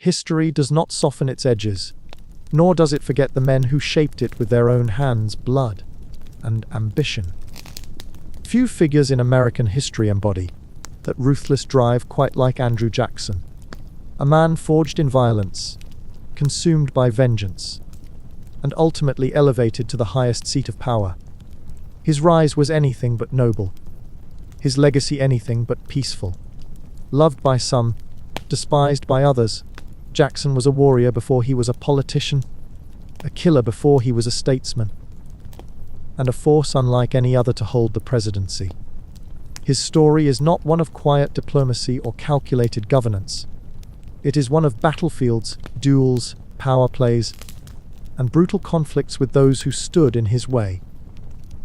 History does not soften its edges, nor does it forget the men who shaped it with their own hands, blood, and ambition. Few figures in American history embody that ruthless drive quite like Andrew Jackson, a man forged in violence, consumed by vengeance, and ultimately elevated to the highest seat of power. His rise was anything but noble, his legacy anything but peaceful. Loved by some, despised by others, Jackson was a warrior before he was a politician, a killer before he was a statesman, and a force unlike any other to hold the presidency. His story is not one of quiet diplomacy or calculated governance. It is one of battlefields, duels, power plays, and brutal conflicts with those who stood in his way.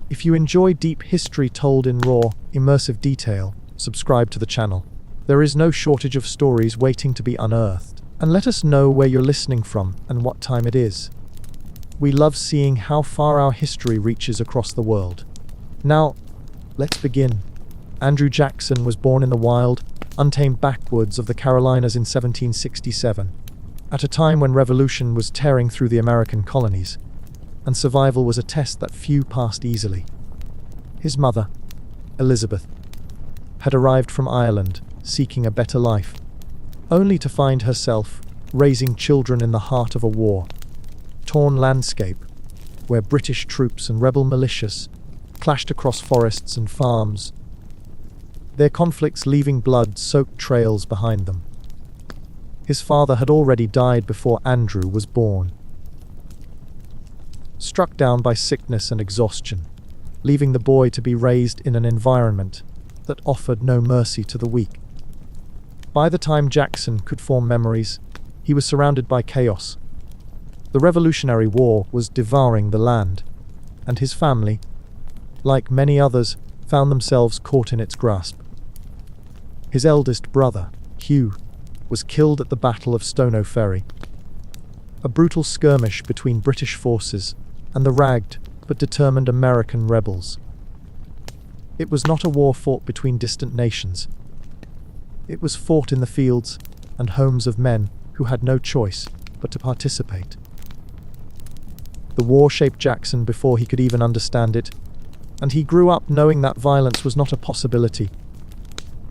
If you enjoy deep history told in raw, immersive detail, subscribe to the channel. There is no shortage of stories waiting to be unearthed. And let us know where you're listening from and what time it is. We love seeing how far our history reaches across the world. Now, let's begin. Andrew Jackson was born in the wild, untamed backwoods of the Carolinas in 1767, at a time when revolution was tearing through the American colonies, and survival was a test that few passed easily. His mother, Elizabeth, had arrived from Ireland, seeking a better life, only to find herself raising children in the heart of a war-torn landscape where British troops and rebel militias clashed across forests and farms, their conflicts leaving blood-soaked trails behind them. His father had already died before Andrew was born, struck down by sickness and exhaustion, leaving the boy to be raised in an environment that offered no mercy to the weak. By the time Jackson could form memories, he was surrounded by chaos. The Revolutionary War was devouring the land, and his family, like many others, found themselves caught in its grasp. His eldest brother, Hugh, was killed at the Battle of Stono Ferry, a brutal skirmish between British forces and the ragged but determined American rebels. It was not a war fought between distant nations. It was fought in the fields and homes of men who had no choice but to participate. The war shaped Jackson before he could even understand it, and he grew up knowing that violence was not a possibility.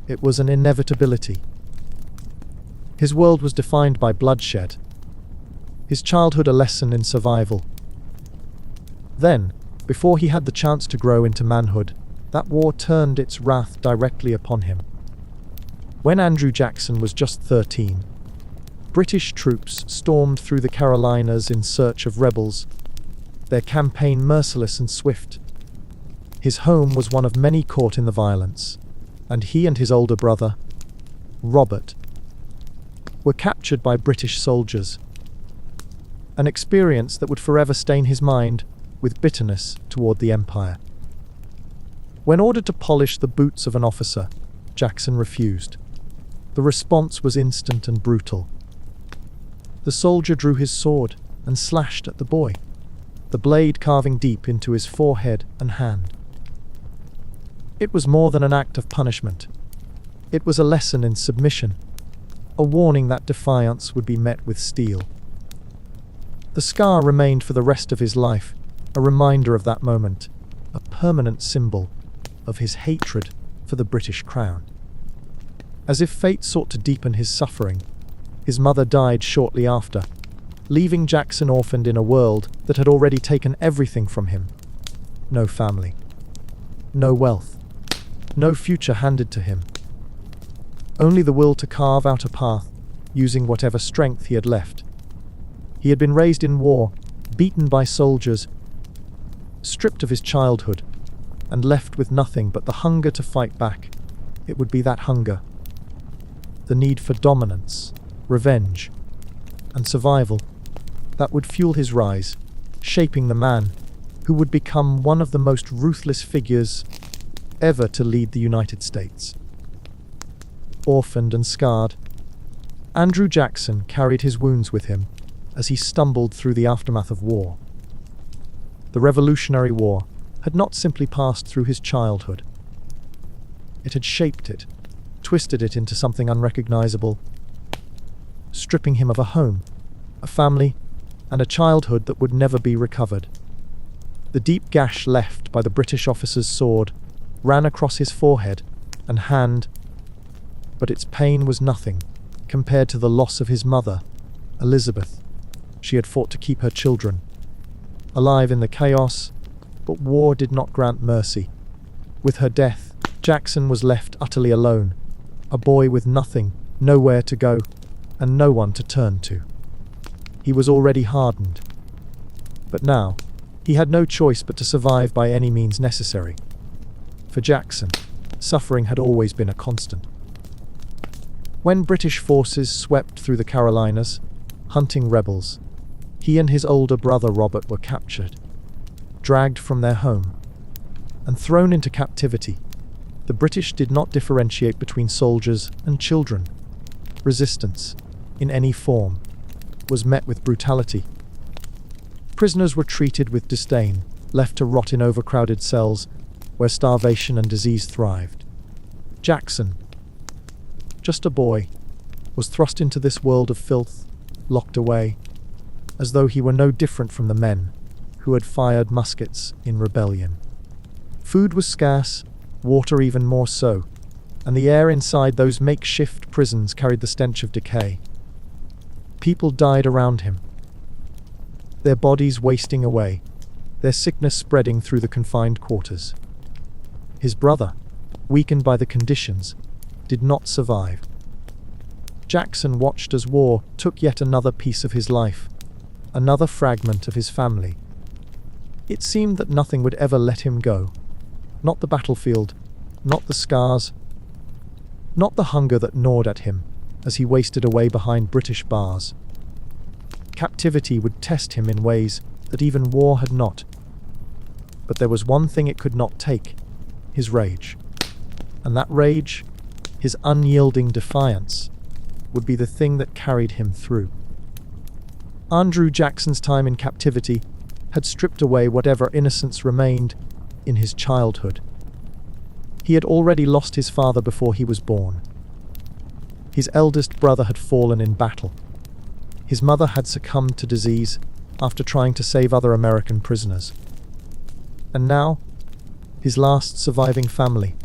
It was an inevitability. His world was defined by bloodshed, his childhood a lesson in survival. Then, before he had the chance to grow into manhood, that war turned its wrath directly upon him. When Andrew Jackson was just 13, British troops stormed through the Carolinas in search of rebels, their campaign merciless and swift. His home was one of many caught in the violence, and he and his older brother, Robert, were captured by British soldiers, an experience that would forever stain his mind with bitterness toward the Empire. When ordered to polish the boots of an officer, Jackson refused. The response was instant and brutal. The soldier drew his sword and slashed at the boy, the blade carving deep into his forehead and hand. It was more than an act of punishment. It was a lesson in submission, a warning that defiance would be met with steel. The scar remained for the rest of his life, a reminder of that moment, a permanent symbol of his hatred for the British Crown. As if fate sought to deepen his suffering, his mother died shortly after, leaving Jackson orphaned in a world that had already taken everything from him. No family, no wealth, no future handed to him. Only the will to carve out a path, using whatever strength he had left. He had been raised in war, beaten by soldiers, stripped of his childhood, and left with nothing but the hunger to fight back. It would be that hunger, the need for dominance, revenge, and survival, that would fuel his rise, shaping the man who would become one of the most ruthless figures ever to lead the United States. Orphaned and scarred, Andrew Jackson carried his wounds with him as he stumbled through the aftermath of war. The Revolutionary War had not simply passed through his childhood. It had shaped it, twisted it into something unrecognizable, stripping him of a home, a family, and a childhood that would never be recovered. The deep gash left by the British officer's sword ran across his forehead and hand, but its pain was nothing compared to the loss of his mother, Elizabeth. She had fought to keep her children alive in the chaos, but war did not grant mercy. With her death, Jackson was left utterly alone, a boy with nothing, nowhere to go, and no one to turn to. He was already hardened. But now, he had no choice but to survive by any means necessary. For Jackson, suffering had always been a constant. When British forces swept through the Carolinas, hunting rebels, he and his older brother Robert were captured, dragged from their home, and thrown into captivity. The British did not differentiate between soldiers and children. Resistance, in any form, was met with brutality. Prisoners were treated with disdain, left to rot in overcrowded cells where starvation and disease thrived. Jackson, just a boy, was thrust into this world of filth, locked away, as though he were no different from the men who had fired muskets in rebellion. Food was scarce, water even more so, and the air inside those makeshift prisons carried the stench of decay. People died around him, their bodies wasting away, their sickness spreading through the confined quarters. His brother, weakened by the conditions, did not survive. Jackson watched as war took yet another piece of his life, another fragment of his family. It seemed that nothing would ever let him go. Not the battlefield, not the scars, not the hunger that gnawed at him as he wasted away behind British bars. Captivity would test him in ways that even war had not. But there was one thing it could not take: his rage. And that rage, his unyielding defiance, would be the thing that carried him through. Andrew Jackson's time in captivity had stripped away whatever innocence remained in his childhood. He had already lost his father before he was born. His eldest brother had fallen in battle. His mother had succumbed to disease after trying to save other American prisoners. And now, his last surviving family,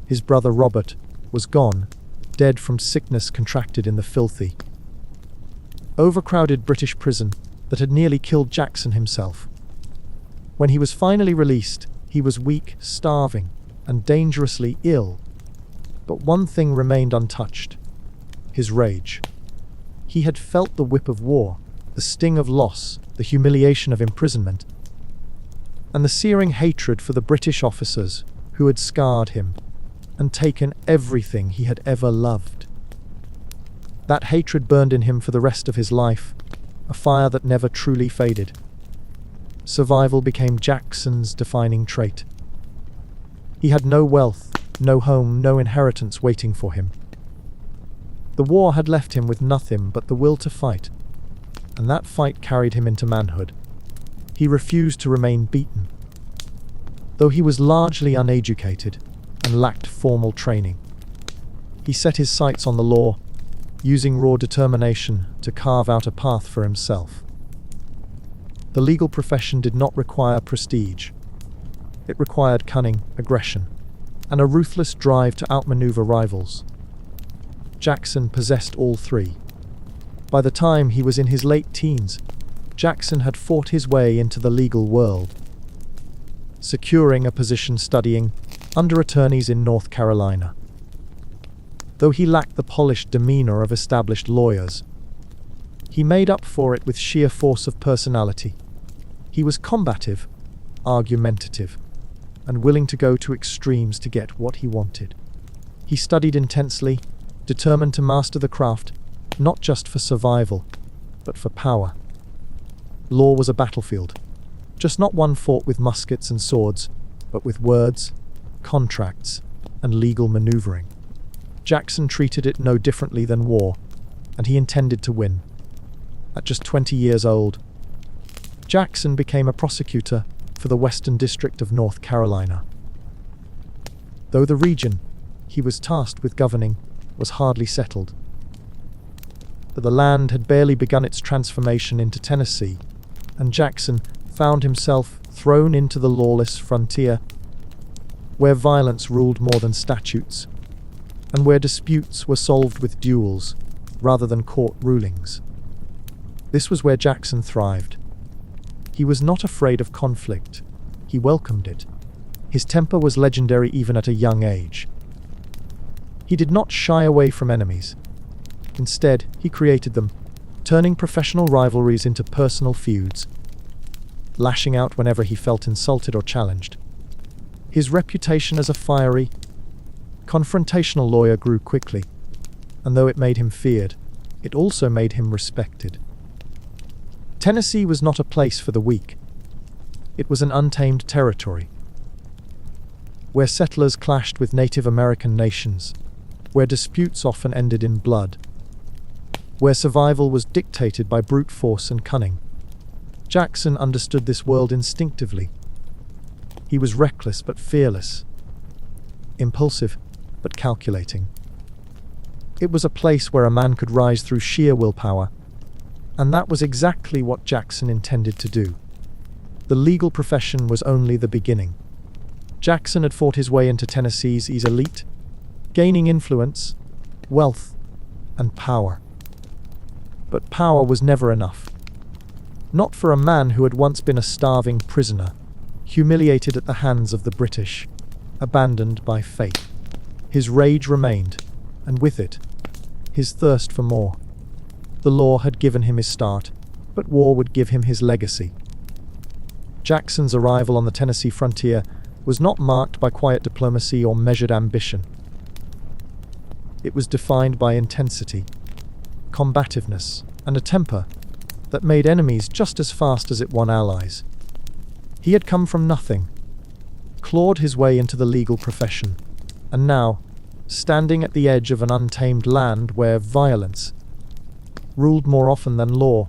his brother Robert, was gone, dead from sickness contracted in the filthy, overcrowded British prison that had nearly killed Jackson himself. When he was finally released, he was weak, starving, and dangerously ill. But one thing remained untouched: his rage. He had felt the whip of war, the sting of loss, the humiliation of imprisonment, and the searing hatred for the British officers who had scarred him and taken everything he had ever loved. That hatred burned in him for the rest of his life, a fire that never truly faded. Survival became Jackson's defining trait. He had no wealth, no home, no inheritance waiting for him. The war had left him with nothing but the will to fight, and that fight carried him into manhood. He refused to remain beaten. Though he was largely uneducated and lacked formal training, he set his sights on the law, using raw determination to carve out a path for himself. The legal profession did not require prestige. It required cunning, aggression, and a ruthless drive to outmaneuver rivals. Jackson possessed all three. By the time he was in his late teens, Jackson had fought his way into the legal world, securing a position studying under attorneys in North Carolina. Though he lacked the polished demeanor of established lawyers, he made up for it with sheer force of personality. He was combative, argumentative, and willing to go to extremes to get what he wanted. He studied intensely, determined to master the craft, not just for survival, but for power. Law was a battlefield, just not one fought with muskets and swords, but with words, contracts, and legal maneuvering. Jackson treated it no differently than war, and he intended to win. At just 20 years old, Jackson became a prosecutor for the Western District of North Carolina. Though the region he was tasked with governing was hardly settled, but the land had barely begun its transformation into Tennessee, and Jackson found himself thrown into the lawless frontier, where violence ruled more than statutes, and where disputes were solved with duels rather than court rulings. This was where Jackson thrived. He was not afraid of conflict. He welcomed it. His temper was legendary even at a young age. He did not shy away from enemies. Instead, he created them, turning professional rivalries into personal feuds, lashing out whenever he felt insulted or challenged. His reputation as a fiery, confrontational lawyer grew quickly, and though it made him feared, it also made him respected. Tennessee was not a place for the weak. It was an untamed territory, where settlers clashed with Native American nations, where disputes often ended in blood, where survival was dictated by brute force and cunning. Jackson understood this world instinctively. He was reckless but fearless, impulsive but calculating. It was a place where a man could rise through sheer willpower, and that was exactly what Jackson intended to do. The legal profession was only the beginning. Jackson had fought his way into Tennessee's elite, gaining influence, wealth, and power. But power was never enough. Not for a man who had once been a starving prisoner, humiliated at the hands of the British, abandoned by fate. His rage remained, and with it, his thirst for more. The law had given him his start, but war would give him his legacy. Jackson's arrival on the Tennessee frontier was not marked by quiet diplomacy or measured ambition. It was defined by intensity, combativeness, and a temper that made enemies just as fast as it won allies. He had come from nothing, clawed his way into the legal profession, and now, standing at the edge of an untamed land where violence ruled more often than law,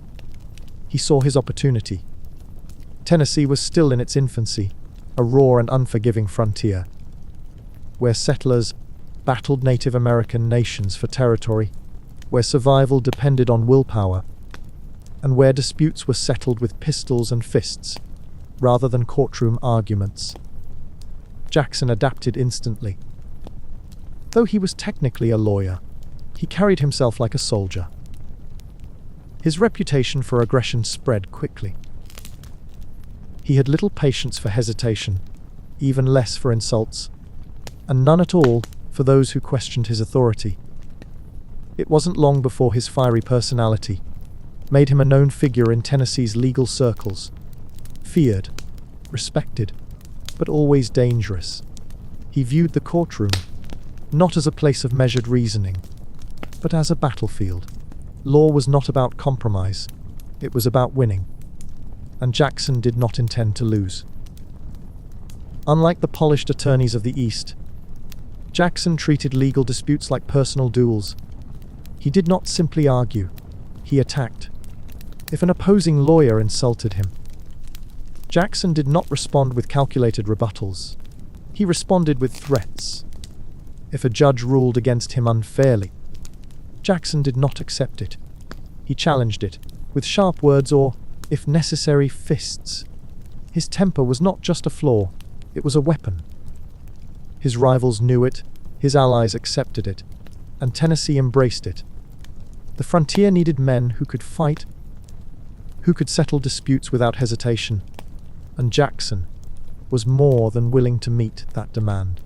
he saw his opportunity. Tennessee was still in its infancy, a raw and unforgiving frontier, where settlers battled Native American nations for territory, where survival depended on willpower, and where disputes were settled with pistols and fists, rather than courtroom arguments. Jackson adapted instantly. Though he was technically a lawyer, he carried himself like a soldier. His reputation for aggression spread quickly. He had little patience for hesitation, even less for insults, and none at all for those who questioned his authority. It wasn't long before his fiery personality made him a known figure in Tennessee's legal circles, feared, respected, but always dangerous. He viewed the courtroom not as a place of measured reasoning, but as a battlefield. Law was not about compromise, it was about winning, and Jackson did not intend to lose. Unlike the polished attorneys of the East, Jackson treated legal disputes like personal duels. He did not simply argue, he attacked. If an opposing lawyer insulted him, Jackson did not respond with calculated rebuttals. He responded with threats. If a judge ruled against him unfairly, Jackson did not accept it. He challenged it, with sharp words or, if necessary, fists. His temper was not just a flaw, it was a weapon. His rivals knew it, his allies accepted it, and Tennessee embraced it. The frontier needed men who could fight, who could settle disputes without hesitation, and Jackson was more than willing to meet that demand.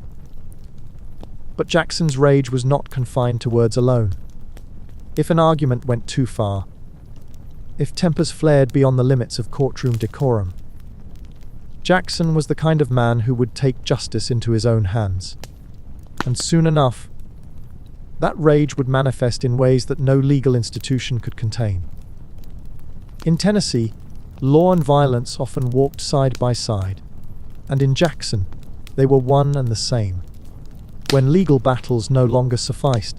But Jackson's rage was not confined to words alone. If an argument went too far, if tempers flared beyond the limits of courtroom decorum, Jackson was the kind of man who would take justice into his own hands. And soon enough, that rage would manifest in ways that no legal institution could contain. In Tennessee, law and violence often walked side by side, and in Jackson, they were one and the same. When legal battles no longer sufficed,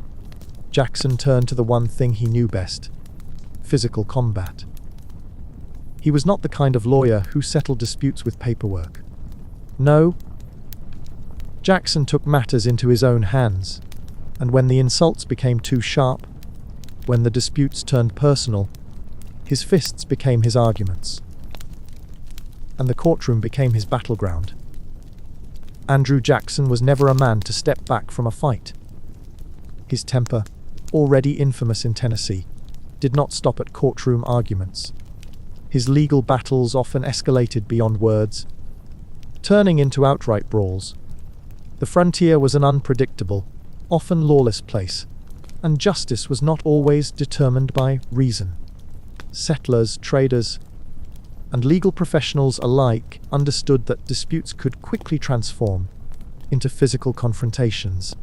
Jackson turned to the one thing he knew best: physical combat. He was not the kind of lawyer who settled disputes with paperwork. No, Jackson took matters into his own hands, and when the insults became too sharp, when the disputes turned personal, his fists became his arguments, and the courtroom became his battleground. Andrew Jackson was never a man to step back from a fight. His temper, already infamous in Tennessee, did not stop at courtroom arguments. His legal battles often escalated beyond words, turning into outright brawls. The frontier was an unpredictable, often lawless place, and justice was not always determined by reason. Settlers, traders, and legal professionals alike understood that disputes could quickly transform into physical confrontations.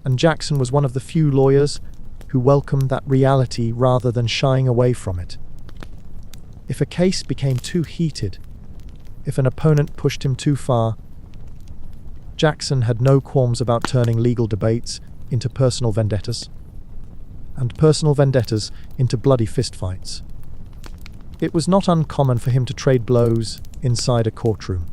And Jackson was one of the few lawyers who welcomed that reality rather than shying away from it. If a case became too heated, if an opponent pushed him too far, Jackson had no qualms about turning legal debates into personal vendettas, and personal vendettas into bloody fistfights. It was not uncommon for him to trade blows inside a courtroom,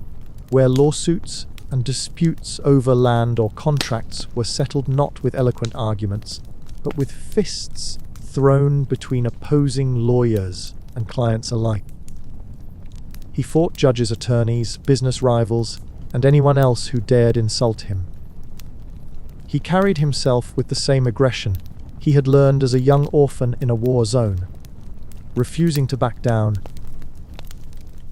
where lawsuits and disputes over land or contracts were settled not with eloquent arguments, but with fists thrown between opposing lawyers and clients alike. He fought judges, attorneys, business rivals, and anyone else who dared insult him. He carried himself with the same aggression he had learned as a young orphan in a war zone, refusing to back down,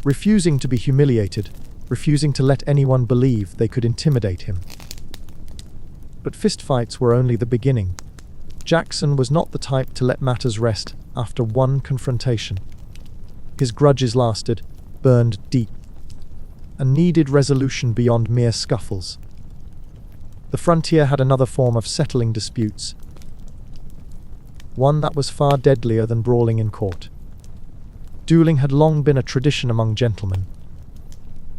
refusing to be humiliated, refusing to let anyone believe they could intimidate him. But fistfights were only the beginning. Jackson was not the type to let matters rest after one confrontation. His grudges lasted, burned deep, and needed resolution beyond mere scuffles. The frontier had another form of settling disputes, one that was far deadlier than brawling in court. Dueling had long been a tradition among gentlemen,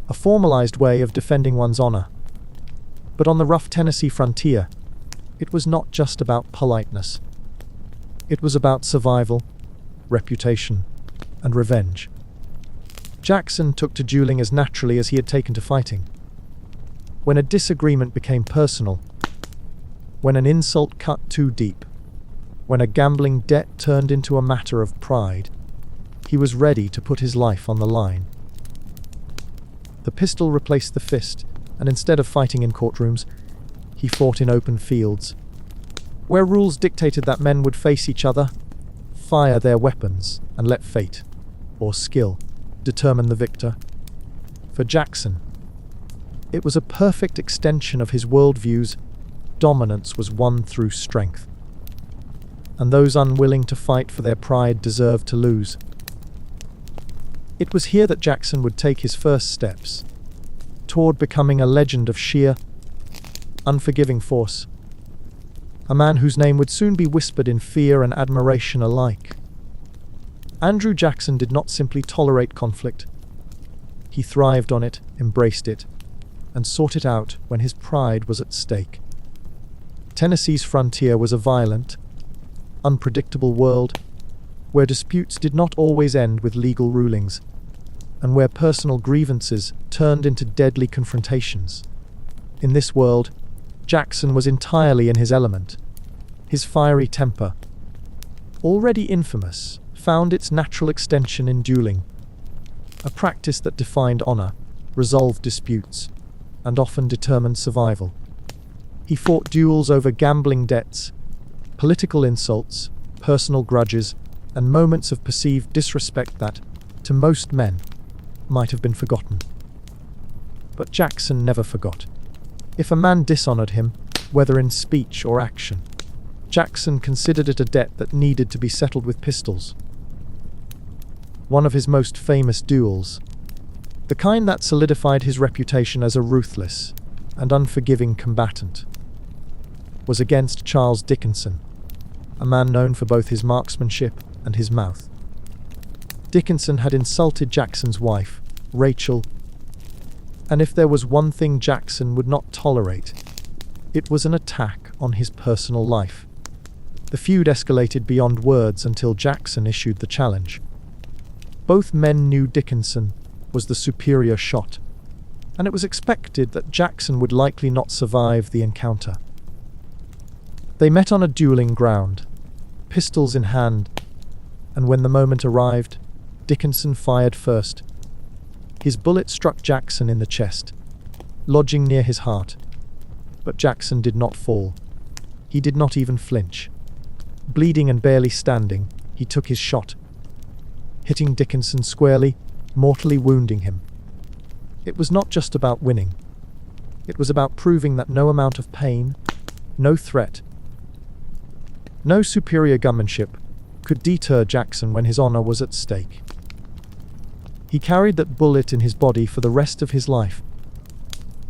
a formalized way of defending one's honor. But on the rough Tennessee frontier, it was not just about politeness. It was about survival, reputation, and revenge. Jackson took to dueling as naturally as he had taken to fighting. When a disagreement became personal, when an insult cut too deep, when a gambling debt turned into a matter of pride, he was ready to put his life on the line. The pistol replaced the fist, and instead of fighting in courtrooms, he fought in open fields, where rules dictated that men would face each other, fire their weapons, and let fate, or skill, determine the victor. For Jackson, it was a perfect extension of his worldview's dominance was won through strength, and those unwilling to fight for their pride deserved to lose. It was here that Jackson would take his first steps toward becoming a legend of sheer, unforgiving force, a man whose name would soon be whispered in fear and admiration alike. Andrew Jackson did not simply tolerate conflict. He thrived on it, embraced it, and sought it out when his pride was at stake. Tennessee's frontier was a violent, unpredictable world where disputes did not always end with legal rulings, and where personal grievances turned into deadly confrontations. In this world, Jackson was entirely in his element. His fiery temper, already infamous, found its natural extension in dueling, a practice that defined honor, resolved disputes, and often determined survival. He fought duels over gambling debts, political insults, personal grudges, and moments of perceived disrespect that, to most men, might have been forgotten. But Jackson never forgot. If a man dishonored him, whether in speech or action, Jackson considered it a debt that needed to be settled with pistols. One of his most famous duels, the kind that solidified his reputation as a ruthless and unforgiving combatant, was against Charles Dickinson, a man known for both his marksmanship and his mouth. Dickinson had insulted Jackson's wife, Rachel, and if there was one thing Jackson would not tolerate, it was an attack on his personal life. The feud escalated beyond words until Jackson issued the challenge. Both men knew Dickinson was the superior shot, and it was expected that Jackson would likely not survive the encounter. They met on a dueling ground, pistols in hand, and when the moment arrived, Dickinson fired first. His bullet struck Jackson in the chest, lodging near his heart. But Jackson did not fall. He did not even flinch. Bleeding and barely standing, he took his shot, hitting Dickinson squarely, mortally wounding him. It was not just about winning. It was about proving that no amount of pain, no threat, no superior gunmanship could deter Jackson when his honor was at stake. He carried that bullet in his body for the rest of his life,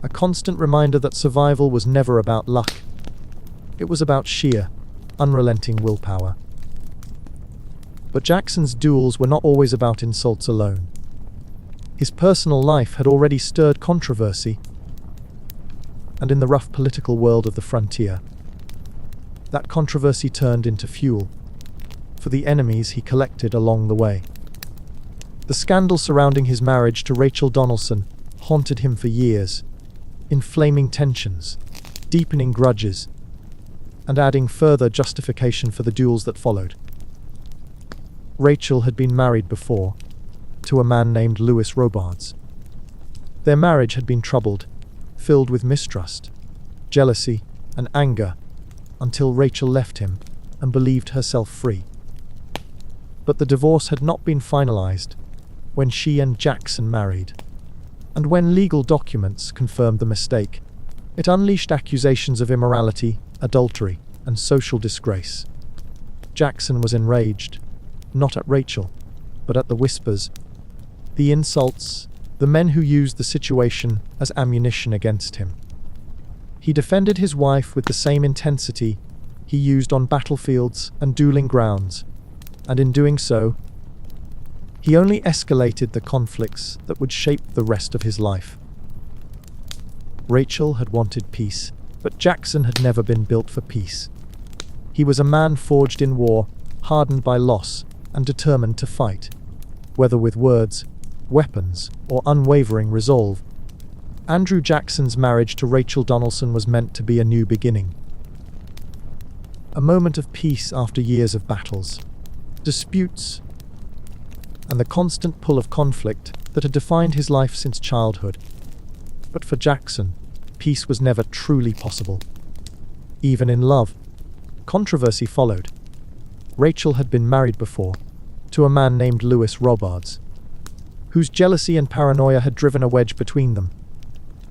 a constant reminder that survival was never about luck. It was about sheer, unrelenting willpower. But Jackson's duels were not always about insults alone. His personal life had already stirred controversy, and in the rough political world of the frontier, that controversy turned into fuel for the enemies he collected along the way. The scandal surrounding his marriage to Rachel Donaldson haunted him for years, inflaming tensions, deepening grudges, and adding further justification for the duels that followed. Rachel had been married before, to a man named Lewis Robards. Their marriage had been troubled, filled with mistrust, jealousy, and anger, until Rachel left him and believed herself free. But the divorce had not been finalized when she and Jackson married, and when legal documents confirmed the mistake, it unleashed accusations of immorality, adultery, and social disgrace. Jackson was enraged, not at Rachel, but at the whispers, the insults, the men who used the situation as ammunition against him. He defended his wife with the same intensity he used on battlefields and dueling grounds, and in doing so, he only escalated the conflicts that would shape the rest of his life. Rachel had wanted peace, but Jackson had never been built for peace. He was a man forged in war, hardened by loss, and determined to fight, whether with words, weapons, or unwavering resolve. Andrew Jackson's marriage to Rachel Donaldson was meant to be a new beginning. A moment of peace after years of battles, disputes, and the constant pull of conflict that had defined his life since childhood. But for Jackson, peace was never truly possible. Even in love, controversy followed. Rachel had been married before, to a man named Lewis Robards, whose jealousy and paranoia had driven a wedge between them,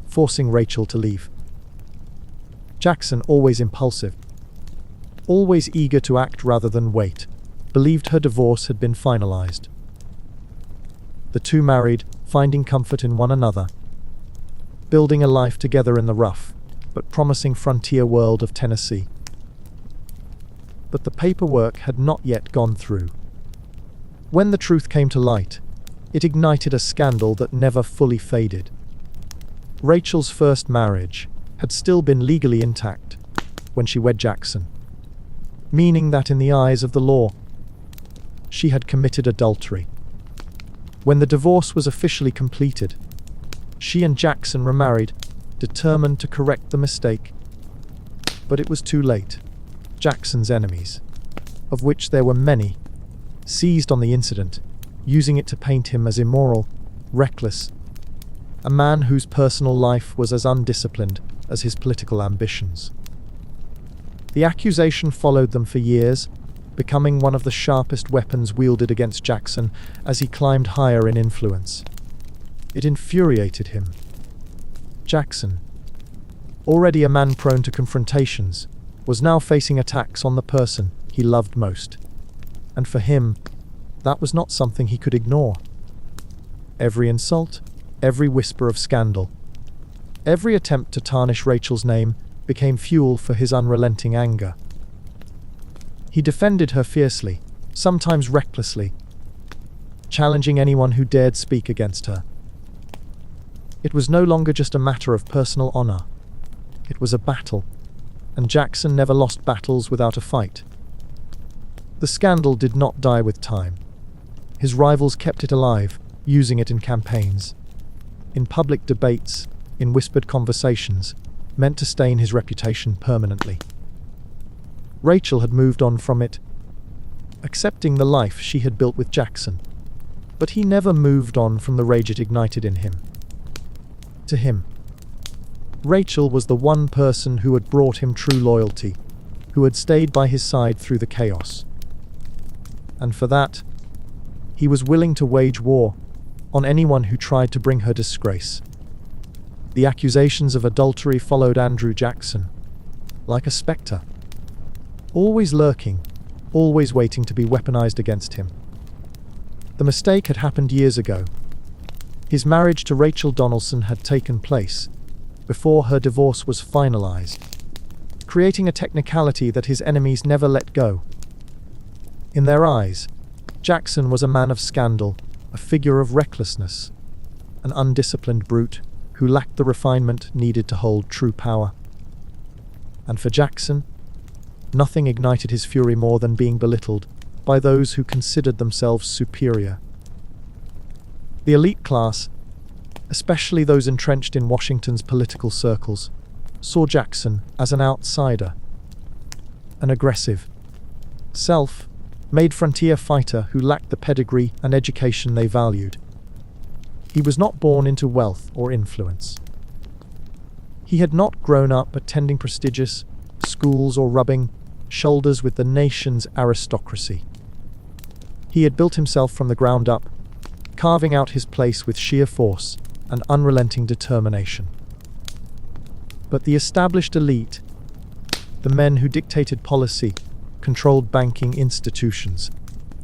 forcing Rachel to leave. Jackson, always impulsive, always eager to act rather than wait, believed her divorce had been finalized. The two married, finding comfort in one another, building a life together in the rough, but promising frontier world of Tennessee. But the paperwork had not yet gone through. When the truth came to light, it ignited a scandal that never fully faded. Rachel's first marriage had still been legally intact when she wed Jackson, meaning that in the eyes of the law, she had committed adultery. When the divorce was officially completed, she and Jackson remarried, determined to correct the mistake. But it was too late. Jackson's enemies, of which there were many, seized on the incident, using it to paint him as immoral, reckless, a man whose personal life was as undisciplined as his political ambitions. The accusation followed them for years, becoming one of the sharpest weapons wielded against Jackson as he climbed higher in influence. It infuriated him. Jackson, already a man prone to confrontations, was now facing attacks on the person he loved most. And for him, that was not something he could ignore. Every insult, every whisper of scandal, every attempt to tarnish Rachel's name became fuel for his unrelenting anger. He defended her fiercely, sometimes recklessly, challenging anyone who dared speak against her. It was no longer just a matter of personal honor. It was a battle, and Jackson never lost battles without a fight. The scandal did not die with time. His rivals kept it alive, using it in campaigns, in public debates, in whispered conversations, meant to stain his reputation permanently. Rachel had moved on from it, accepting the life she had built with Jackson. But he never moved on from the rage it ignited in him. To him, Rachel was the one person who had brought him true loyalty, who had stayed by his side through the chaos. And for that, he was willing to wage war on anyone who tried to bring her disgrace. The accusations of adultery followed Andrew Jackson like a spectre, always lurking, always waiting to be weaponized against him. The mistake had happened years ago. His marriage to Rachel Donaldson had taken place before her divorce was finalized, creating a technicality that his enemies never let go. In their eyes, Jackson was a man of scandal, a figure of recklessness, an undisciplined brute who lacked the refinement needed to hold true power. And for Jackson, nothing ignited his fury more than being belittled by those who considered themselves superior. The elite class, especially those entrenched in Washington's political circles, saw Jackson as an outsider, an aggressive, self-made frontier fighter who lacked the pedigree and education they valued. He was not born into wealth or influence. He had not grown up attending prestigious schools or rubbing shoulders with the nation's aristocracy. He had built himself from the ground up, carving out his place with sheer force and unrelenting determination. But the established elite, the men who dictated policy, controlled banking institutions,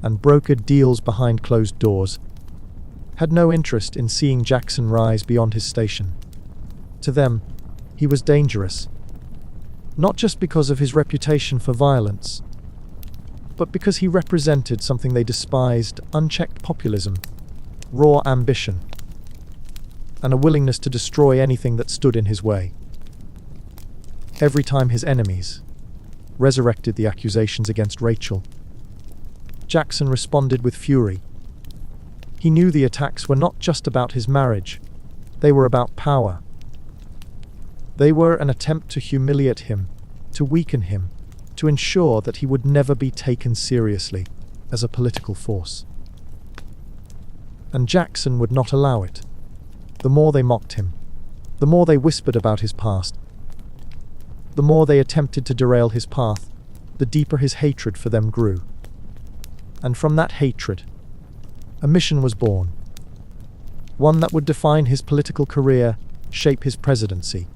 and brokered deals behind closed doors, had no interest in seeing Jackson rise beyond his station. To them, he was dangerous, not just because of his reputation for violence, but because he represented something they despised: unchecked populism, raw ambition, and a willingness to destroy anything that stood in his way. Every time his enemies resurrected the accusations against Rachel, Jackson responded with fury. He knew the attacks were not just about his marriage, they were about power. They were an attempt to humiliate him, to weaken him, to ensure that he would never be taken seriously as a political force. And Jackson would not allow it. The more they mocked him, the more they whispered about his past, the more they attempted to derail his path, the deeper his hatred for them grew. And from that hatred, a mission was born. One that would define his political career, shape his presidency,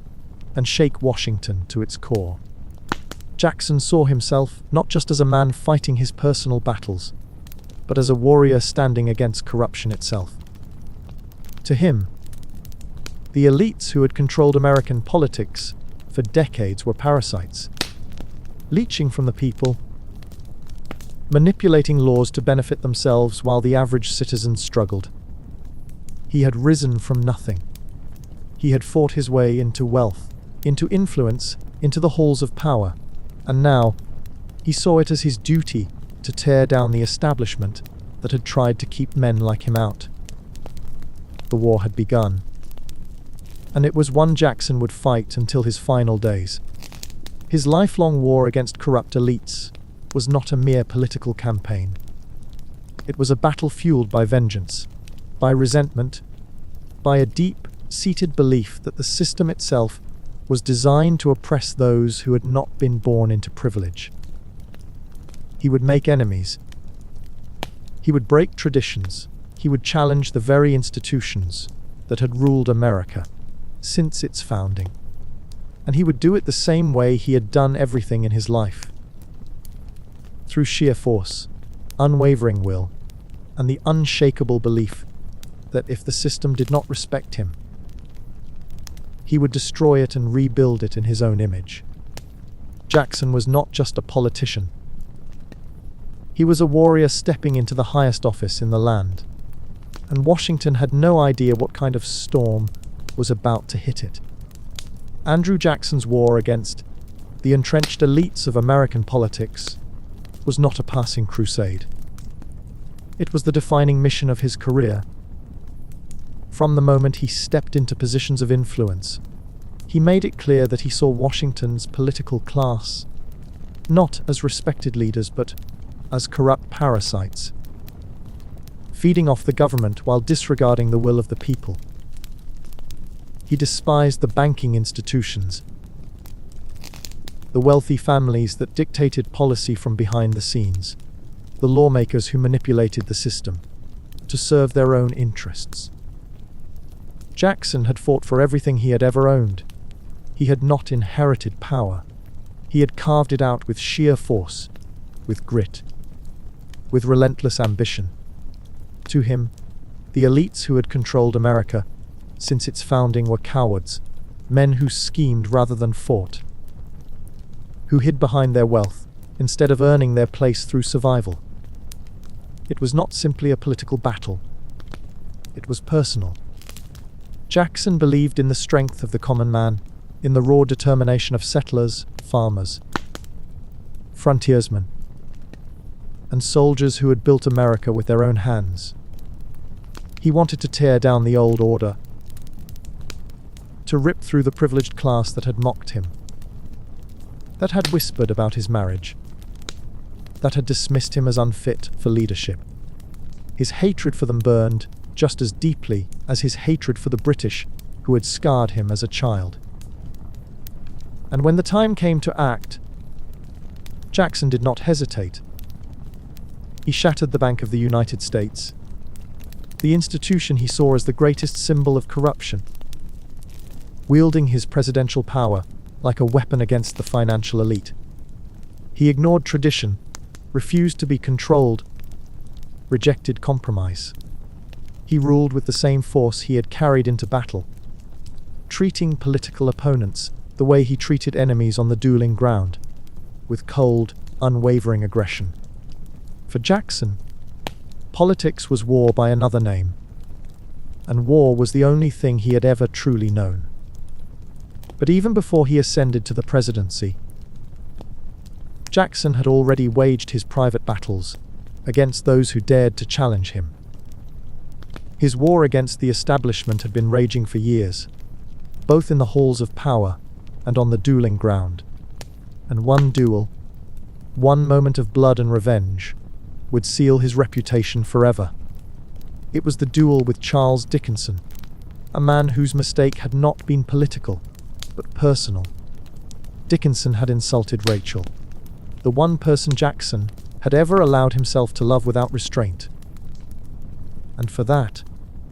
and shake Washington to its core. Jackson saw himself not just as a man fighting his personal battles, but as a warrior standing against corruption itself. To him, the elites who had controlled American politics for decades were parasites, leeching from the people, manipulating laws to benefit themselves while the average citizen struggled. He had risen from nothing. He had fought his way into wealth, into influence, into the halls of power, and now he saw it as his duty to tear down the establishment that had tried to keep men like him out. The war had begun, and it was one Jackson would fight until his final days. His lifelong war against corrupt elites was not a mere political campaign. It was a battle fueled by vengeance, by resentment, by a deep-seated belief that the system itself was designed to oppress those who had not been born into privilege. He would make enemies. He would break traditions. He would challenge the very institutions that had ruled America since its founding. And he would do it the same way he had done everything in his life. Through sheer force, unwavering will, and the unshakable belief that if the system did not respect him, he would destroy it and rebuild it in his own image. Jackson was not just a politician. He was a warrior stepping into the highest office in the land, and Washington had no idea what kind of storm was about to hit it. Andrew Jackson's war against the entrenched elites of American politics was not a passing crusade. It was the defining mission of his career. From the moment he stepped into positions of influence, he made it clear that he saw Washington's political class not as respected leaders, but as corrupt parasites, feeding off the government while disregarding the will of the people. He despised the banking institutions, the wealthy families that dictated policy from behind the scenes, the lawmakers who manipulated the system to serve their own interests. Jackson had fought for everything he had ever owned. He had not inherited power. He had carved it out with sheer force, with grit, with relentless ambition. To him, the elites who had controlled America since its founding were cowards, men who schemed rather than fought, who hid behind their wealth instead of earning their place through survival. It was not simply a political battle. It was personal. Jackson believed in the strength of the common man, in the raw determination of settlers, farmers, frontiersmen, and soldiers who had built America with their own hands. He wanted to tear down the old order, to rip through the privileged class that had mocked him, that had whispered about his marriage, that had dismissed him as unfit for leadership. His hatred for them burned just as deeply as his hatred for the British who had scarred him as a child. And when the time came to act, Jackson did not hesitate. He shattered the Bank of the United States, the institution he saw as the greatest symbol of corruption, wielding his presidential power like a weapon against the financial elite. He ignored tradition, refused to be controlled, rejected compromise. He ruled with the same force he had carried into battle, treating political opponents the way he treated enemies on the dueling ground, with cold, unwavering aggression. For Jackson, politics was war by another name, and war was the only thing he had ever truly known. But even before he ascended to the presidency, Jackson had already waged his private battles against those who dared to challenge him. His war against the establishment had been raging for years, both in the halls of power and on the dueling ground. And one duel, one moment of blood and revenge, would seal his reputation forever. It was the duel with Charles Dickinson, a man whose mistake had not been political, but personal. Dickinson had insulted Rachel, the one person Jackson had ever allowed himself to love without restraint. And for that,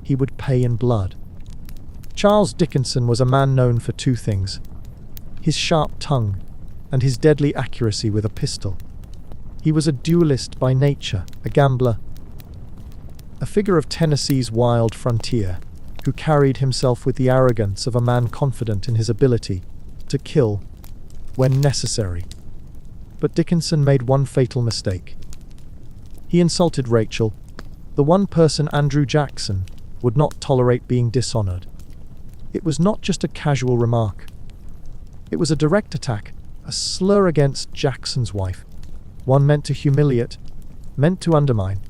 he would pay in blood. Charles Dickinson was a man known for two things: his sharp tongue and his deadly accuracy with a pistol. He was a duelist by nature, a gambler, a figure of Tennessee's wild frontier, who carried himself with the arrogance of a man confident in his ability to kill when necessary. But Dickinson made one fatal mistake. He insulted Rachel, the one person Andrew Jackson would not tolerate being dishonored. It was not just a casual remark. It was a direct attack, a slur against Jackson's wife, one meant to humiliate, meant to undermine,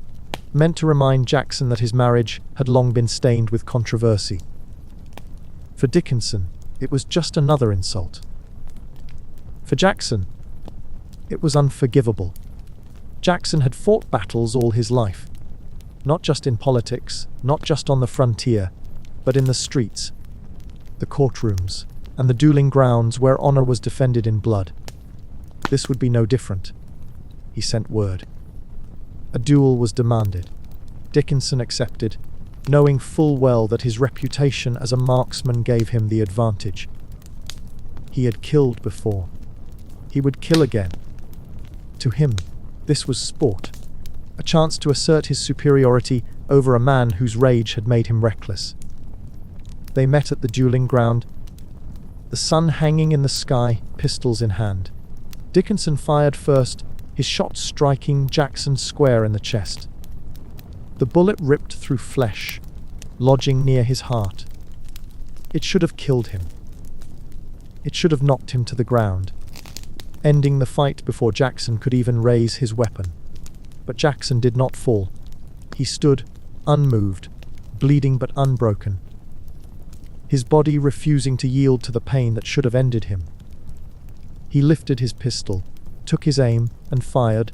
meant to remind Jackson that his marriage had long been stained with controversy. For Dickinson, it was just another insult. For Jackson, it was unforgivable. Jackson had fought battles all his life, not just in politics, not just on the frontier, but in the streets, the courtrooms, and the dueling grounds where honor was defended in blood. This would be no different. He sent word. A duel was demanded. Dickinson accepted, knowing full well that his reputation as a marksman gave him the advantage. He had killed before. He would kill again. To him, this was sport, a chance to assert his superiority over a man whose rage had made him reckless. They met at the dueling ground, the sun hanging in the sky, pistols in hand. Dickinson fired first, his shot striking Jackson square in the chest. The bullet ripped through flesh, lodging near his heart. It should have killed him. It should have knocked him to the ground, ending the fight before Jackson could even raise his weapon. But Jackson did not fall. He stood, unmoved, bleeding but unbroken, his body refusing to yield to the pain that should have ended him. He lifted his pistol, took his aim, and fired.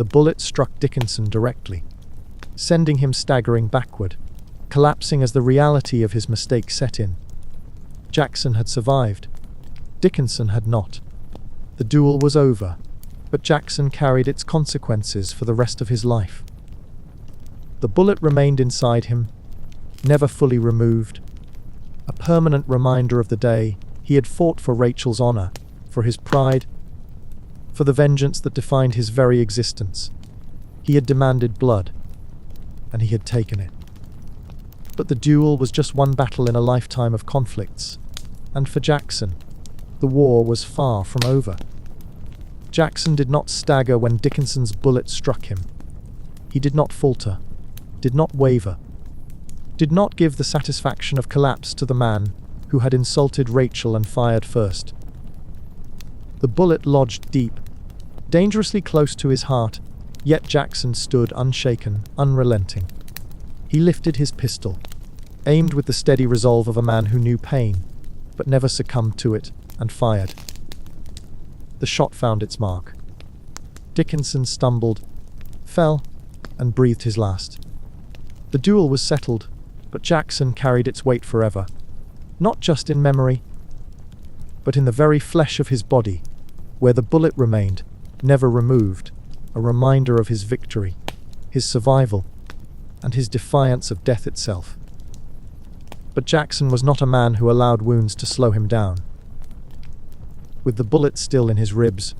The bullet struck Dickinson directly, sending him staggering backward, collapsing as the reality of his mistake set in. Jackson had survived. Dickinson had not. The duel was over, but Jackson carried its consequences for the rest of his life. The bullet remained inside him, never fully removed, a permanent reminder of the day he had fought for Rachel's honor, for his pride, for the vengeance that defined his very existence. He had demanded blood, and he had taken it. But the duel was just one battle in a lifetime of conflicts, and for Jackson, the war was far from over. Jackson did not stagger when Dickinson's bullet struck him. He did not falter, did not waver, did not give the satisfaction of collapse to the man who had insulted Rachel and fired first. The bullet lodged deep, dangerously close to his heart, yet Jackson stood unshaken, unrelenting. He lifted his pistol, aimed with the steady resolve of a man who knew pain, but never succumbed to it, and fired. The shot found its mark. Dickinson stumbled, fell, and breathed his last. The duel was settled, but Jackson carried its weight forever, not just in memory, but in the very flesh of his body, where the bullet remained, never removed, a reminder of his victory, his survival, and his defiance of death itself. But Jackson was not a man who allowed wounds to slow him down. With the bullet still in his ribs,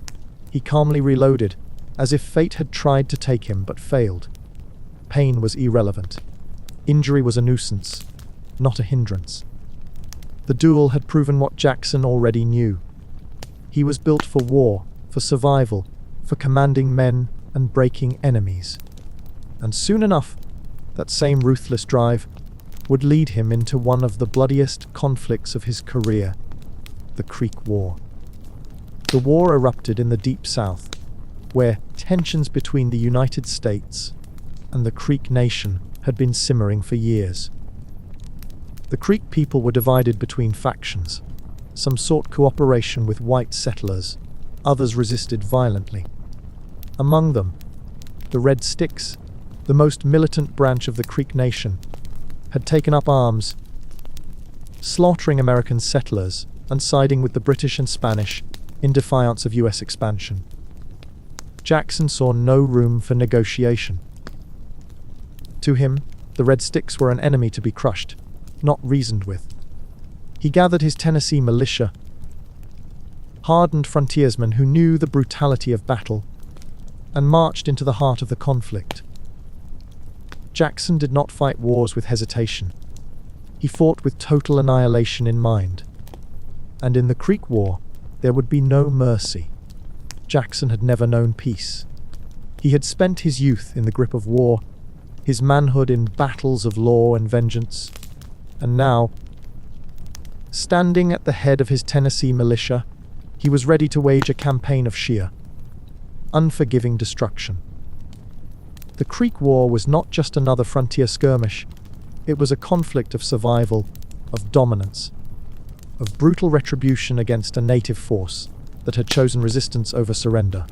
he calmly reloaded, as if fate had tried to take him but failed. Pain was irrelevant. Injury was a nuisance, not a hindrance. The duel had proven what Jackson already knew. He was built for war, for survival, for commanding men and breaking enemies. And soon enough, that same ruthless drive would lead him into one of the bloodiest conflicts of his career, the Creek War. The war erupted in the Deep South, where tensions between the United States and the Creek Nation had been simmering for years. The Creek people were divided between factions. Some sought cooperation with white settlers, others resisted violently. Among them, the Red Sticks, the most militant branch of the Creek Nation, had taken up arms, slaughtering American settlers and siding with the British and Spanish in defiance of US expansion. Jackson saw no room for negotiation. To him, the Red Sticks were an enemy to be crushed, not reasoned with. He gathered his Tennessee militia, hardened frontiersmen who knew the brutality of battle, and marched into the heart of the conflict. Jackson did not fight wars with hesitation. He fought with total annihilation in mind. And in the Creek War, there would be no mercy. Jackson had never known peace. He had spent his youth in the grip of war, his manhood in battles of law and vengeance, and now, standing at the head of his Tennessee militia, he was ready to wage a campaign of sheer, unforgiving destruction. The Creek War was not just another frontier skirmish. It was a conflict of survival, of dominance, of brutal retribution against a native force that had chosen resistance over surrender.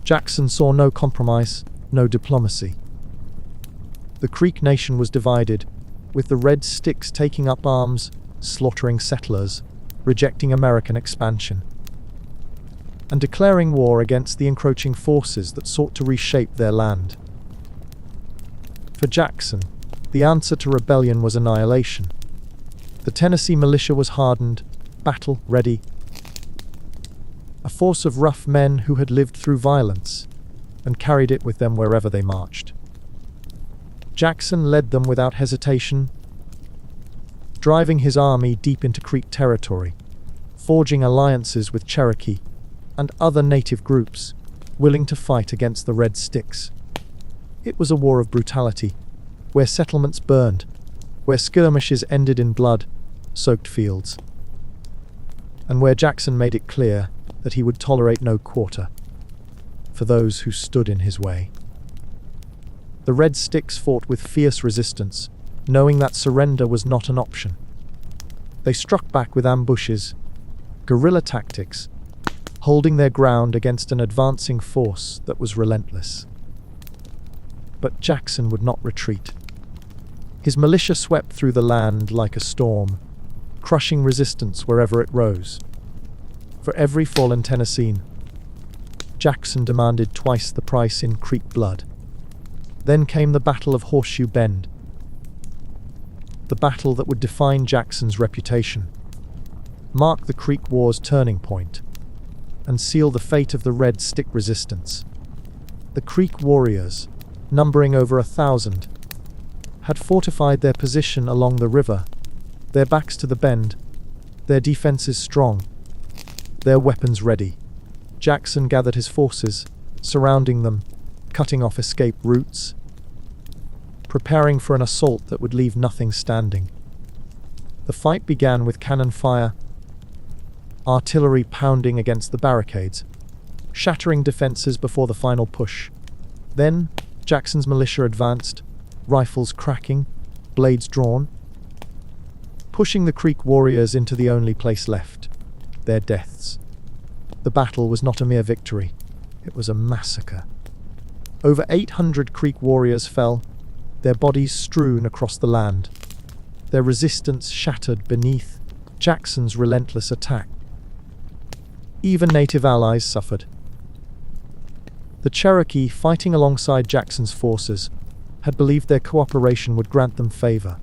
Jackson saw no compromise, no diplomacy. The Creek Nation was divided, with the Red Sticks taking up arms, slaughtering settlers, rejecting American expansion, and declaring war against the encroaching forces that sought to reshape their land. For Jackson, the answer to rebellion was annihilation. The Tennessee militia was hardened, battle-ready, a force of rough men who had lived through violence and carried it with them wherever they marched. Jackson led them without hesitation, driving his army deep into Creek territory, forging alliances with Cherokee and other native groups willing to fight against the Red Sticks. It was a war of brutality, where settlements burned, where skirmishes ended in blood-soaked fields, and where Jackson made it clear that he would tolerate no quarter for those who stood in his way. The Red Sticks fought with fierce resistance, knowing that surrender was not an option. They struck back with ambushes, guerrilla tactics, holding their ground against an advancing force that was relentless. But Jackson would not retreat. His militia swept through the land like a storm, crushing resistance wherever it rose. For every fallen Tennessean, Jackson demanded twice the price in Creek blood. Then came the Battle of Horseshoe Bend, the battle that would define Jackson's reputation, mark the Creek War's turning point, and seal the fate of the Red Stick Resistance. The Creek warriors, numbering over 1,000, had fortified their position along the river, their backs to the bend, their defenses strong, their weapons ready. Jackson gathered his forces, surrounding them, cutting off escape routes, preparing for an assault that would leave nothing standing. The fight began with cannon fire, artillery pounding against the barricades, shattering defenses before the final push. Then, Jackson's militia advanced, rifles cracking, blades drawn, pushing the Creek warriors into the only place left, their deaths. The battle was not a mere victory, it was a massacre. Over 800 Creek warriors fell, their bodies strewn across the land, their resistance shattered beneath Jackson's relentless attack. Even native allies suffered. The Cherokee, fighting alongside Jackson's forces, had believed their cooperation would grant them favor.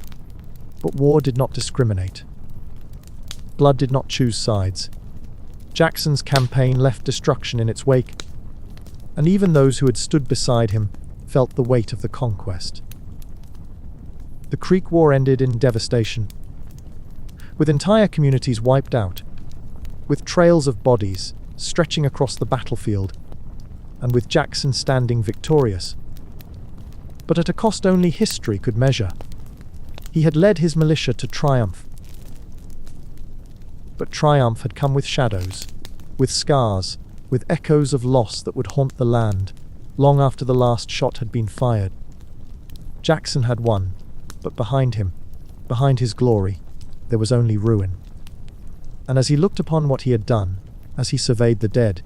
But war did not discriminate. Blood did not choose sides. Jackson's campaign left destruction in its wake, and even those who had stood beside him felt the weight of the conquest. The Creek War ended in devastation, with entire communities wiped out, with trails of bodies stretching across the battlefield, and with Jackson standing victorious. But at a cost only history could measure. He had led his militia to triumph. But triumph had come with shadows, with scars, with echoes of loss that would haunt the land long after the last shot had been fired. Jackson had won, but behind him, behind his glory, there was only ruin. And as he looked upon what he had done, as he surveyed the dead,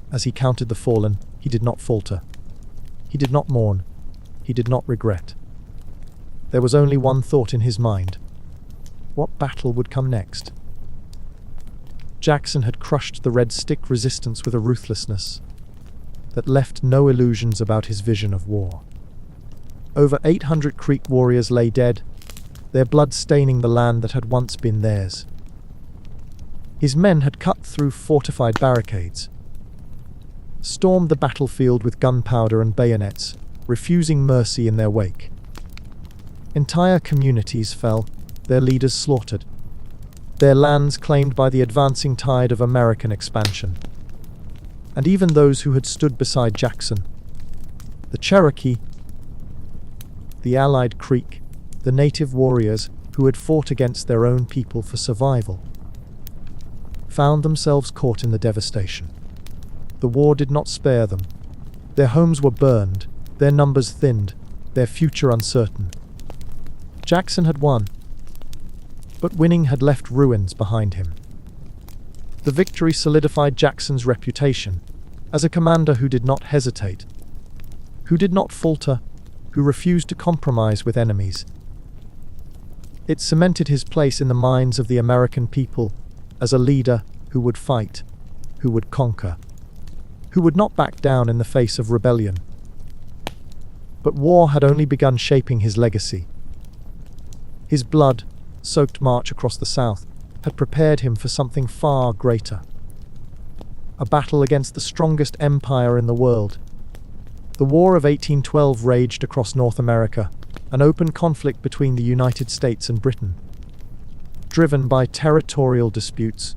as he counted the fallen, he did not falter. He did not mourn. He did not regret. There was only one thought in his mind. What battle would come next? Jackson had crushed the Red Stick resistance with a ruthlessness that left no illusions about his vision of war. Over 800 Creek warriors lay dead, their blood staining the land that had once been theirs. His men had cut through fortified barricades, stormed the battlefield with gunpowder and bayonets, refusing mercy in their wake. Entire communities fell, their leaders slaughtered, their lands claimed by the advancing tide of American expansion. And even those who had stood beside Jackson, the Cherokee, the allied Creek, the native warriors who had fought against their own people for survival, found themselves caught in the devastation. The war did not spare them. Their homes were burned, their numbers thinned, their future uncertain. Jackson had won, but winning had left ruins behind him. The victory solidified Jackson's reputation as a commander who did not hesitate, who did not falter, who refused to compromise with enemies. It cemented his place in the minds of the American people as a leader who would fight, who would conquer, who would not back down in the face of rebellion. But war had only begun shaping his legacy. His blood-soaked march across the South had prepared him for something far greater. A battle against the strongest empire in the world. The War of 1812 raged across North America, an open conflict between the United States and Britain, driven by territorial disputes,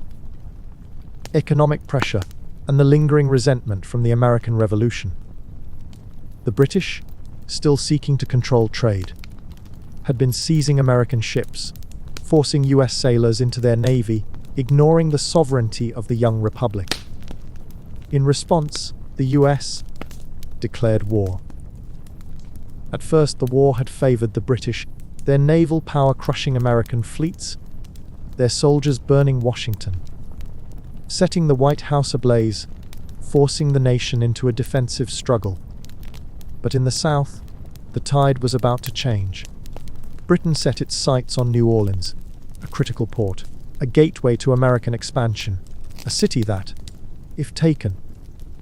economic pressure, and the lingering resentment from the American Revolution. The British, still seeking to control trade, had been seizing American ships, forcing US sailors into their navy, ignoring the sovereignty of the young republic. In response, the US declared war. At first, the war had favored the British, their naval power crushing American fleets, their soldiers burning Washington. setting the White House ablaze, forcing the nation into a defensive struggle. But in the South, the tide was about to change. Britain set its sights on New Orleans, a critical port, a gateway to American expansion, a city that, if taken,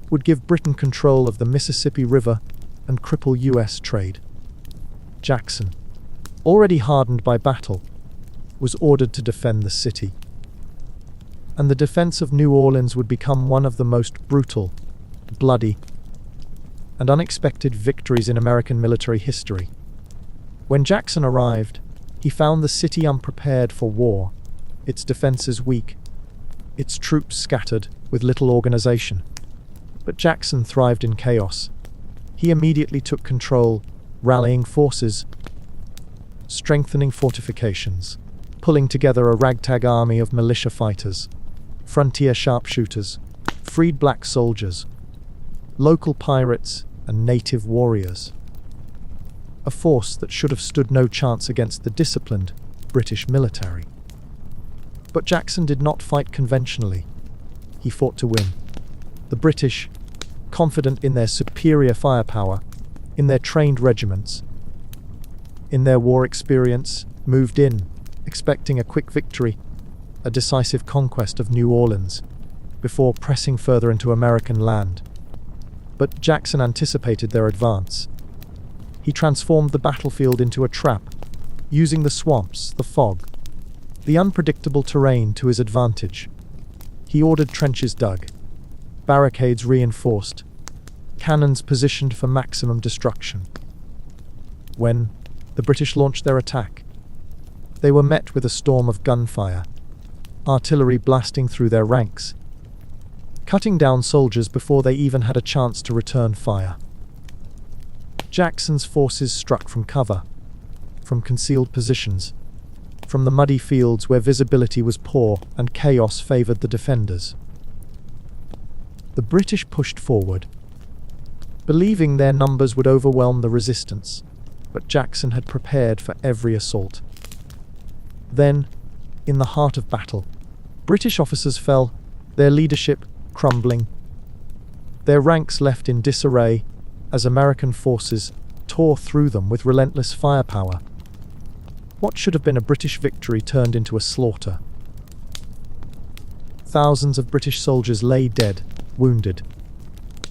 would give Britain control of the Mississippi River and cripple US trade. Jackson, already hardened by battle, was ordered to defend the city. And the defense of New Orleans would become one of the most brutal, bloody, and unexpected victories in American military history. When Jackson arrived, he found the city unprepared for war, its defenses weak, its troops scattered with little organization. But Jackson thrived in chaos. He immediately took control, rallying forces, strengthening fortifications, pulling together a ragtag army of militia fighters, frontier sharpshooters, freed black soldiers, local pirates, and native warriors. A force that should have stood no chance against the disciplined British military. But Jackson did not fight conventionally. He fought to win. The British, confident in their superior firepower, in their trained regiments, in their war experience, moved in, expecting a quick victory, a decisive conquest of New Orleans, before pressing further into American land. But Jackson anticipated their advance. He transformed the battlefield into a trap, using the swamps, the fog, the unpredictable terrain to his advantage. He ordered trenches dug, barricades reinforced, cannons positioned for maximum destruction. When the British launched their attack, they were met with a storm of gunfire, artillery blasting through their ranks, cutting down soldiers before they even had a chance to return fire. Jackson's forces struck from cover, from concealed positions, from the muddy fields where visibility was poor and chaos favored the defenders. The British pushed forward, believing their numbers would overwhelm the resistance, but Jackson had prepared for every assault. Then, in the heart of battle, British officers fell, their leadership crumbling, their ranks left in disarray as American forces tore through them with relentless firepower. What should have been a British victory turned into a slaughter. Thousands of British soldiers lay dead, wounded,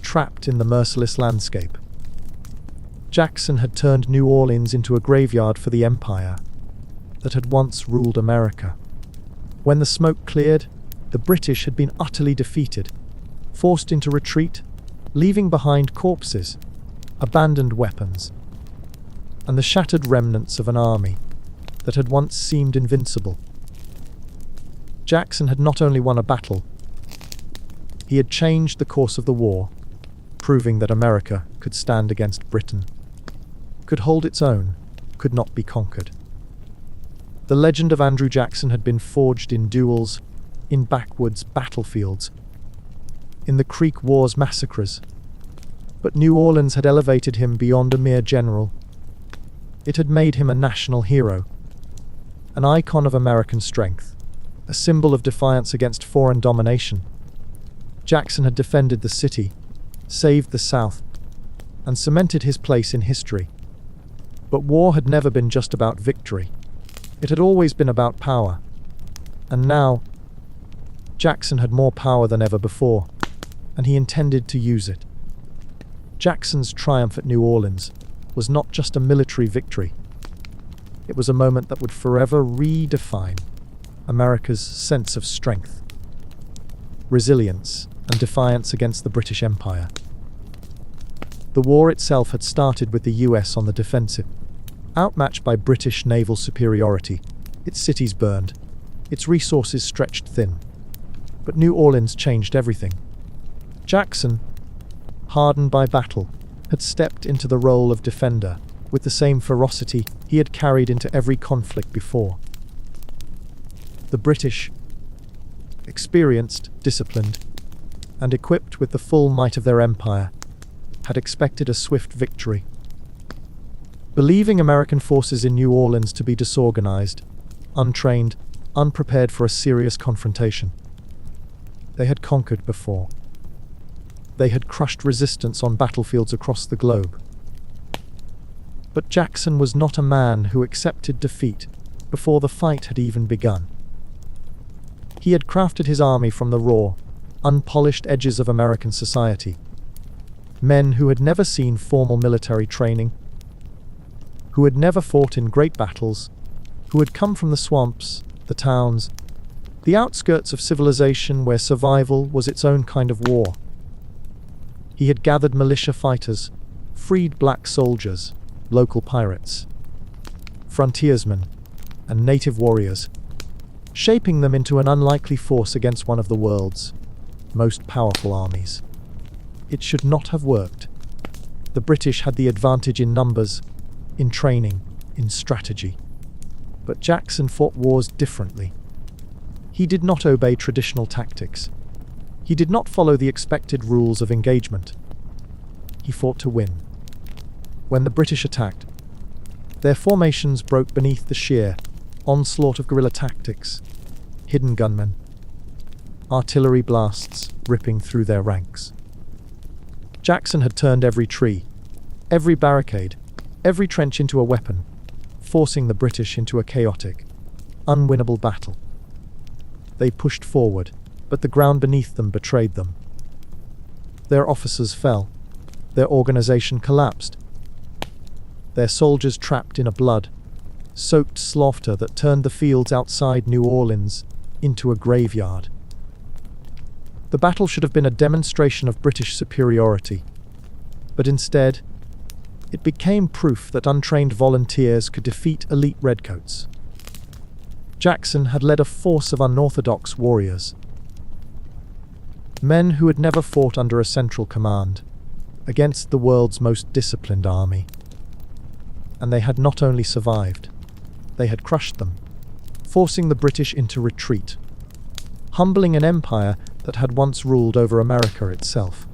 trapped in the merciless landscape. Jackson had turned New Orleans into a graveyard for the empire that had once ruled America. When the smoke cleared, the British had been utterly defeated, forced into retreat, leaving behind corpses, abandoned weapons, and the shattered remnants of an army that had once seemed invincible. Jackson had not only won a battle, he had changed the course of the war, proving that America could stand against Britain, could hold its own, could not be conquered. The legend of Andrew Jackson had been forged in duels, in backwoods battlefields, in the Creek Wars massacres. But New Orleans had elevated him beyond a mere general. It had made him a national hero, an icon of American strength, a symbol of defiance against foreign domination. Jackson had defended the city, saved the South, and cemented his place in history. But war had never been just about victory. It had always been about power. And now, Jackson had more power than ever before, and he intended to use it. Jackson's triumph at New Orleans was not just a military victory. It was a moment that would forever redefine America's sense of strength, resilience, and defiance against the British Empire. The war itself had started with the US on the defensive. Outmatched by British naval superiority, its cities burned, its resources stretched thin. But New Orleans changed everything. Jackson, hardened by battle, had stepped into the role of defender with the same ferocity he had carried into every conflict before. The British, experienced, disciplined, and equipped with the full might of their empire, had expected a swift victory. Believing American forces in New Orleans to be disorganized, untrained, unprepared for a serious confrontation, They had conquered before. They had crushed resistance on battlefields across the globe. But Jackson was not a man who accepted defeat before the fight had even begun. He had crafted his army from the raw, unpolished edges of American society. Men who had never seen formal military training, who had never fought in great battles, who had come from the swamps, the towns, the outskirts of civilization where survival was its own kind of war. He had gathered militia fighters, freed black soldiers, local pirates, frontiersmen, and native warriors, shaping them into an unlikely force against one of the world's most powerful armies. It should not have worked. The British had the advantage in numbers, in training, in strategy. But Jackson fought wars differently. He did not obey traditional tactics. He did not follow the expected rules of engagement. He fought to win. When the British attacked, their formations broke beneath the sheer onslaught of guerrilla tactics, hidden gunmen, artillery blasts ripping through their ranks. Jackson had turned every tree, every barricade, every trench into a weapon, forcing the British into a chaotic, unwinnable battle. They pushed forward, but the ground beneath them betrayed them. Their officers fell. Their organization collapsed. Their soldiers trapped in a blood-soaked slaughter that turned the fields outside New Orleans into a graveyard. The battle should have been a demonstration of British superiority, but instead, it became proof that untrained volunteers could defeat elite redcoats. Jackson had led a force of unorthodox warriors, men who had never fought under a central command, against the world's most disciplined army. And they had not only survived, they had crushed them, forcing the British into retreat, humbling an empire that had once ruled over America itself.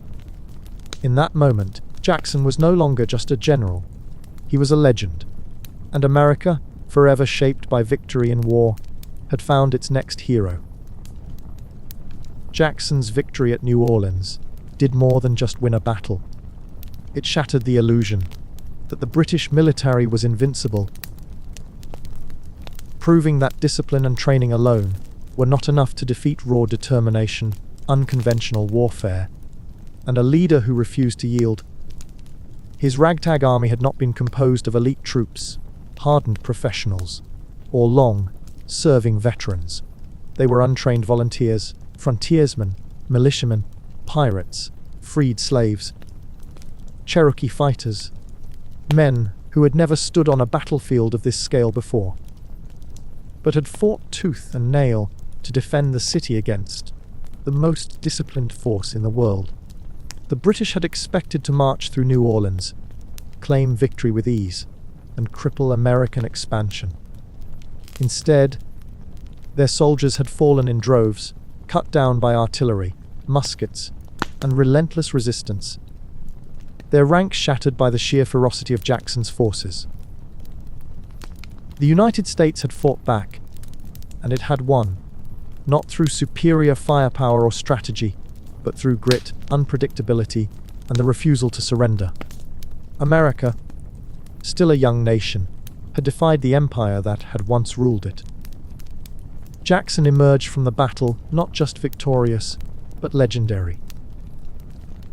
In that moment, Jackson was no longer just a general. He was a legend, and America, forever shaped by victory in war, had found its next hero. Jackson's victory at New Orleans did more than just win a battle. It shattered the illusion that the British military was invincible, proving that discipline and training alone were not enough to defeat raw determination, unconventional warfare, and a leader who refused to yield. His ragtag army had not been composed of elite troops, hardened professionals, or long-serving veterans. They were untrained volunteers, frontiersmen, militiamen, pirates, freed slaves, Cherokee fighters, men who had never stood on a battlefield of this scale before, but had fought tooth and nail to defend the city against the most disciplined force in the world. The British had expected to march through New Orleans, claim victory with ease, and cripple American expansion. Instead, their soldiers had fallen in droves, cut down by artillery, muskets, and relentless resistance, their ranks shattered by the sheer ferocity of Jackson's forces. The United States had fought back, and it had won, not through superior firepower or strategy, but through grit, unpredictability, and the refusal to surrender. America, still a young nation, had defied the empire that had once ruled it. Jackson emerged from the battle not just victorious, but legendary.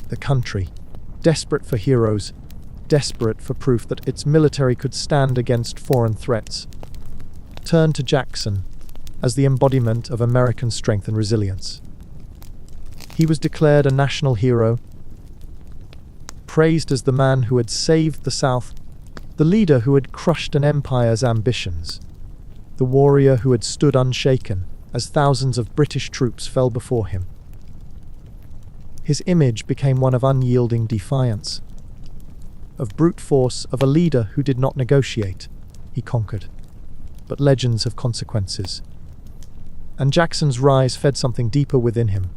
The country, desperate for heroes, desperate for proof that its military could stand against foreign threats, turned to Jackson as the embodiment of American strength and resilience. He was declared a national hero, praised as the man who had saved the South, the leader who had crushed an empire's ambitions, the warrior who had stood unshaken as thousands of British troops fell before him. His image became one of unyielding defiance, of brute force, of a leader who did not negotiate. He conquered. But legends have consequences. And Jackson's rise fed something deeper within him.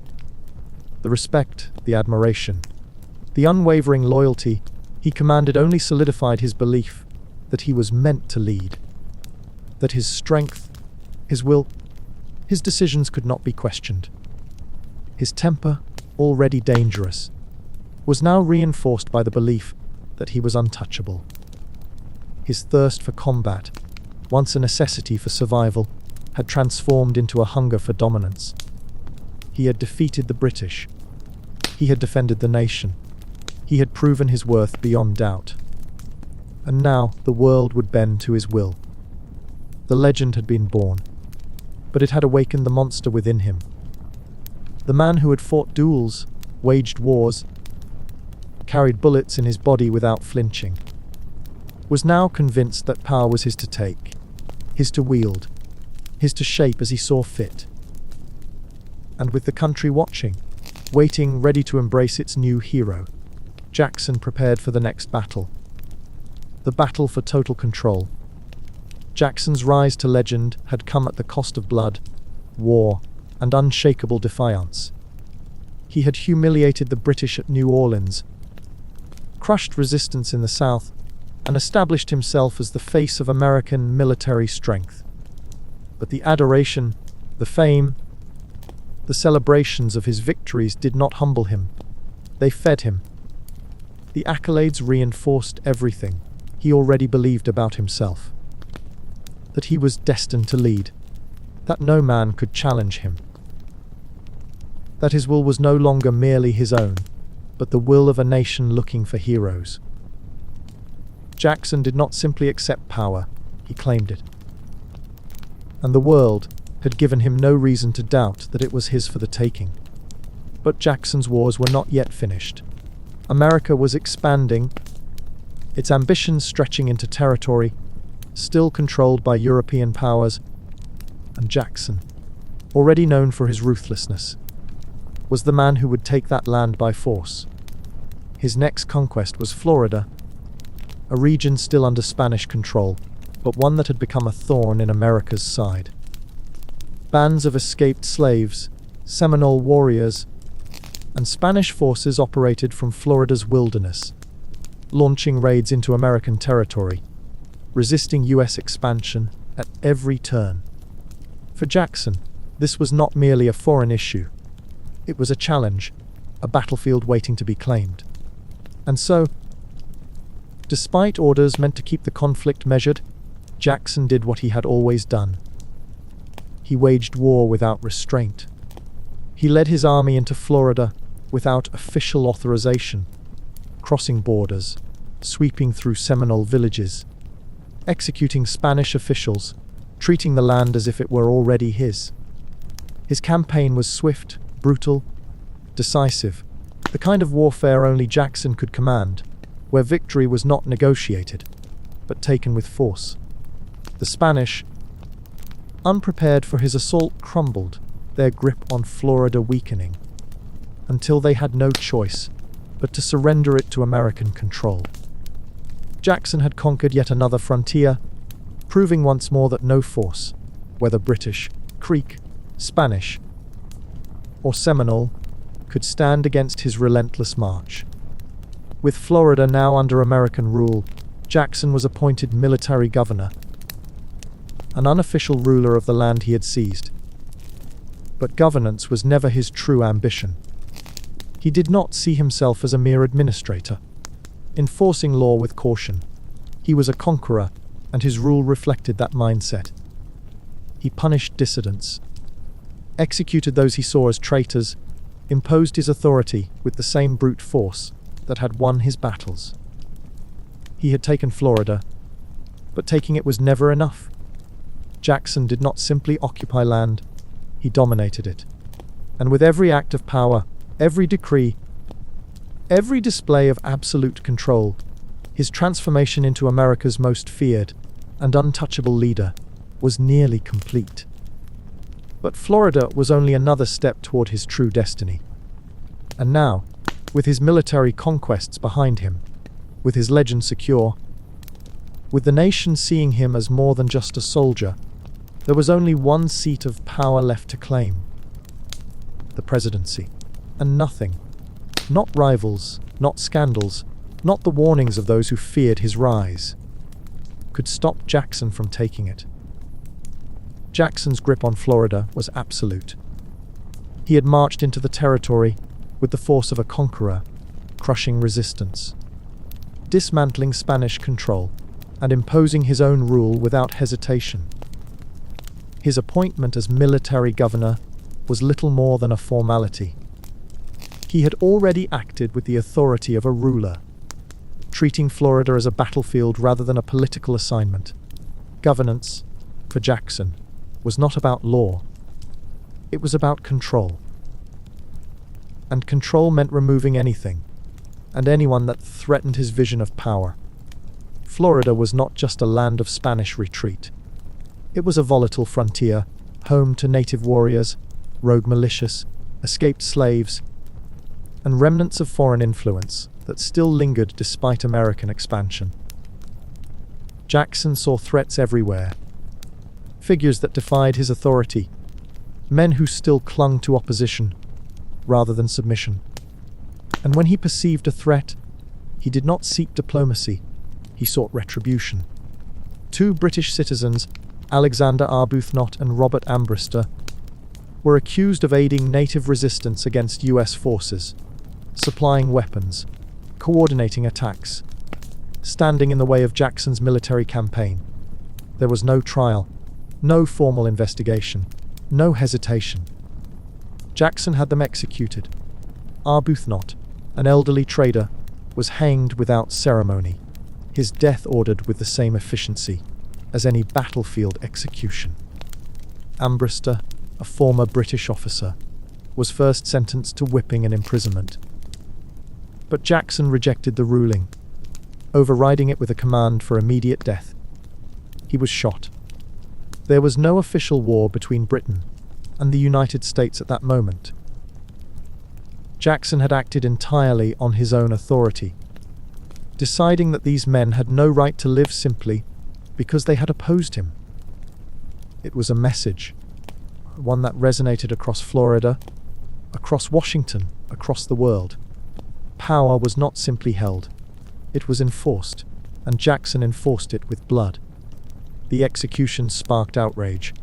The respect, the admiration, the unwavering loyalty he commanded only solidified his belief that he was meant to lead, that his strength, his will, his decisions could not be questioned. His temper, already dangerous, was now reinforced by the belief that he was untouchable. His thirst for combat, once a necessity for survival, had transformed into a hunger for dominance. He had defeated the British. He had defended the nation. He had proven his worth beyond doubt. And now the world would bend to his will. The legend had been born, but it had awakened the monster within him. The man who had fought duels, waged wars, carried bullets in his body without flinching, was now convinced that power was his to take, his to wield, his to shape as he saw fit. And with the country watching, waiting, ready to embrace its new hero, Jackson prepared for the next battle. The battle for total control. Jackson's rise to legend had come at the cost of blood, war, and unshakable defiance. He had humiliated the British at New Orleans, crushed resistance in the South, and established himself as the face of American military strength. But the adoration, the fame, the celebrations of his victories did not humble him. They fed him. The accolades reinforced everything he already believed about himself. That he was destined to lead. That no man could challenge him. That his will was no longer merely his own, but the will of a nation looking for heroes. Jackson did not simply accept power, he claimed it. And the world had given him no reason to doubt that it was his for the taking. But Jackson's wars were not yet finished. America was expanding, its ambitions stretching into territory still controlled by European powers, and Jackson, already known for his ruthlessness, was the man who would take that land by force. His next conquest was Florida, a region still under Spanish control, but one that had become a thorn in America's side. Bands of escaped slaves, Seminole warriors, and Spanish forces operated from Florida's wilderness, launching raids into American territory, resisting U.S. expansion at every turn. For Jackson, this was not merely a foreign issue. It was a challenge, a battlefield waiting to be claimed. And so, despite orders meant to keep the conflict measured, Jackson did what he had always done. He waged war without restraint. He led his army into Florida without official authorization, crossing borders, sweeping through Seminole villages, executing Spanish officials, treating the land as if it were already his. His campaign was swift, brutal, decisive, the kind of warfare only Jackson could command, where victory was not negotiated, but taken with force. The Spanish, unprepared for his assault, crumbled, their grip on Florida weakening, until they had no choice but to surrender it to American control. Jackson had conquered yet another frontier, proving once more that no force, whether British, Creek, Spanish, or Seminole, could stand against his relentless march. With Florida now under American rule, Jackson was appointed military governor, an unofficial ruler of the land he had seized. But governance was never his true ambition. He did not see himself as a mere administrator, enforcing law with caution. He was a conqueror, and his rule reflected that mindset. He punished dissidents, executed those he saw as traitors, imposed his authority with the same brute force that had won his battles. He had taken Florida, but taking it was never enough. Jackson did not simply occupy land, he dominated it. And with every act of power, every decree, every display of absolute control, his transformation into America's most feared and untouchable leader was nearly complete. But Florida was only another step toward his true destiny. And now, with his military conquests behind him, with his legend secure, with the nation seeing him as more than just a soldier, there was only one seat of power left to claim: the presidency. And nothing, not rivals, not scandals, not the warnings of those who feared his rise, could stop Jackson from taking it. Jackson's grip on Florida was absolute. He had marched into the territory with the force of a conqueror, crushing resistance, dismantling Spanish control, and imposing his own rule without hesitation. His appointment as military governor was little more than a formality. He had already acted with the authority of a ruler, treating Florida as a battlefield rather than a political assignment. Governance, for Jackson, was not about law. It was about control. And control meant removing anything and anyone that threatened his vision of power. Florida was not just a land of Spanish retreat. It was a volatile frontier, home to native warriors, rogue militias, escaped slaves, and remnants of foreign influence that still lingered despite American expansion. Jackson saw threats everywhere, figures that defied his authority, men who still clung to opposition rather than submission. And when he perceived a threat, he did not seek diplomacy, he sought retribution. 2 British citizens, Alexander Arbuthnot and Robert Ambrister, were accused of aiding native resistance against US forces, supplying weapons, coordinating attacks, standing in the way of Jackson's military campaign. There was no trial, no formal investigation, no hesitation. Jackson had them executed. Arbuthnot, an elderly trader, was hanged without ceremony, his death ordered with the same efficiency as any battlefield execution. Ambrister, a former British officer, was first sentenced to whipping and imprisonment. But Jackson rejected the ruling, overriding it with a command for immediate death. He was shot. There was no official war between Britain and the United States at that moment. Jackson had acted entirely on his own authority, deciding that these men had no right to live simply because they had opposed him. It was a message, one that resonated across Florida, across Washington, across the world. Power was not simply held, it was enforced, and Jackson enforced it with blood. The execution sparked outrage.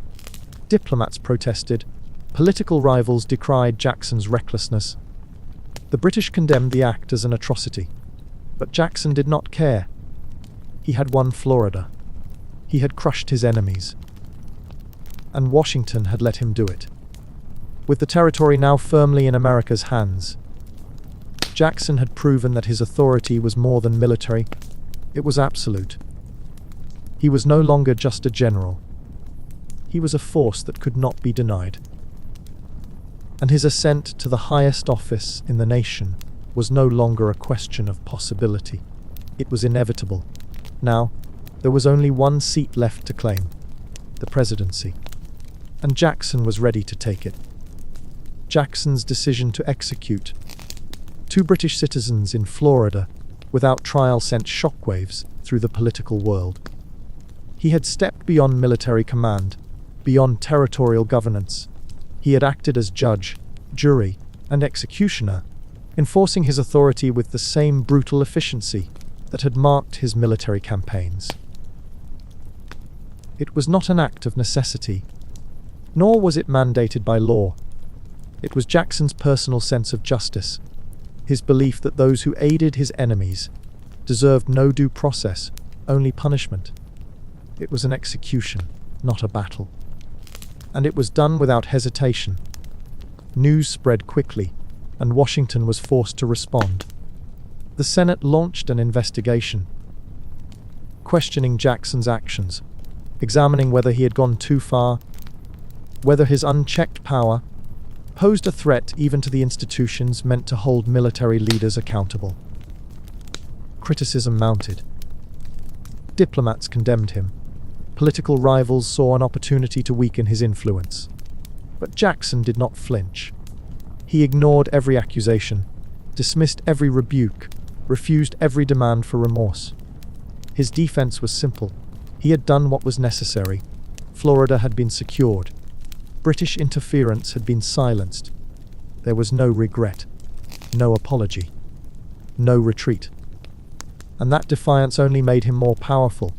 Diplomats protested, political rivals decried Jackson's recklessness. The British condemned the act as an atrocity, but Jackson did not care. He had won Florida. He had crushed his enemies. And Washington had let him do it. With the territory now firmly in America's hands, Jackson had proven that his authority was more than military, it was absolute. He was no longer just a general. He was a force that could not be denied. And his ascent to the highest office in the nation was no longer a question of possibility. It was inevitable. Now, there was only one seat left to claim, the presidency. And Jackson was ready to take it. Jackson's decision to execute 2 British citizens in Florida without trial sent shockwaves through the political world. He had stepped beyond military command, beyond territorial governance. He had acted as judge, jury, and executioner, enforcing his authority with the same brutal efficiency that had marked his military campaigns. It was not an act of necessity, nor was it mandated by law. It was Jackson's personal sense of justice, his belief that those who aided his enemies deserved no due process, only punishment. It was an execution, not a battle. And it was done without hesitation. News spread quickly, and Washington was forced to respond. The Senate launched an investigation, questioning Jackson's actions, examining whether he had gone too far, whether his unchecked power posed a threat even to the institutions meant to hold military leaders accountable. Criticism mounted. Diplomats condemned him. Political rivals saw an opportunity to weaken his influence. But Jackson did not flinch. He ignored every accusation, dismissed every rebuke, refused every demand for remorse. His defense was simple. He had done what was necessary. Florida had been secured. British interference had been silenced. There was no regret, no apology, no retreat. And that defiance only made him more powerful.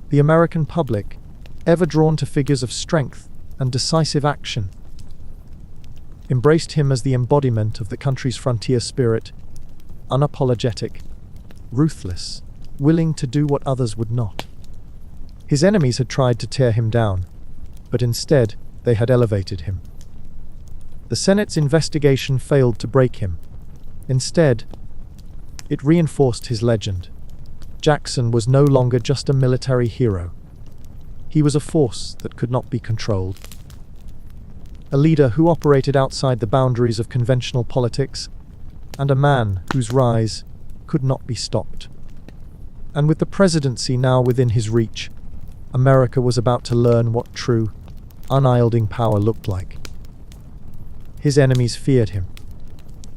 The American public, ever drawn to figures of strength and decisive action, embraced him as the embodiment of the country's frontier spirit, unapologetic, ruthless, willing to do what others would not. His enemies had tried to tear him down, but instead they had elevated him. The Senate's investigation failed to break him. Instead, it reinforced his legend. Jackson was no longer just a military hero. He was a force that could not be controlled. A leader who operated outside the boundaries of conventional politics, and a man whose rise could not be stopped. And with the presidency now within his reach, America was about to learn what true, unyielding power looked like. His enemies feared him,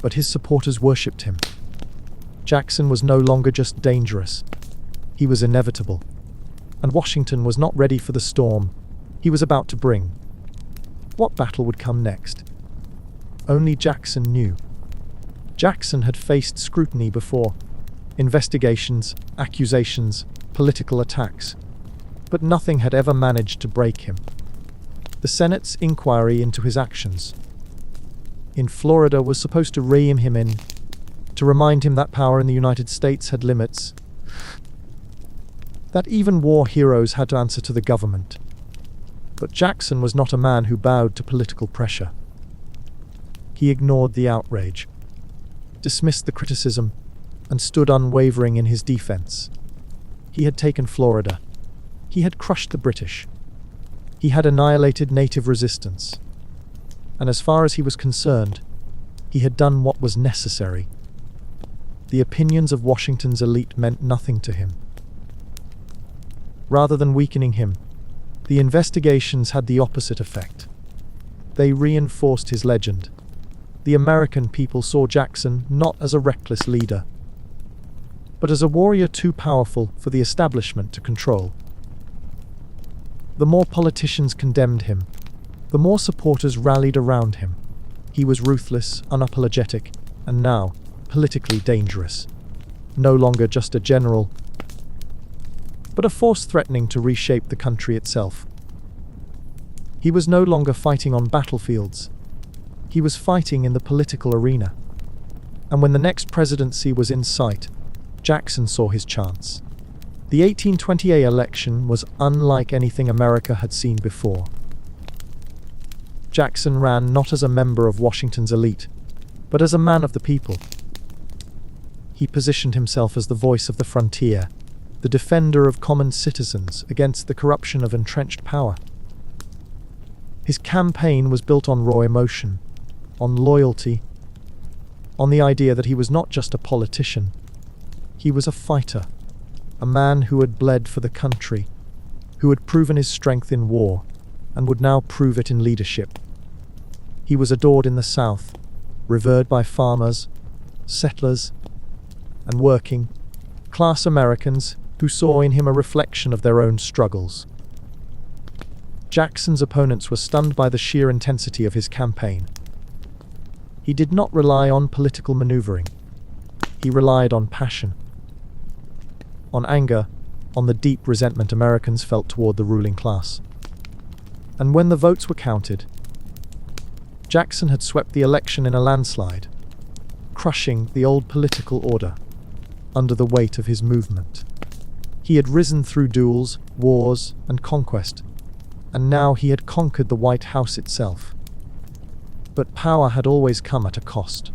but his supporters worshipped him. Jackson was no longer just dangerous. He was inevitable. And Washington was not ready for the storm he was about to bring. What battle would come next? Only Jackson knew. Jackson had faced scrutiny before. Investigations, accusations, political attacks. But nothing had ever managed to break him. The Senate's inquiry into his actions in Florida was supposed to rein him in, to remind him that power in the United States had limits, that even war heroes had to answer to the government. But Jackson was not a man who bowed to political pressure. He ignored the outrage, dismissed the criticism, and stood unwavering in his defense. He had taken Florida. He had crushed the British. He had annihilated native resistance. And as far as he was concerned, he had done what was necessary. The opinions of Washington's elite meant nothing to him. Rather than weakening him, the investigations had the opposite effect. They reinforced his legend. The American people saw Jackson not as a reckless leader, but as a warrior too powerful for the establishment to control. The more politicians condemned him, the more supporters rallied around him. He was ruthless, unapologetic, and now politically dangerous. No longer just a general, but a force threatening to reshape the country itself. He was no longer fighting on battlefields. He was fighting in the political arena. And when the next presidency was in sight, Jackson saw his chance. The 1828 election was unlike anything America had seen before. Jackson ran not as a member of Washington's elite, but as a man of the people. He positioned himself as the voice of the frontier, the defender of common citizens against the corruption of entrenched power. His campaign was built on raw emotion, on loyalty, on the idea that he was not just a politician. He was a fighter, a man who had bled for the country, who had proven his strength in war, and would now prove it in leadership. He was adored in the South, revered by farmers, settlers, and working-class Americans who saw in him a reflection of their own struggles. Jackson's opponents were stunned by the sheer intensity of his campaign. He did not rely on political maneuvering. He relied on passion, on anger, on the deep resentment Americans felt toward the ruling class. And when the votes were counted, Jackson had swept the election in a landslide, crushing the old political order under the weight of his movement. He had risen through duels, wars, and conquest, and now he had conquered the White House itself. But power had always come at a cost,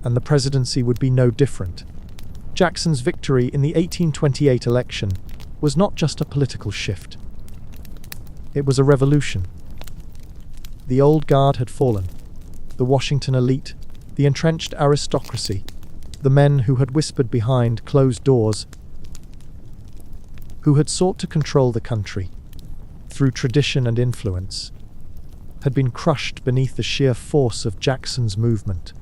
and the presidency would be no different. Jackson's victory in the 1828 election was not just a political shift. It was a revolution. The old guard had fallen. The Washington elite, the entrenched aristocracy, the men who had whispered behind closed doors, who had sought to control the country through tradition and influence, had been crushed beneath the sheer force of Jackson's movement.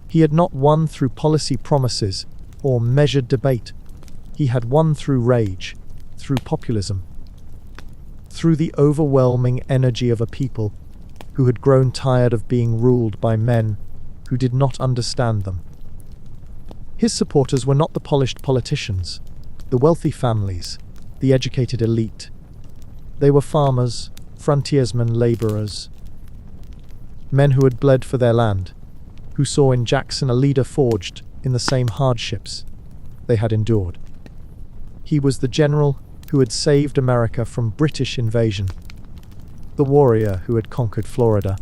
He had not won through policy promises or measured debate. He had won through rage, through populism, through the overwhelming energy of a people who had grown tired of being ruled by men who did not understand them. His supporters were not the polished politicians, the wealthy families, the educated elite. They were farmers, frontiersmen, laborers, men who had bled for their land, who saw in Jackson a leader forged in the same hardships they had endured. He was the general who had saved America from British invasion, the warrior who had conquered Florida,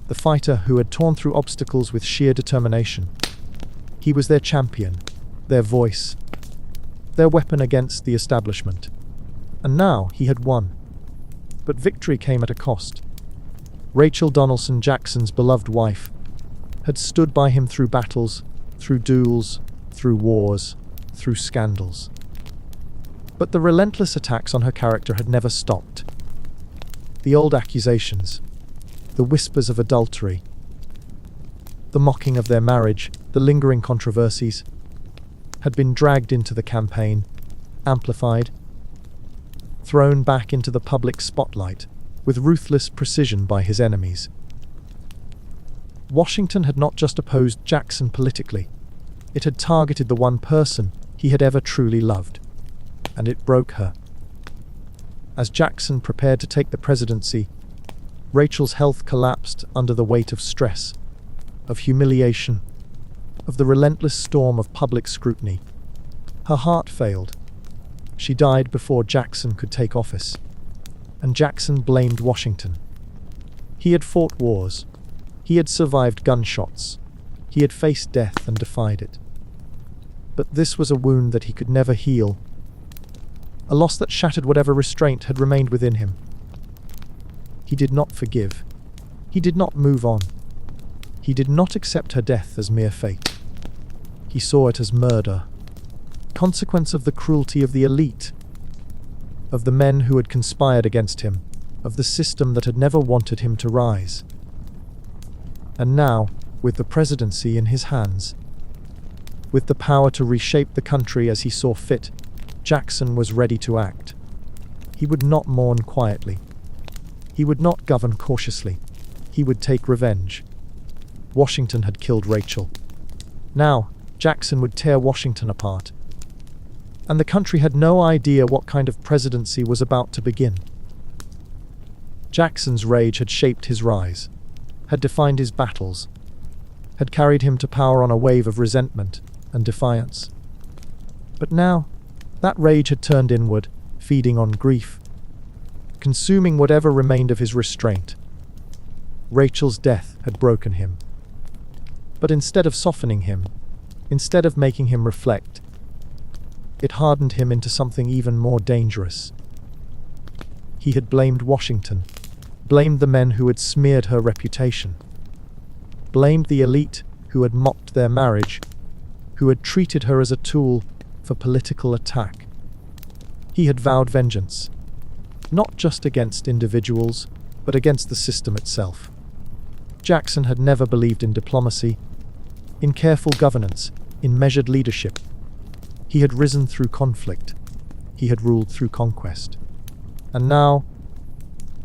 the fighter who had torn through obstacles with sheer determination. He was their champion, their voice, their weapon against the establishment. And now he had won. But victory came at a cost. Rachel Donaldson, Jackson's beloved wife, had stood by him through battles, through duels, through wars, through scandals. But the relentless attacks on her character had never stopped. The old accusations, the whispers of adultery, the mocking of their marriage, the lingering controversies, had been dragged into the campaign, amplified, thrown back into the public spotlight with ruthless precision by his enemies. Washington had not just opposed Jackson politically, it had targeted the one person he had ever truly loved, and it broke her. As Jackson prepared to take the presidency, Rachel's health collapsed under the weight of stress, of humiliation, of the relentless storm of public scrutiny. Her heart failed. She died before Jackson could take office, and Jackson blamed Washington. He had fought wars. He had survived gunshots. He had faced death and defied it. But this was a wound that he could never heal, a loss that shattered whatever restraint had remained within him. He did not forgive. He did not move on. He did not accept her death as mere fate. He saw it as murder, consequence of the cruelty of the elite, of the men who had conspired against him, of the system that had never wanted him to rise. And now, with the presidency in his hands, with the power to reshape the country as he saw fit, Jackson was ready to act. He would not mourn quietly. He would not govern cautiously. He would take revenge. Washington had killed Rachel. Now, Jackson would tear Washington apart. And the country had no idea what kind of presidency was about to begin. Jackson's rage had shaped his rise, had defined his battles, had carried him to power on a wave of resentment and defiance. But now, that rage had turned inward, feeding on grief, consuming whatever remained of his restraint. Rachel's death had broken him. But instead of softening him, instead of making him reflect, it hardened him into something even more dangerous. He had blamed Washington, blamed the men who had smeared her reputation, blamed the elite who had mocked their marriage, who had treated her as a tool for political attack. He had vowed vengeance, not just against individuals, but against the system itself. Jackson had never believed in diplomacy, in careful governance, in measured leadership. He had risen through conflict. He had ruled through conquest. And now,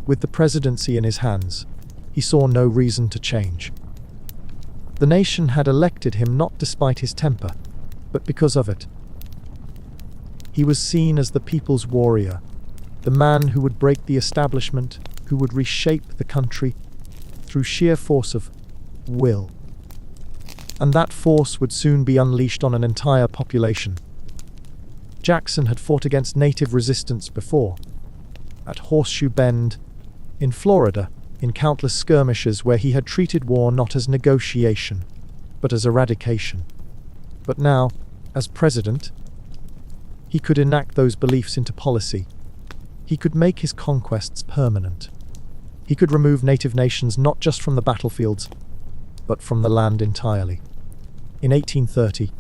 with the presidency in his hands, he saw no reason to change. The nation had elected him not despite his temper, but because of it. He was seen as the people's warrior, the man who would break the establishment, who would reshape the country through sheer force of will. And that force would soon be unleashed on an entire population. Jackson had fought against native resistance before, at Horseshoe Bend, in Florida, in countless skirmishes where he had treated war not as negotiation, but as eradication. But now, as president, he could enact those beliefs into policy. He could make his conquests permanent. He could remove native nations not just from the battlefields, but from the land entirely. In 1830,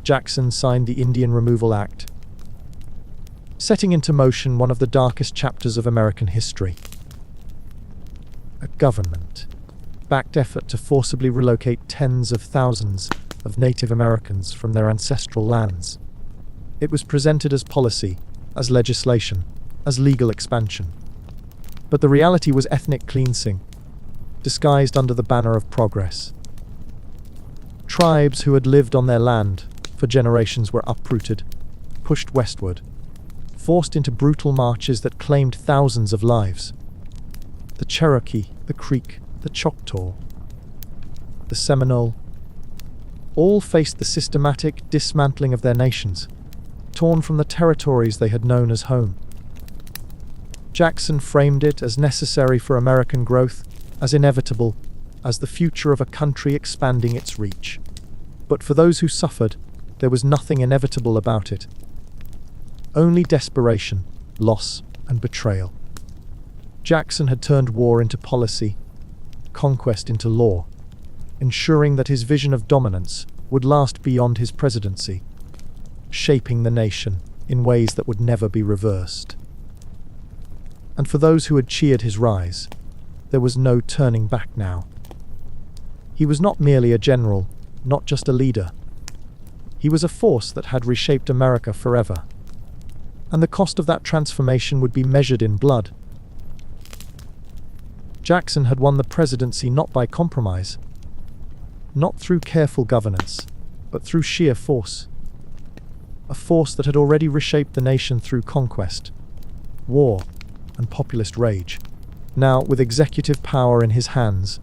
Jackson signed the Indian Removal Act, setting into motion one of the darkest chapters of American history. A government-backed effort to forcibly relocate tens of thousands of Native Americans from their ancestral lands. It was presented as policy, as legislation, as legal expansion. But the reality was ethnic cleansing, disguised under the banner of progress. Tribes who had lived on their land for generations were uprooted, pushed westward, forced into brutal marches that claimed thousands of lives. the Cherokee, the Creek, the Choctaw, the Seminole, all faced the systematic dismantling of their nations, torn from the territories they had known as home. Jackson framed it as necessary for American growth, as inevitable, as the future of a country expanding its reach. But for those who suffered, there was nothing inevitable about it. Only desperation, loss, and betrayal. Jackson had turned war into policy, conquest into law, ensuring that his vision of dominance would last beyond his presidency, shaping the nation in ways that would never be reversed. And for those who had cheered his rise, there was no turning back now. He was not merely a general, not just a leader. He was a force that had reshaped America forever. And the cost of that transformation would be measured in blood. Jackson had won the presidency not by compromise, not through careful governance, but through sheer force. A force that had already reshaped the nation through conquest, war, and populist rage. Now, with executive power in his hands,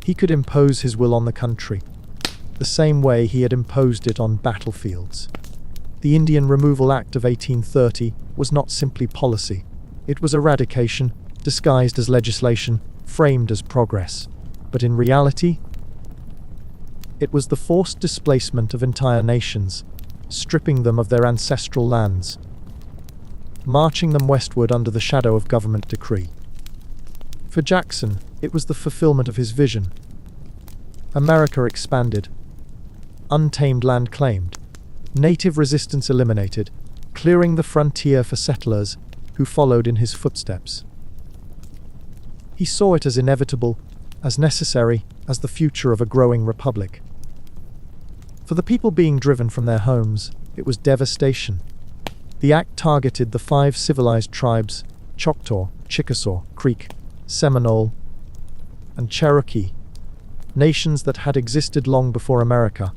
he could impose his will on the country, the same way he had imposed it on battlefields. The Indian Removal Act of 1830 was not simply policy. It was eradication, disguised as legislation, framed as progress. But in reality, it was the forced displacement of entire nations, stripping them of their ancestral lands, marching them westward under the shadow of government decree. For Jackson, it was the fulfillment of his vision. America expanded, untamed land claimed, native resistance eliminated, clearing the frontier for settlers who followed in his footsteps. He saw it as inevitable, as necessary, as the future of a growing republic. For the people being driven from their homes, it was devastation. The act targeted the 5 civilized tribes, Choctaw, Chickasaw, Creek, Seminole, and Cherokee, nations that had existed long before America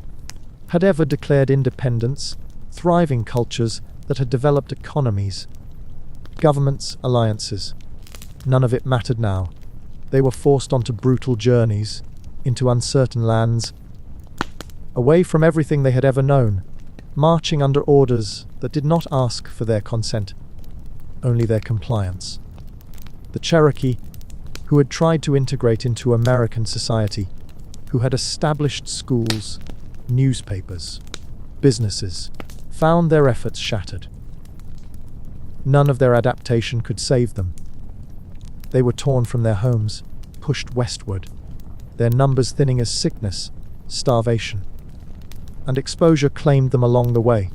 had ever declared independence, thriving cultures that had developed economies, governments, alliances. None of it mattered now. They were forced onto brutal journeys, into uncertain lands, away from everything they had ever known, marching under orders that did not ask for their consent, only their compliance. The Cherokee, who had tried to integrate into American society, who had established schools, newspapers, businesses, found their efforts shattered. None of their adaptation could save them. They were torn from their homes, pushed westward, their numbers thinning as sickness, starvation, and exposure claimed them along the way.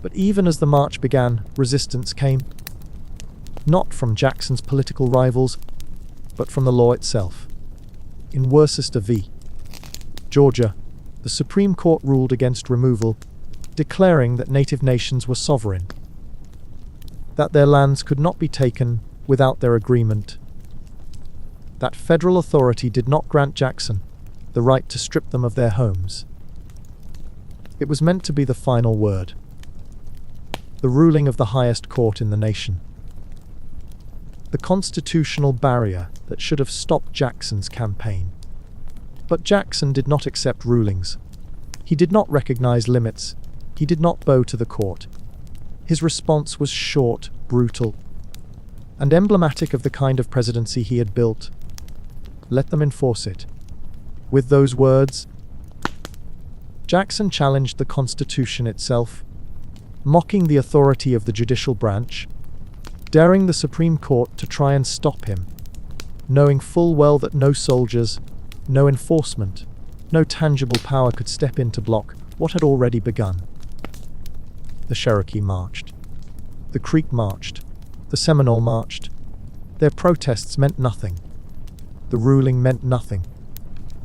But even as the march began, resistance came, not from Jackson's political rivals, but from the law itself. In Worcester v. Georgia, the Supreme Court ruled against removal, declaring that native nations were sovereign, that their lands could not be taken without their agreement, that federal authority did not grant Jackson the right to strip them of their homes. It was meant to be the final word, the ruling of the highest court in the nation, the constitutional barrier that should have stopped Jackson's campaign. But Jackson did not accept rulings. He did not recognize limits. He did not bow to the court. His response was short, brutal, and emblematic of the kind of presidency he had built. Let them enforce it. With those words, Jackson challenged the Constitution itself, mocking the authority of the judicial branch, daring the Supreme Court to try and stop him, knowing full well that no soldiers, no enforcement, no tangible power could step in to block what had already begun. The Cherokee marched. The Creek marched. The Seminole marched. Their protests meant nothing. The ruling meant nothing.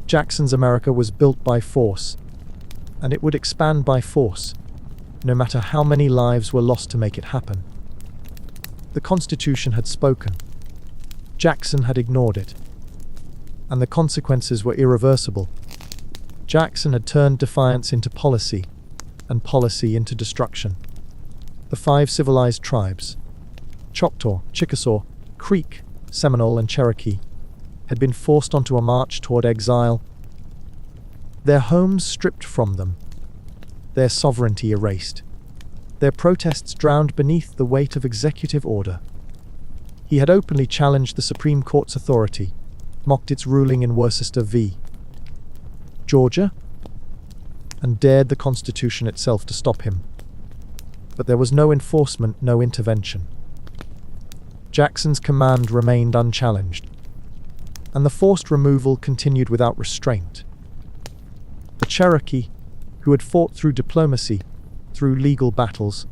Jackson's America was built by force, and it would expand by force, no matter how many lives were lost to make it happen. The Constitution had spoken. Jackson had ignored it, and the consequences were irreversible. Jackson had turned defiance into policy, and policy into destruction. The 5 civilized tribes, Choctaw, Chickasaw, Creek, Seminole and Cherokee, had been forced onto a march toward exile, their homes stripped from them, their sovereignty erased, their protests drowned beneath the weight of executive order. He had openly challenged the Supreme Court's authority, mocked its ruling in Worcester v. Georgia, and dared the Constitution itself to stop him. But there was no enforcement, no intervention. Jackson's command remained unchallenged, and the forced removal continued without restraint. The Cherokee, who had fought through diplomacy, through legal battles,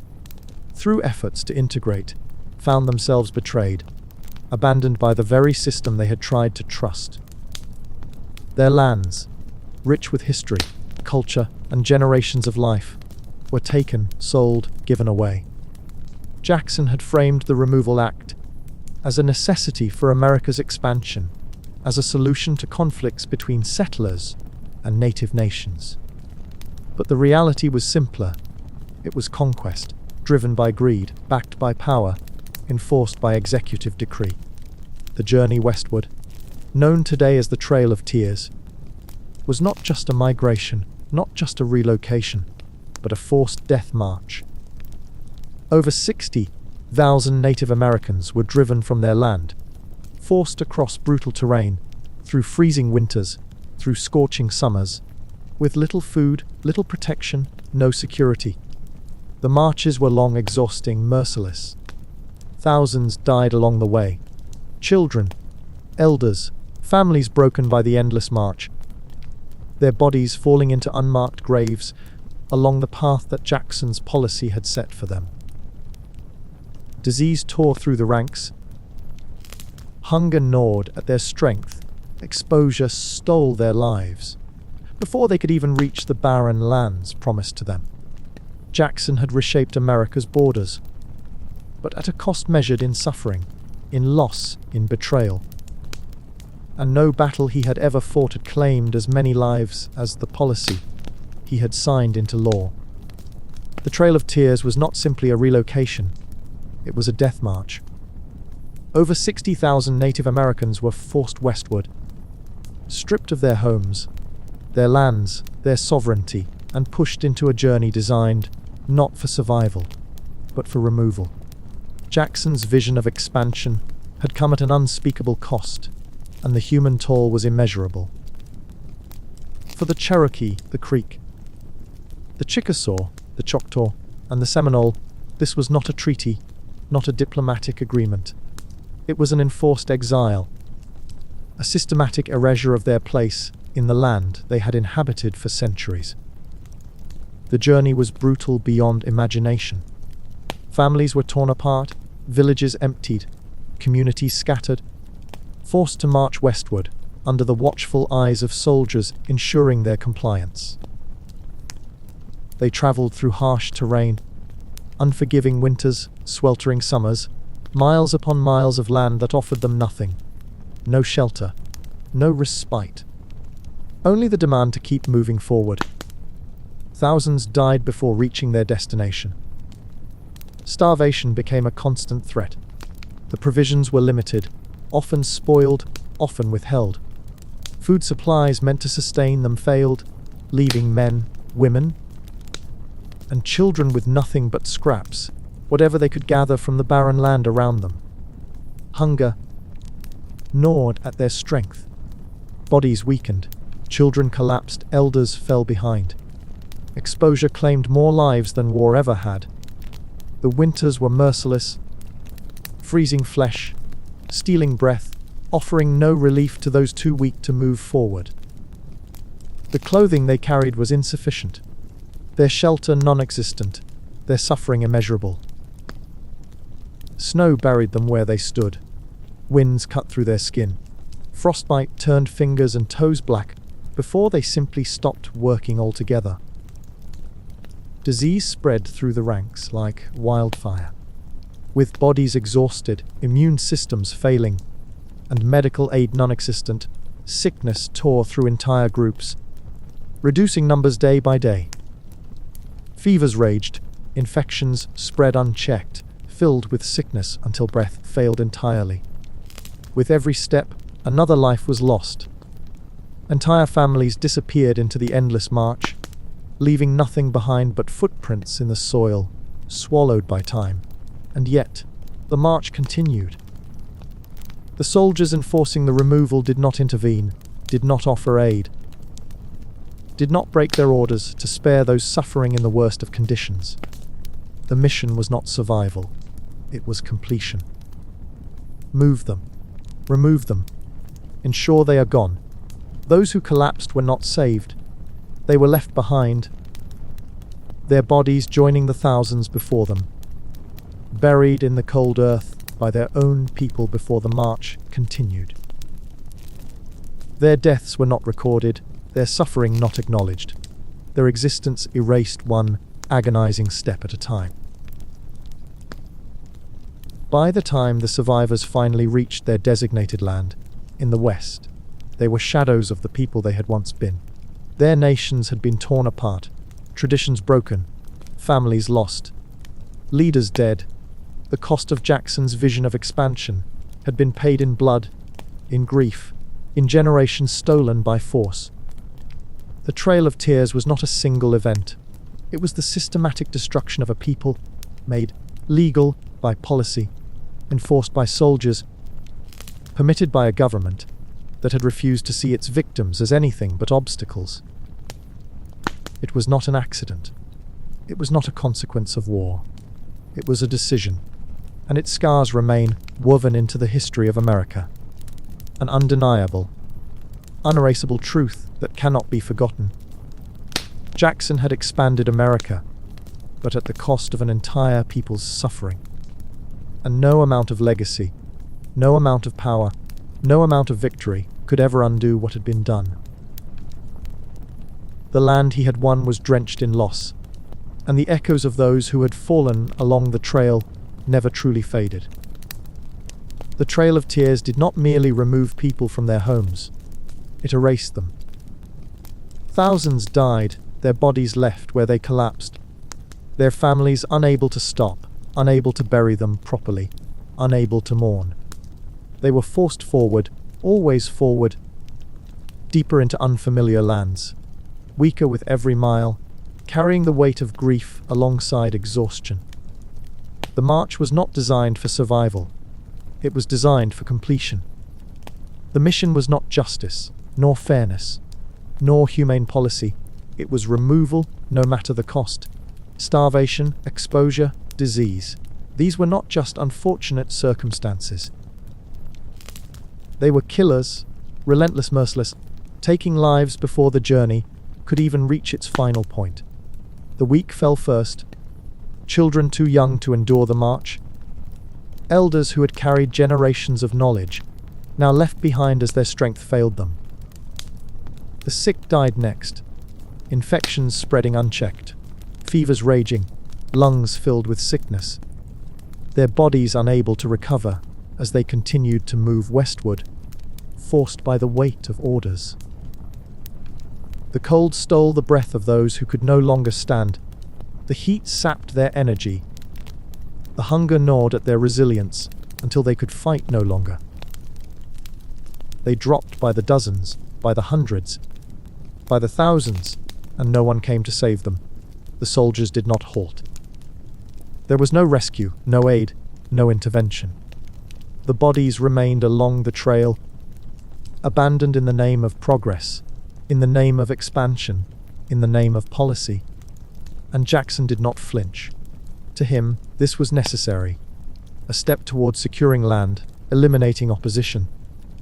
through efforts to integrate, found themselves betrayed, abandoned by the very system they had tried to trust. Their lands, rich with history, culture, and generations of life, were taken, sold, given away. Jackson had framed the Removal Act as a necessity for America's expansion, as a solution to conflicts between settlers and native nations. But the reality was simpler. It was conquest, driven by greed, backed by power, enforced by executive decree. The journey westward, known today as the Trail of Tears, was not just a migration, not just a relocation, but a forced death march. Over 60,000 Native Americans were driven from their land, forced across brutal terrain, through freezing winters, through scorching summers, with little food, little protection, no security. The marches were long, exhausting, merciless. Thousands died along the way. Children, elders, families broken by the endless march, their bodies falling into unmarked graves along the path that Jackson's policy had set for them. Disease tore through the ranks. Hunger gnawed at their strength. Exposure stole their lives before they could even reach the barren lands promised to them. Jackson had reshaped America's borders, but at a cost measured in suffering, in loss, in betrayal. And no battle he had ever fought had claimed as many lives as the policy he had signed into law. The Trail of Tears was not simply a relocation, it was a death march. Over 60,000 Native Americans were forced westward, stripped of their homes, their lands, their sovereignty, and pushed into a journey designed not for survival, but for removal. Jackson's vision of expansion had come at an unspeakable cost, and the human toll was immeasurable. For the Cherokee, the Creek, the Chickasaw, the Choctaw, and the Seminole, this was not a treaty, not a diplomatic agreement. It was an enforced exile, a systematic erasure of their place in the land they had inhabited for centuries. The journey was brutal beyond imagination. Families were torn apart, villages emptied, communities scattered, forced to march westward under the watchful eyes of soldiers ensuring their compliance. They traveled through harsh terrain, unforgiving winters, sweltering summers, miles upon miles of land that offered them nothing. No shelter, no respite. Only the demand to keep moving forward. Thousands died before reaching their destination. Starvation became a constant threat. The provisions were limited, often spoiled, often withheld. Food supplies meant to sustain them failed, leaving men, women, and children with nothing but scraps, whatever they could gather from the barren land around them. Hunger gnawed at their strength. Bodies weakened, children collapsed, elders fell behind. Exposure claimed more lives than war ever had. The winters were merciless, freezing flesh, stealing breath, offering no relief to those too weak to move forward. The clothing they carried was insufficient, their shelter non-existent, their suffering immeasurable. Snow buried them where they stood. Winds cut through their skin. Frostbite turned fingers and toes black before they simply stopped working altogether. Disease spread through the ranks like wildfire. With bodies exhausted, immune systems failing, and medical aid non-existent, sickness tore through entire groups, reducing numbers day by day. Fevers raged, infections spread unchecked, filled with sickness until breath failed entirely. With every step, another life was lost. Entire families disappeared into the endless march, leaving nothing behind but footprints in the soil, swallowed by time. And yet, the march continued. The soldiers enforcing the removal did not intervene, did not offer aid, did not break their orders to spare those suffering in the worst of conditions. The mission was not survival, it was completion. Move them, remove them, ensure they are gone. Those who collapsed were not saved, they were left behind, their bodies joining the thousands before them, buried in the cold earth by their own people before the march continued. Their deaths were not recorded, their suffering not acknowledged, their existence erased one agonizing step at a time. By the time the survivors finally reached their designated land, in the West, they were shadows of the people they had once been. Their nations had been torn apart, traditions broken, families lost, leaders dead. The cost of Jackson's vision of expansion had been paid in blood, in grief, in generations stolen by force. The Trail of Tears was not a single event. It was the systematic destruction of a people, made legal by policy, enforced by soldiers, permitted by a government that had refused to see its victims as anything but obstacles. It was not an accident. It was not a consequence of war. It was a decision, and its scars remain woven into the history of America. An undeniable, unerasable truth that cannot be forgotten. Jackson had expanded America, but at the cost of an entire people's suffering. And no amount of legacy, no amount of power, no amount of victory could ever undo what had been done. The land he had won was drenched in loss, and the echoes of those who had fallen along the trail never truly faded. The Trail of Tears did not merely remove people from their homes, it erased them. Thousands died, their bodies left where they collapsed, their families unable to stop, unable to bury them properly, unable to mourn. They were forced forward, always forward, deeper into unfamiliar lands, weaker with every mile, carrying the weight of grief alongside exhaustion. The march was not designed for survival. It was designed for completion. The mission was not justice, nor fairness, nor humane policy. It was removal, no matter the cost. Starvation, exposure, disease. These were not just unfortunate circumstances. They were killers, relentless, merciless, taking lives before the journey could even reach its final point. The weak fell first, children too young to endure the march, elders who had carried generations of knowledge, now left behind as their strength failed them. The sick died next, infections spreading unchecked, fevers raging, lungs filled with sickness, their bodies unable to recover as they continued to move westward, forced by the weight of orders. The cold stole the breath of those who could no longer stand. The heat sapped their energy. The hunger gnawed at their resilience until they could fight no longer. They dropped by the dozens, by the hundreds, by the thousands, and no one came to save them. The soldiers did not halt. There was no rescue, no aid, no intervention. The bodies remained along the trail, abandoned in the name of progress, in the name of expansion, in the name of policy. And Jackson did not flinch. To him, this was necessary. A step toward securing land, eliminating opposition,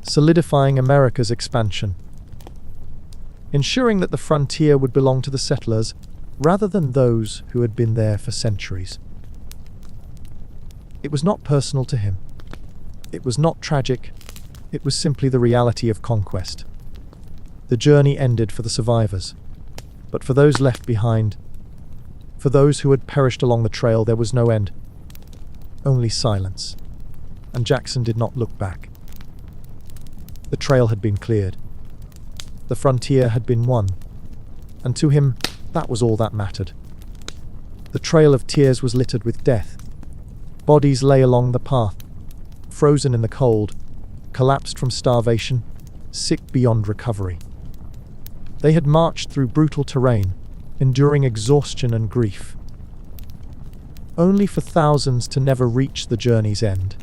solidifying America's expansion, ensuring that the frontier would belong to the settlers rather than those who had been there for centuries. It was not personal to him. It was not tragic. It was simply the reality of conquest. The journey ended for the survivors, but for those left behind, for those who had perished along the trail, there was no end, only silence, and Jackson did not look back. The trail had been cleared. The frontier had been won, and to him, that was all that mattered. The Trail of Tears was littered with death. Bodies lay along the path, frozen in the cold, collapsed from starvation, sick beyond recovery. They had marched through brutal terrain, enduring exhaustion and grief, only for thousands to never reach the journey's end.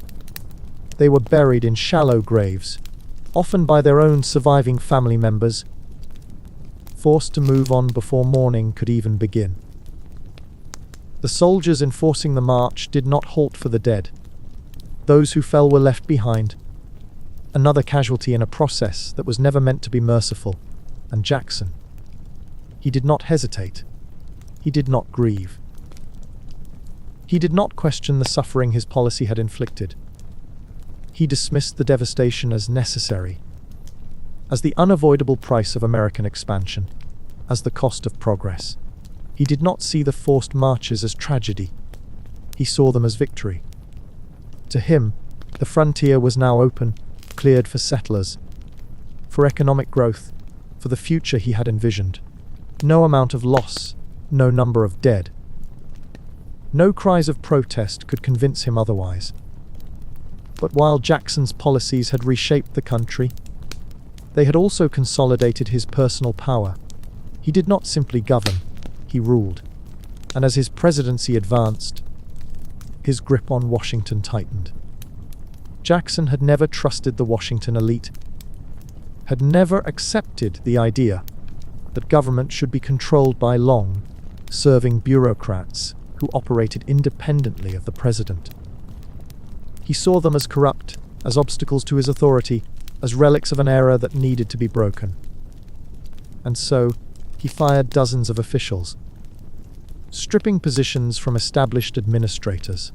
They were buried in shallow graves, often by their own surviving family members, forced to move on before morning could even begin. The soldiers enforcing the march did not halt for the dead. Those who fell were left behind, another casualty in a process that was never meant to be merciful. And Jackson, he did not hesitate. He did not grieve. He did not question the suffering his policy had inflicted. He dismissed the devastation as necessary, as the unavoidable price of American expansion, as the cost of progress. He did not see the forced marches as tragedy. He saw them as victory. To him, the frontier was now open, cleared for settlers, for economic growth, for the future he had envisioned. No amount of loss, no number of dead, no cries of protest could convince him otherwise. But while Jackson's policies had reshaped the country, they had also consolidated his personal power. He did not simply govern, he ruled. And as his presidency advanced, his grip on Washington tightened. Jackson had never trusted the Washington elite, had never accepted the idea that government should be controlled by long-serving bureaucrats who operated independently of the president. He saw them as corrupt, as obstacles to his authority, as relics of an era that needed to be broken. And so, he fired dozens of officials, stripping positions from established administrators,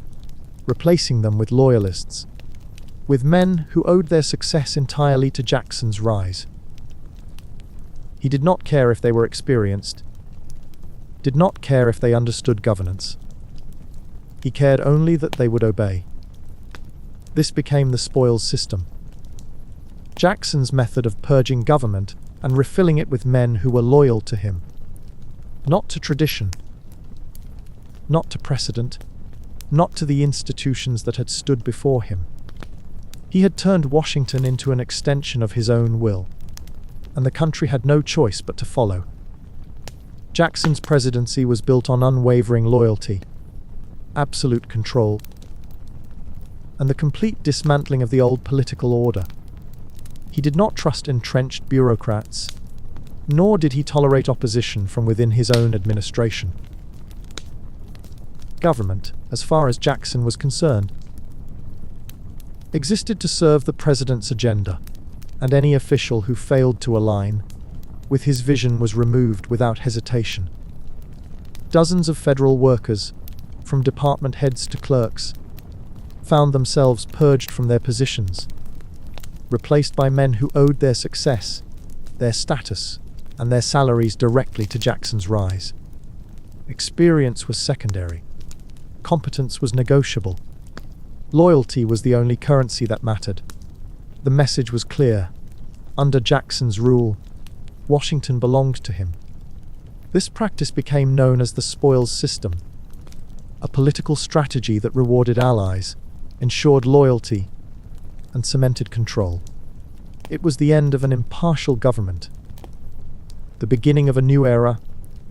replacing them with loyalists, with men who owed their success entirely to Jackson's rise. He did not care if they were experienced, did not care if they understood governance. He cared only that they would obey. This became the spoils system. Jackson's method of purging government and refilling it with men who were loyal to him, not to tradition, not to precedent, not to the institutions that had stood before him. He had turned Washington into an extension of his own will, and the country had no choice but to follow. Jackson's presidency was built on unwavering loyalty, absolute control, and the complete dismantling of the old political order. He did not trust entrenched bureaucrats, nor did he tolerate opposition from within his own administration. Government, as far as Jackson was concerned, existed to serve the president's agenda, and any official who failed to align with his vision was removed without hesitation. Dozens of federal workers, from department heads to clerks, found themselves purged from their positions, replaced by men who owed their success, their status, and their salaries directly to Jackson's rise. Experience was secondary. Competence was negotiable. Loyalty was the only currency that mattered. The message was clear. Under Jackson's rule, Washington belonged to him. This practice became known as the spoils system, a political strategy that rewarded allies, ensured loyalty, and cemented control. It was the end of an impartial government, the beginning of a new era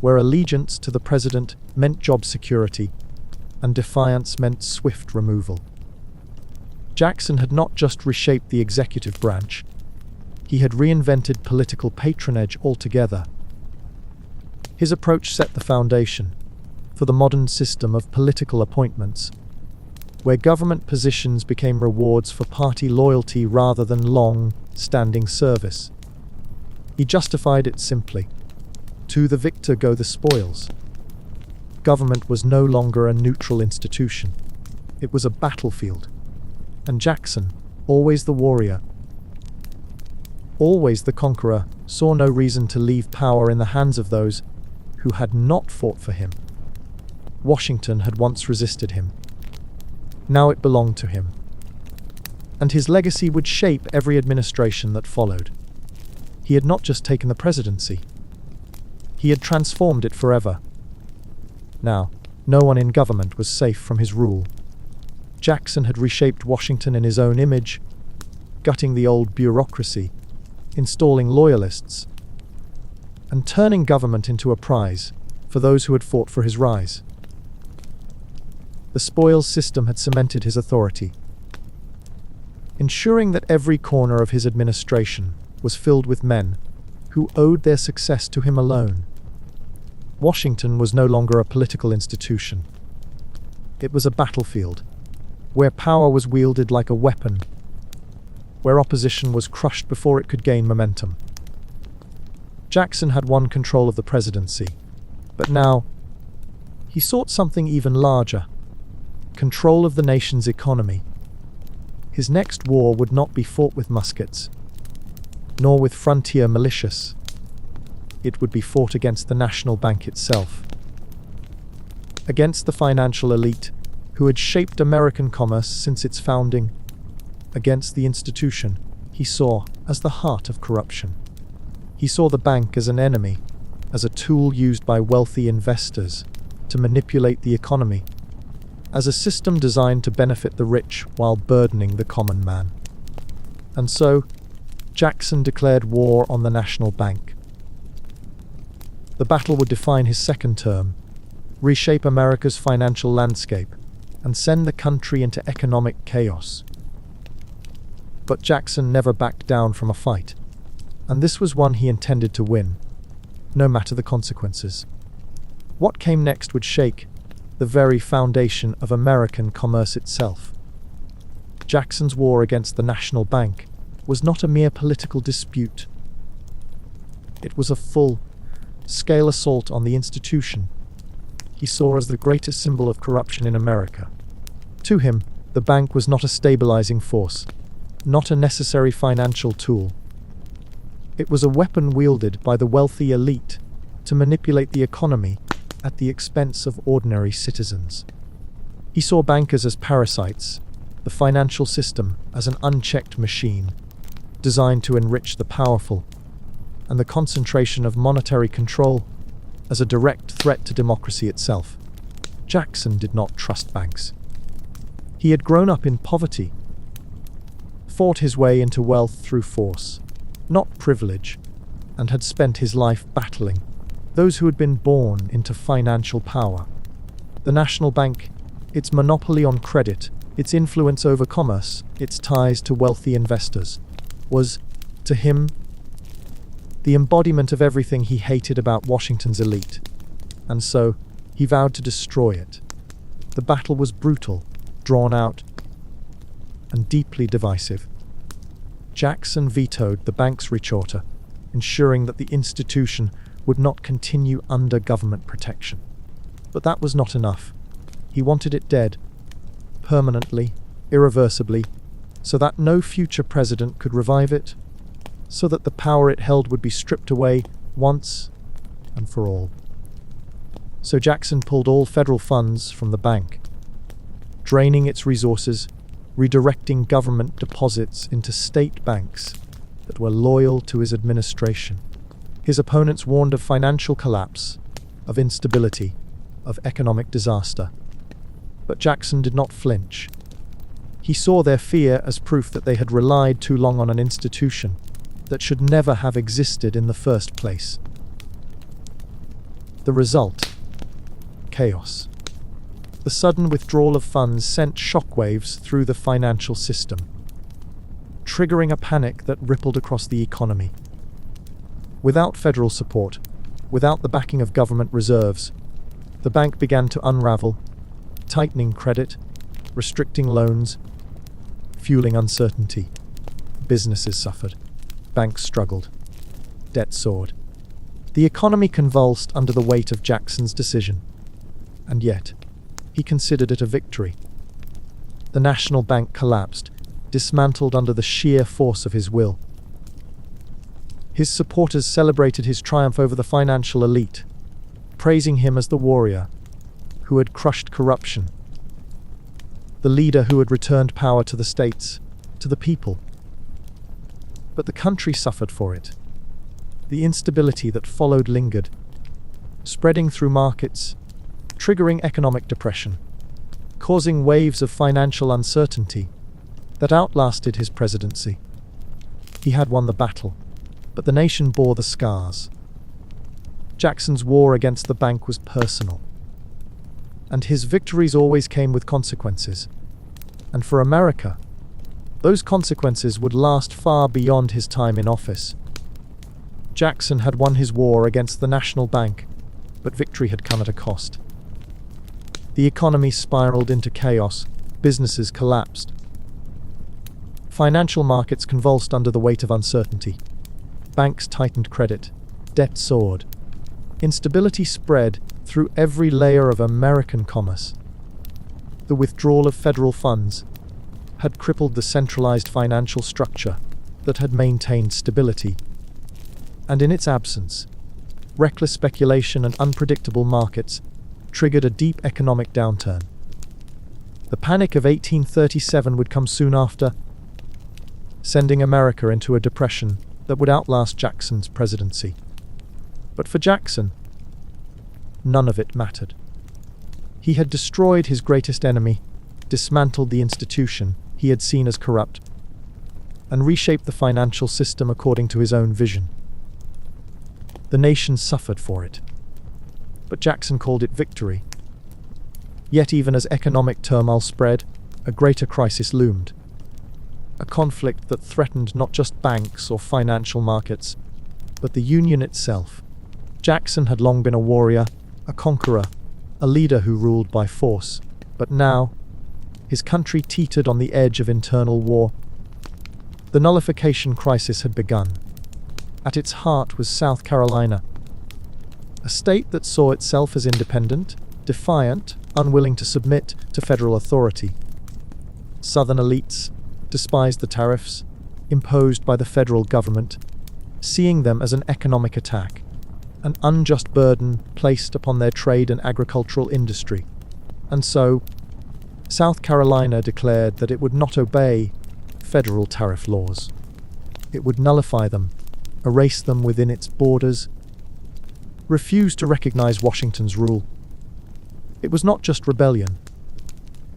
where allegiance to the president meant job security and defiance meant swift removal. Jackson had not just reshaped the executive branch, he had reinvented political patronage altogether. His approach set the foundation for the modern system of political appointments, where government positions became rewards for party loyalty rather than long-standing service. He justified it simply. To the victor go the spoils. Government was no longer a neutral institution. It was a battlefield. And Jackson, always the warrior, always the conqueror, saw no reason to leave power in the hands of those who had not fought for him. Washington had once resisted him. Now it belonged to him. And his legacy would shape every administration that followed. He had not just taken the presidency. He had transformed it forever. Now, no one in government was safe from his rule. Jackson had reshaped Washington in his own image, gutting the old bureaucracy, installing loyalists, and turning government into a prize for those who had fought for his rise. The spoils system had cemented his authority, ensuring that every corner of his administration was filled with men who owed their success to him alone. Washington was no longer a political institution. It was a battlefield, where power was wielded like a weapon, where opposition was crushed before it could gain momentum. Jackson had won control of the presidency, but now he sought something even larger: control of the nation's economy. His next war would not be fought with muskets, nor with frontier militias. It would be fought against the national bank itself, against the financial elite who had shaped American commerce since its founding, against the institution he saw as the heart of corruption. He saw the bank as an enemy, as a tool used by wealthy investors to manipulate the economy, as a system designed to benefit the rich while burdening the common man. And so, Jackson declared war on the national bank. The battle would define his second term, reshape America's financial landscape, and send the country into economic chaos. But Jackson never backed down from a fight, and this was one he intended to win, no matter the consequences. What came next would shake the very foundation of American commerce itself. Jackson's war against the national bank was not a mere political dispute. It was a full-scale assault on the institution he saw as the greatest symbol of corruption in America. To him, the bank was not a stabilizing force, not a necessary financial tool. It was a weapon wielded by the wealthy elite to manipulate the economy at the expense of ordinary citizens. He saw bankers as parasites, the financial system as an unchecked machine, designed to enrich the powerful, and the concentration of monetary control as a direct threat to democracy itself. Jackson did not trust banks. He had grown up in poverty, fought his way into wealth through force, not privilege, and had spent his life battling those who had been born into financial power. The national bank, its monopoly on credit, its influence over commerce, its ties to wealthy investors, was, to him, the embodiment of everything he hated about Washington's elite, and so he vowed to destroy it. The battle was brutal, drawn out, and deeply divisive. Jackson vetoed the bank's recharter, ensuring that the institution would not continue under government protection. But that was not enough. He wanted it dead, permanently, irreversibly, so that no future president could revive it, so that the power it held would be stripped away once and for all. So Jackson pulled all federal funds from the bank, draining its resources, redirecting government deposits into state banks that were loyal to his administration. His opponents warned of financial collapse, of instability, of economic disaster. But Jackson did not flinch. He saw their fear as proof that they had relied too long on an institution that should never have existed in the first place. The result: chaos. The sudden withdrawal of funds sent shockwaves through the financial system, triggering a panic that rippled across the economy. Without federal support, without the backing of government reserves, the bank began to unravel, tightening credit, restricting loans, fueling uncertainty. Businesses suffered. Banks struggled. Debt soared. The economy convulsed under the weight of Jackson's decision. And yet, he considered it a victory. The national bank collapsed, dismantled under the sheer force of his will. His supporters celebrated his triumph over the financial elite, praising him as the warrior who had crushed corruption, the leader who had returned power to the states, to the people. But the country suffered for it. The instability that followed lingered, spreading through markets, triggering economic depression, causing waves of financial uncertainty that outlasted his presidency. He had won the battle, but the nation bore the scars. Jackson's war against the bank was personal, and his victories always came with consequences. And for America, those consequences would last far beyond his time in office. Jackson had won his war against the national bank, but victory had come at a cost. The economy spiraled into chaos, businesses collapsed. Financial markets convulsed under the weight of uncertainty. Banks tightened credit, debt soared. Instability spread through every layer of American commerce. The withdrawal of federal funds had crippled the centralized financial structure that had maintained stability. And in its absence, reckless speculation and unpredictable markets triggered a deep economic downturn. The Panic of 1837 would come soon after, sending America into a depression that would outlast Jackson's presidency. But for Jackson, none of it mattered. He had destroyed his greatest enemy, dismantled the institution he had seen as corrupt, and reshaped the financial system according to his own vision. The nation suffered for it, but Jackson called it victory. Yet even as economic turmoil spread, a greater crisis loomed. A conflict that threatened not just banks or financial markets, but the Union itself. Jackson had long been a warrior, a conqueror, a leader who ruled by force, but now, his country teetered on the edge of internal war. The nullification crisis had begun. At its heart was South Carolina, a state that saw itself as independent, defiant, unwilling to submit to federal authority. Southern elites despised the tariffs imposed by the federal government, seeing them as an economic attack, an unjust burden placed upon their trade and agricultural industry. And so, South Carolina declared that it would not obey federal tariff laws. It would nullify them, erase them within its borders, refuse to recognize Washington's rule. It was not just rebellion.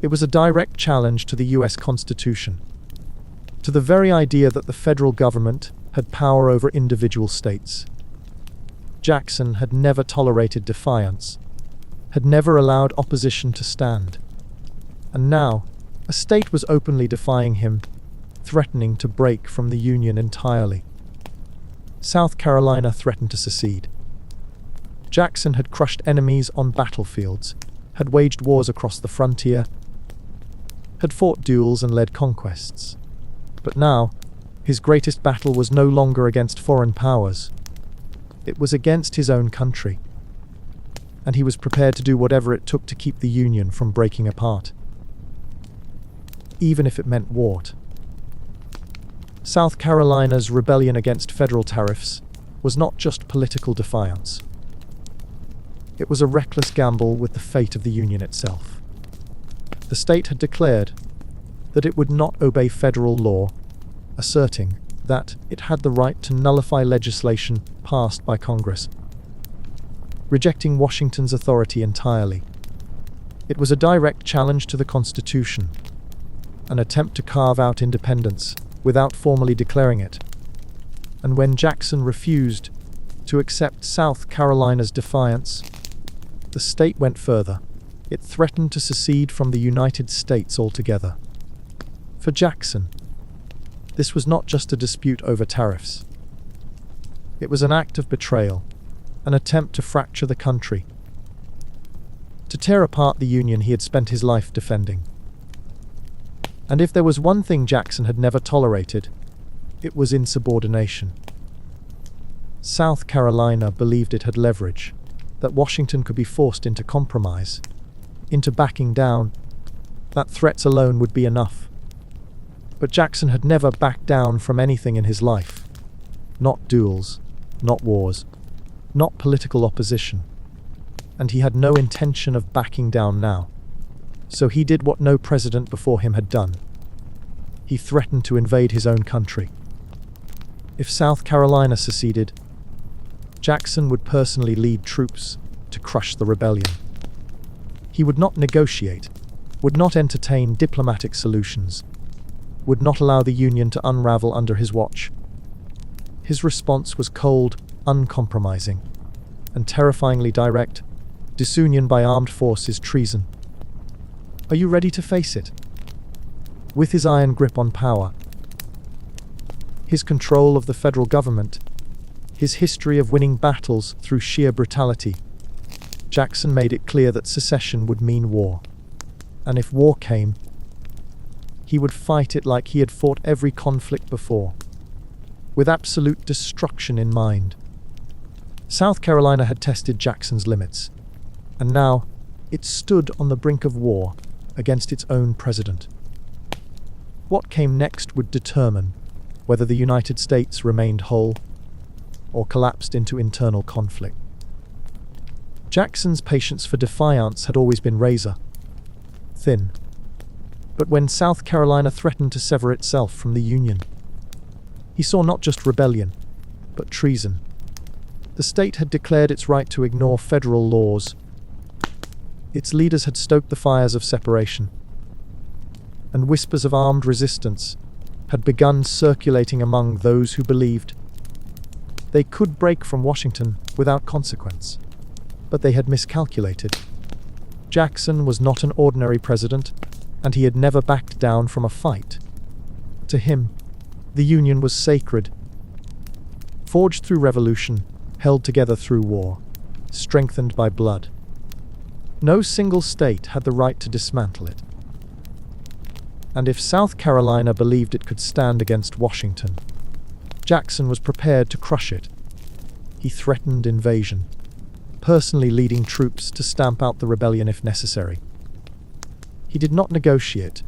It was a direct challenge to the U.S. Constitution, to the very idea that the federal government had power over individual states. Jackson had never tolerated defiance, had never allowed opposition to stand. And now, a state was openly defying him, threatening to break from the Union entirely. South Carolina threatened to secede. Jackson had crushed enemies on battlefields, had waged wars across the frontier, had fought duels and led conquests. But now, his greatest battle was no longer against foreign powers. It was against his own country. And he was prepared to do whatever it took to keep the Union from breaking apart, even if it meant war. South Carolina's rebellion against federal tariffs was not just political defiance. It was a reckless gamble with the fate of the Union itself. The state had declared that it would not obey federal law, asserting that it had the right to nullify legislation passed by Congress, rejecting Washington's authority entirely. It was a direct challenge to the Constitution, an attempt to carve out independence without formally declaring it. And when Jackson refused to accept South Carolina's defiance, the state went further. It threatened to secede from the United States altogether. For Jackson, this was not just a dispute over tariffs. It was an act of betrayal, an attempt to fracture the country, to tear apart the Union he had spent his life defending. And if there was one thing Jackson had never tolerated, it was insubordination. South Carolina believed it had leverage, that Washington could be forced into compromise, into backing down, that threats alone would be enough. But Jackson had never backed down from anything in his life. Not duels, not wars, not political opposition. And he had no intention of backing down now. So he did what no president before him had done. He threatened to invade his own country. If South Carolina seceded, Jackson would personally lead troops to crush the rebellion. He would not negotiate, would not entertain diplomatic solutions, would not allow the Union to unravel under his watch. His response was cold, uncompromising, and terrifyingly direct. Disunion by armed force is treason. Are you ready to face it? With his iron grip on power, his control of the federal government, his history of winning battles through sheer brutality, Jackson made it clear that secession would mean war. And if war came, he would fight it like he had fought every conflict before, with absolute destruction in mind. South Carolina had tested Jackson's limits, and now it stood on the brink of war against its own president. What came next would determine whether the United States remained whole or collapsed into internal conflict. Jackson's patience for defiance had always been razor thin, but when South Carolina threatened to sever itself from the Union, he saw not just rebellion, but treason. The state had declared its right to ignore federal laws. Its leaders had stoked the fires of separation, and whispers of armed resistance had begun circulating among those who believed they could break from Washington without consequence. But they had miscalculated. Jackson was not an ordinary president, and he had never backed down from a fight. To him, the Union was sacred, forged through revolution, held together through war, strengthened by blood. No single state had the right to dismantle it. And if South Carolina believed it could stand against Washington, Jackson was prepared to crush it. He threatened invasion, personally leading troops to stamp out the rebellion if necessary. He did not negotiate,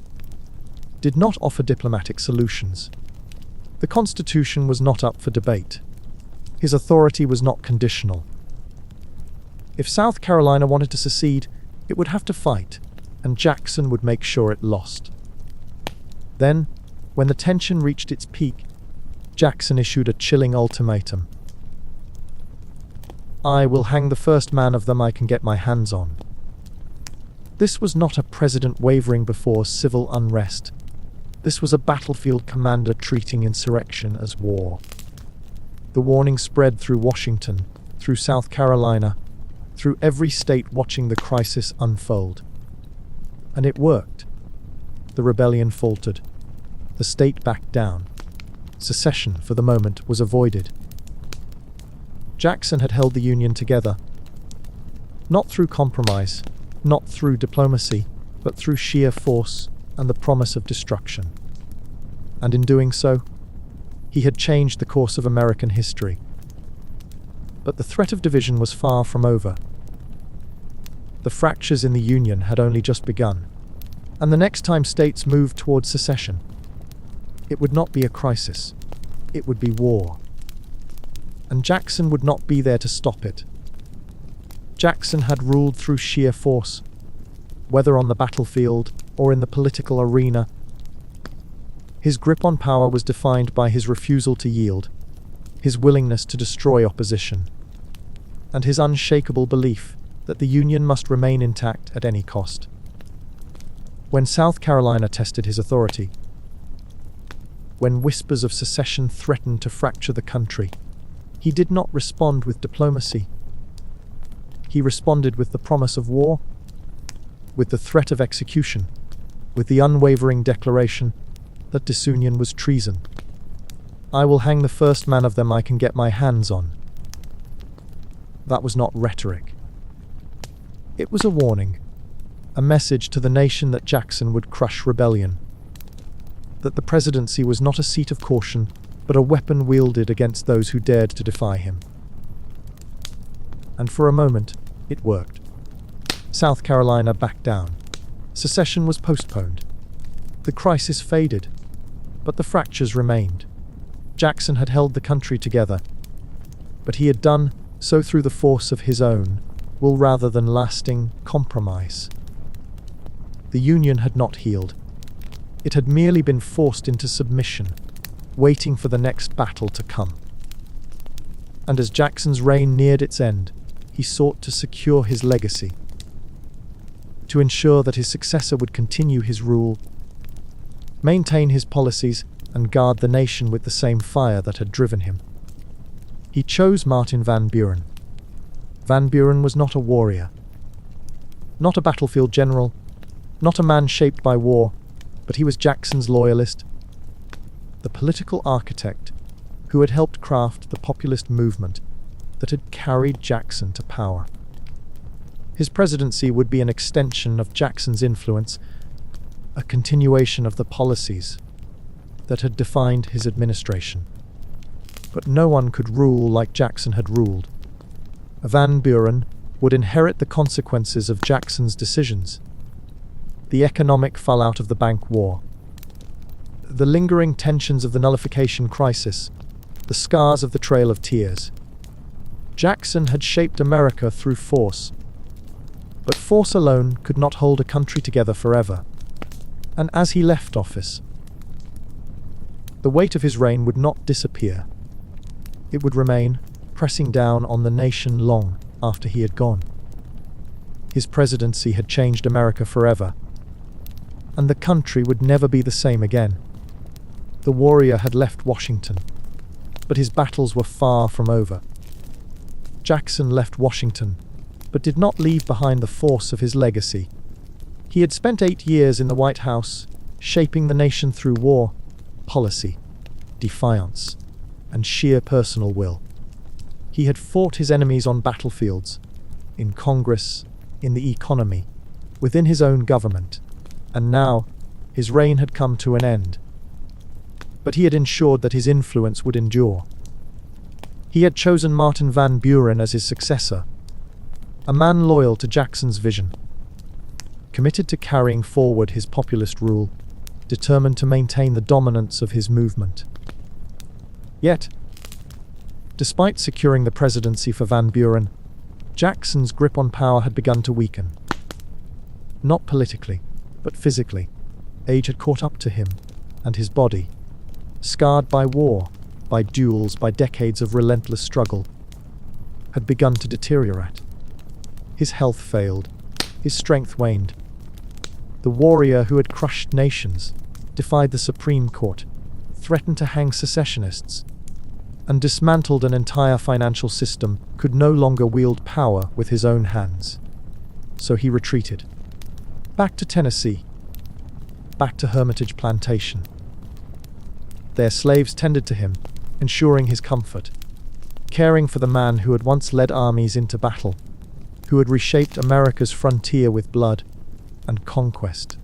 did not offer diplomatic solutions. The Constitution was not up for debate. His authority was not conditional. If South Carolina wanted to secede, it would have to fight, and Jackson would make sure it lost. Then, when the tension reached its peak, Jackson issued a chilling ultimatum. I will hang the first man of them I can get my hands on. This was not a president wavering before civil unrest. This was a battlefield commander treating insurrection as war. The warning spread through Washington, through South Carolina, through every state watching the crisis unfold. And it worked. The rebellion faltered. The state backed down. Secession, for the moment, was avoided. Jackson had held the Union together, not through compromise, not through diplomacy, but through sheer force and the promise of destruction. And in doing so, he had changed the course of American history. But the threat of division was far from over. The fractures in the Union had only just begun, and the next time states moved towards secession, it would not be a crisis, it would be war. And Jackson would not be there to stop it. Jackson had ruled through sheer force, whether on the battlefield or in the political arena. His grip on power was defined by his refusal to yield, his willingness to destroy opposition, and his unshakable belief that the Union must remain intact at any cost. When South Carolina tested his authority, when whispers of secession threatened to fracture the country, he did not respond with diplomacy. He responded with the promise of war, with the threat of execution, with the unwavering declaration that disunion was treason. I will hang the first man of them I can get my hands on. That was not rhetoric. It was a warning, a message to the nation that Jackson would crush rebellion, that the presidency was not a seat of caution, but a weapon wielded against those who dared to defy him. And for a moment, it worked. South Carolina backed down. Secession was postponed. The crisis faded, but the fractures remained. Jackson had held the country together, but he had done so through the force of his own will rather than lasting compromise. The Union had not healed. It had merely been forced into submission, waiting for the next battle to come. And as Jackson's reign neared its end, he sought to secure his legacy, to ensure that his successor would continue his rule, maintain his policies, and guard the nation with the same fire that had driven him. He chose Martin Van Buren. Van Buren was not a warrior, not a battlefield general, not a man shaped by war, but he was Jackson's loyalist, the political architect who had helped craft the populist movement that had carried Jackson to power. His presidency would be an extension of Jackson's influence, a continuation of the policies that had defined his administration. But no one could rule like Jackson had ruled. Van Buren would inherit the consequences of Jackson's decisions: the economic fallout of the bank war, the lingering tensions of the nullification crisis, the scars of the Trail of Tears. Jackson had shaped America through force, but force alone could not hold a country together forever. And as he left office, the weight of his reign would not disappear. It would remain, pressing down on the nation long after he had gone. His presidency had changed America forever, and the country would never be the same again. The warrior had left Washington, but his battles were far from over. Jackson left Washington, but did not leave behind the force of his legacy. He had spent 8 years in the White House, shaping the nation through war, policy, defiance, and sheer personal will. He had fought his enemies on battlefields, in Congress, in the economy, within his own government, and now his reign had come to an end. But he had ensured that his influence would endure. He had chosen Martin Van Buren as his successor, a man loyal to Jackson's vision, committed to carrying forward his populist rule, determined to maintain the dominance of his movement. Yet, despite securing the presidency for Van Buren, Jackson's grip on power had begun to weaken. Not politically, but physically. Age had caught up to him, and his body, scarred by war, by duels, by decades of relentless struggle, had begun to deteriorate. His health failed, his strength waned. The warrior who had crushed nations, defied the Supreme Court, threatened to hang secessionists, and dismantled an entire financial system, could no longer wield power with his own hands. So he retreated. Back to Tennessee. Back to Hermitage Plantation. Their slaves tended to him, ensuring his comfort, caring for the man who had once led armies into battle, who had reshaped America's frontier with blood and conquest.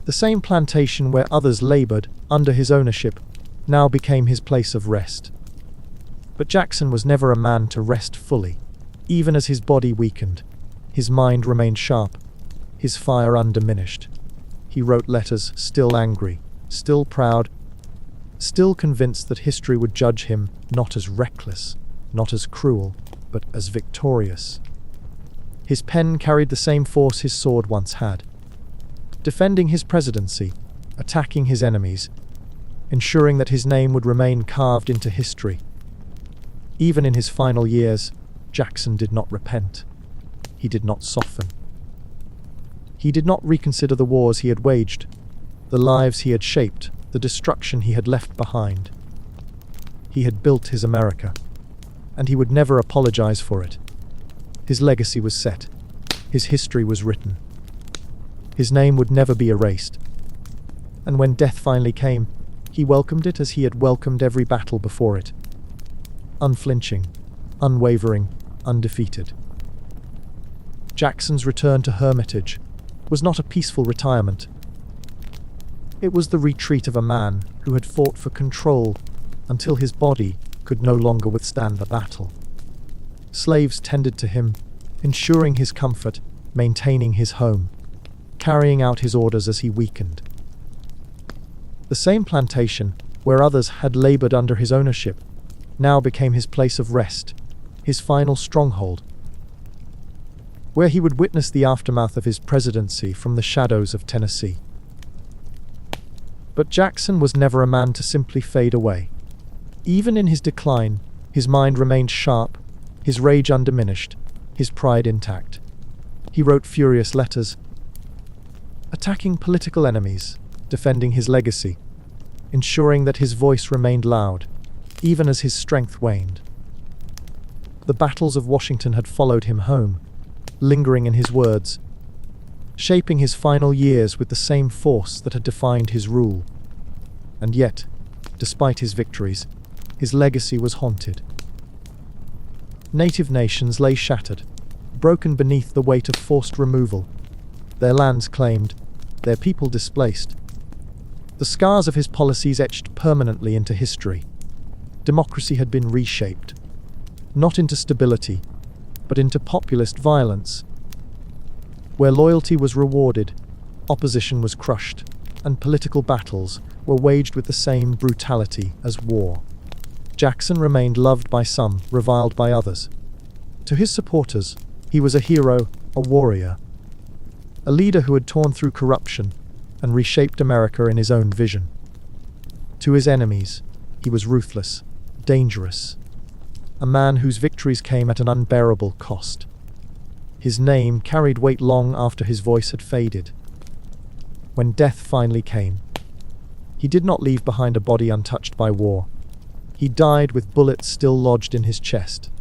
The same plantation where others labored under his ownership now became his place of rest. But Jackson was never a man to rest fully. Even as his body weakened, his mind remained sharp, his fire undiminished. He wrote letters, still angry, still proud, still convinced that history would judge him not as reckless, not as cruel, but as victorious. His pen carried the same force his sword once had, defending his presidency, attacking his enemies, ensuring that his name would remain carved into history. Even in his final years, Jackson did not repent. He did not soften. He did not reconsider the wars he had waged, the lives he had shaped, the destruction he had left behind. He had built his America, and he would never apologize for it. His legacy was set. His history was written. His name would never be erased. And when death finally came, he welcomed it as he had welcomed every battle before it. Unflinching, unwavering, undefeated. Jackson's return to Hermitage was not a peaceful retirement. It was the retreat of a man who had fought for control until his body could no longer withstand the battle. Slaves tended to him, ensuring his comfort, maintaining his home, carrying out his orders as he weakened. The same plantation, where others had labored under his ownership, now became his place of rest, his final stronghold, where he would witness the aftermath of his presidency from the shadows of Tennessee. But Jackson was never a man to simply fade away. Even in his decline, his mind remained sharp, his rage undiminished, his pride intact. He wrote furious letters, attacking political enemies, defending his legacy, ensuring that his voice remained loud. even as his strength waned. The battles of Washington had followed him home, lingering in his words, shaping his final years with the same force that had defined his rule. And yet, despite his victories, his legacy was haunted. Native nations lay shattered, broken beneath the weight of forced removal, their lands claimed, their people displaced. The scars of his policies etched permanently into history. Democracy had been reshaped, not into stability, but into populist violence. Where loyalty was rewarded, opposition was crushed, and political battles were waged with the same brutality as war. Jackson remained loved by some, reviled by others. To his supporters, he was a hero, a warrior, a leader who had torn through corruption and reshaped America in his own vision. To his enemies, he was ruthless, dangerous, a man whose victories came at an unbearable cost. His name carried weight long after his voice had faded. When death finally came, he did not leave behind a body untouched by war. He died with bullets still lodged in his chest.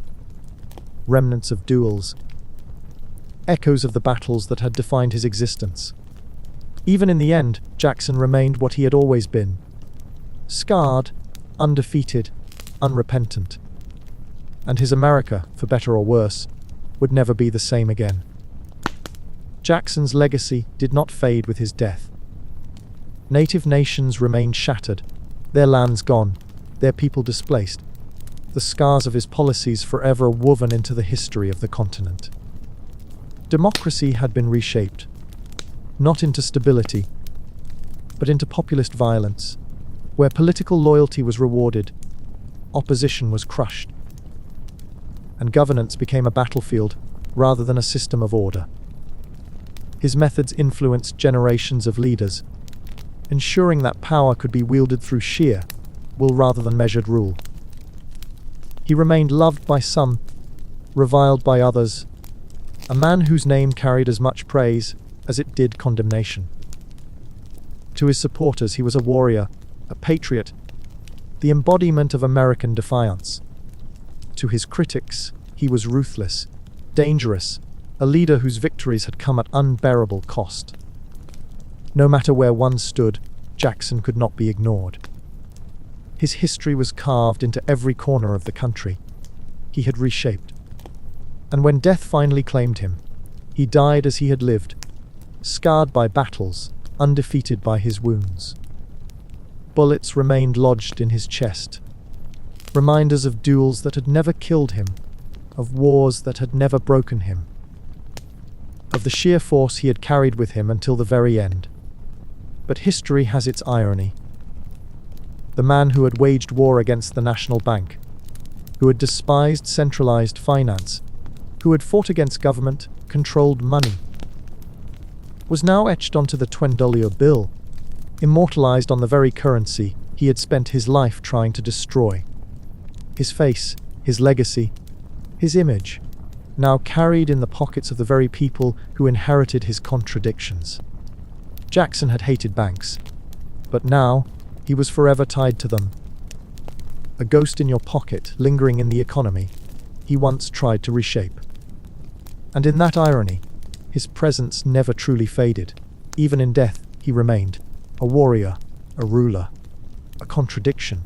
Remnants of duels, echoes of the battles that had defined his existence. Even in the end, Jackson remained what he had always been: scarred, undefeated, unrepentant. And his America, for better or worse, would never be the same again. Jackson's legacy did not fade with his death. Native nations remained shattered, their lands gone, their people displaced, the scars of his policies forever woven into the history of the continent. Democracy had been reshaped, not into stability, but into populist violence, where political loyalty was rewarded, opposition was crushed, and governance became a battlefield rather than a system of order. His methods influenced generations of leaders, ensuring that power could be wielded through sheer will rather than measured rule. He remained loved by some, reviled by others, a man whose name carried as much praise as it did condemnation. To his supporters, he was a warrior, a patriot, the embodiment of American defiance. To his critics, he was ruthless, dangerous, a leader whose victories had come at unbearable cost. No matter where one stood, Jackson could not be ignored. His history was carved into every corner of the country. He had reshaped. And when death finally claimed him, he died as he had lived, scarred by battles, undefeated by his wounds. Bullets remained lodged in his chest, reminders of duels that had never killed him, of wars that had never broken him, of the sheer force he had carried with him until the very end. But history has its irony. The man who had waged war against the national bank, who had despised centralized finance, who had fought against government-controlled money, was now etched onto the $20 bill, immortalized on the very currency he had spent his life trying to destroy. His face, his legacy, his image, now carried in the pockets of the very people who inherited his contradictions. Jackson had hated banks, but now he was forever tied to them. A ghost in your pocket, lingering in the economy he once tried to reshape. And in that irony, his presence never truly faded. Even in death, he remained a warrior, a ruler, a contradiction,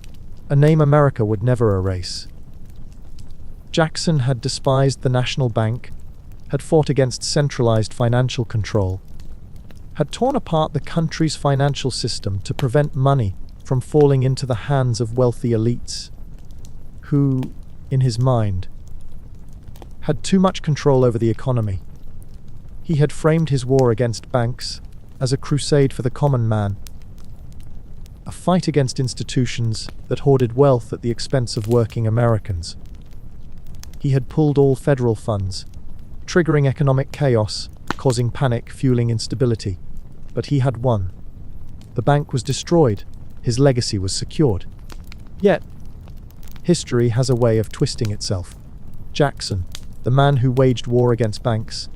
a name America would never erase. Jackson had despised the national bank, had fought against centralized financial control, had torn apart the country's financial system to prevent money from falling into the hands of wealthy elites, who, in his mind, had too much control over the economy. He had framed his war against banks as a crusade for the common man, a fight against institutions that hoarded wealth at the expense of working Americans. He had pulled all federal funds, triggering economic chaos, causing panic, fueling instability. But he had won. The bank was destroyed, his legacy was secured. Yet, history has a way of twisting itself. Jackson, the man who waged war against banks,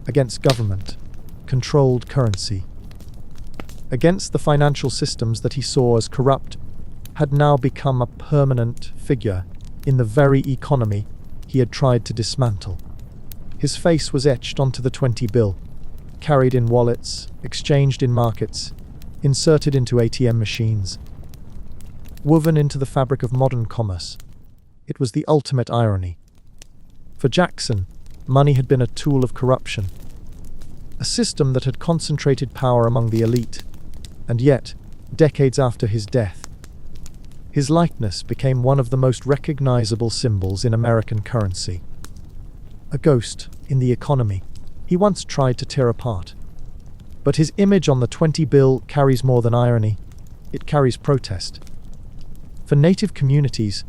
against government, controlled currency, against the financial systems that he saw as corrupt, had now become a permanent figure in the very economy he had tried to dismantle. His face was etched onto the 20 bill, carried in wallets, exchanged in markets, inserted into ATM machines, woven into the fabric of modern commerce. It was the ultimate irony. For Jackson, money had been a tool of corruption, a system that had concentrated power among the elite, and yet, decades after his death, his likeness became one of the most recognizable symbols in American currency. A ghost in the economy he once tried to tear apart. But his image on the 20 bill carries more than irony, it carries protest. For Native communities,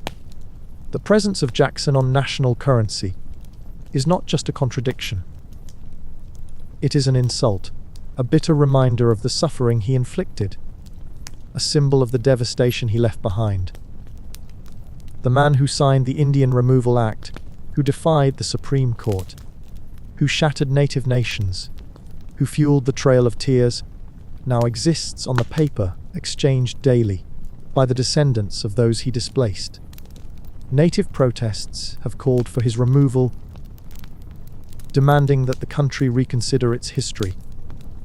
the presence of Jackson on national currency is not just a contradiction. It is an insult, a bitter reminder of the suffering he inflicted, a symbol of the devastation he left behind. The man who signed the Indian Removal Act, who defied the Supreme Court, who shattered native nations, who fueled the Trail of Tears, now exists on the paper exchanged daily by the descendants of those he displaced. Native protests have called for his removal, demanding that the country reconsider its history,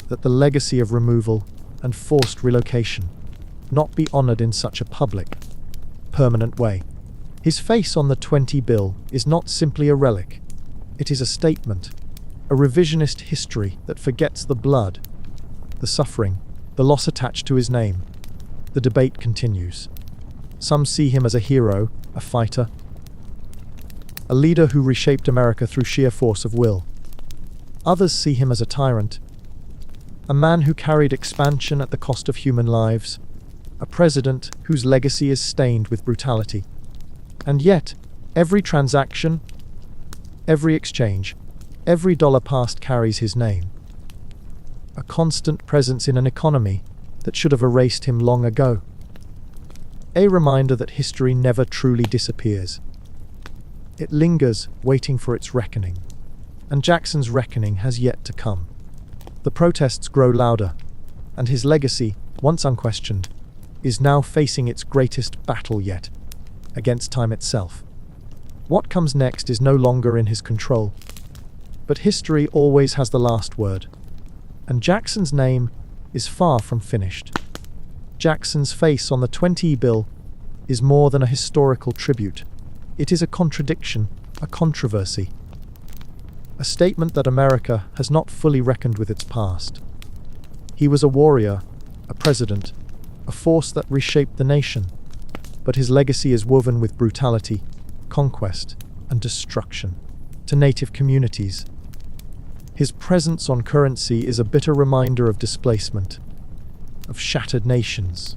that the legacy of removal and forced relocation not be honored in such a public, permanent way. His face on the 20 bill is not simply a relic. It is a statement, a revisionist history that forgets the blood, the suffering, the loss attached to his name. The debate continues. Some see him as a hero, a fighter, a leader who reshaped America through sheer force of will. Others see him as a tyrant, a man who carried expansion at the cost of human lives, a president whose legacy is stained with brutality. And yet, every transaction, every exchange, every dollar passed carries his name. A constant presence in an economy that should have erased him long ago. A reminder that history never truly disappears. It lingers, waiting for its reckoning. And Jackson's reckoning has yet to come. The protests grow louder, and his legacy, once unquestioned, is now facing its greatest battle yet, against time itself. What comes next is no longer in his control. But history always has the last word, and Jackson's name is far from finished. Jackson's face on the 20 bill is more than a historical tribute. It is a contradiction, a controversy, a statement that America has not fully reckoned with its past. He was a warrior, a president, a force that reshaped the nation, but his legacy is woven with brutality, conquest, and destruction to native communities. His presence on currency is a bitter reminder of displacement, of shattered nations,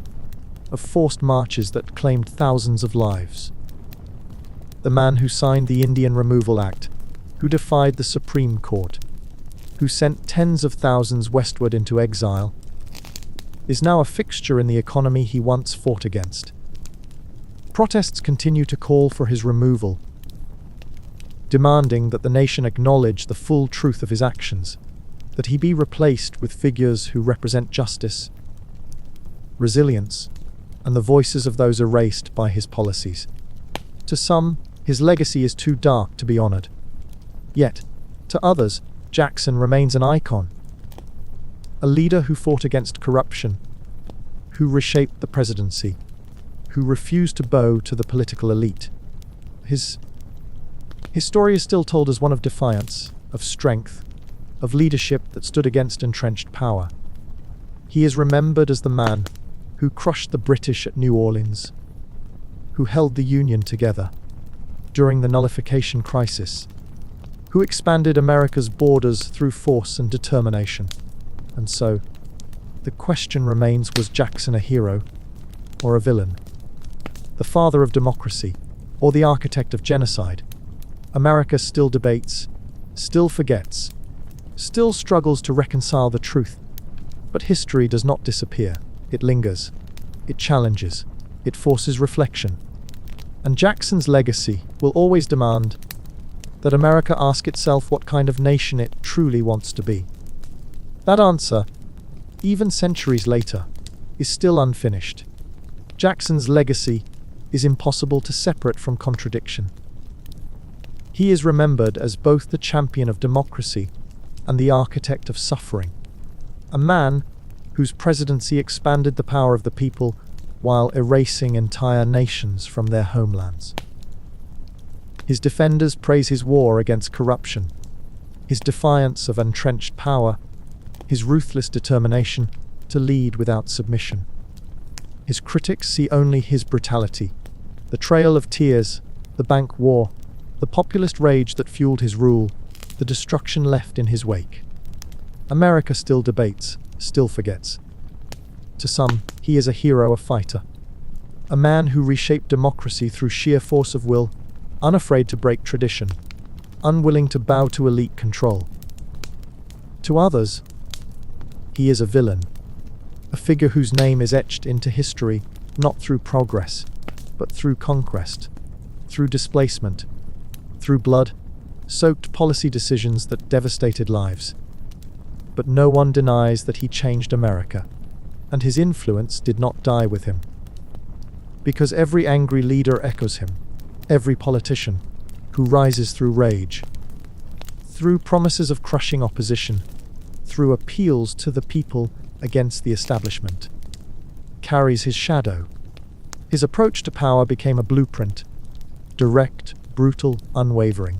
of forced marches that claimed thousands of lives. The man who signed the Indian Removal Act, who defied the Supreme Court, who sent tens of thousands westward into exile, is now a fixture in the economy he once fought against. Protests continue to call for his removal, demanding that the nation acknowledge the full truth of his actions, that he be replaced with figures who represent justice, resilience, and the voices of those erased by his policies. To some, his legacy is too dark to be honored. Yet, to others, Jackson remains an icon, a leader who fought against corruption, who reshaped the presidency, who refused to bow to the political elite. His story is still told as one of defiance, of strength, of leadership that stood against entrenched power. He is remembered as the man who crushed the British at New Orleans, who held the Union together during the nullification crisis, who expanded America's borders through force and determination. And so, the question remains, was Jackson a hero or a villain? The father of democracy or the architect of genocide? America still debates, still forgets, still struggles to reconcile the truth. But history does not disappear. It lingers. It challenges. It forces reflection. And Jackson's legacy will always demand that America ask itself what kind of nation it truly wants to be. That answer, even centuries later, is still unfinished. Jackson's legacy is impossible to separate from contradiction. He is remembered as both the champion of democracy and the architect of suffering, a man whose presidency expanded the power of the people while erasing entire nations from their homelands. His defenders praise his war against corruption, his defiance of entrenched power, his ruthless determination to lead without submission. His critics see only his brutality, the trail of tears, the bank war, the populist rage that fueled his rule, the destruction left in his wake. America still debates, still forgets. To some, he is a hero, a fighter, a man who reshaped democracy through sheer force of will, unafraid to break tradition, unwilling to bow to elite control. To others, he is a villain, a figure whose name is etched into history not through progress, but through conquest, through displacement, through blood-soaked policy decisions that devastated lives. But no one denies that he changed America, and his influence did not die with him. Because every angry leader echoes him, every politician who rises through rage, through promises of crushing opposition, through appeals to the people against the establishment, carries his shadow. His approach to power became a blueprint, direct, brutal, unwavering.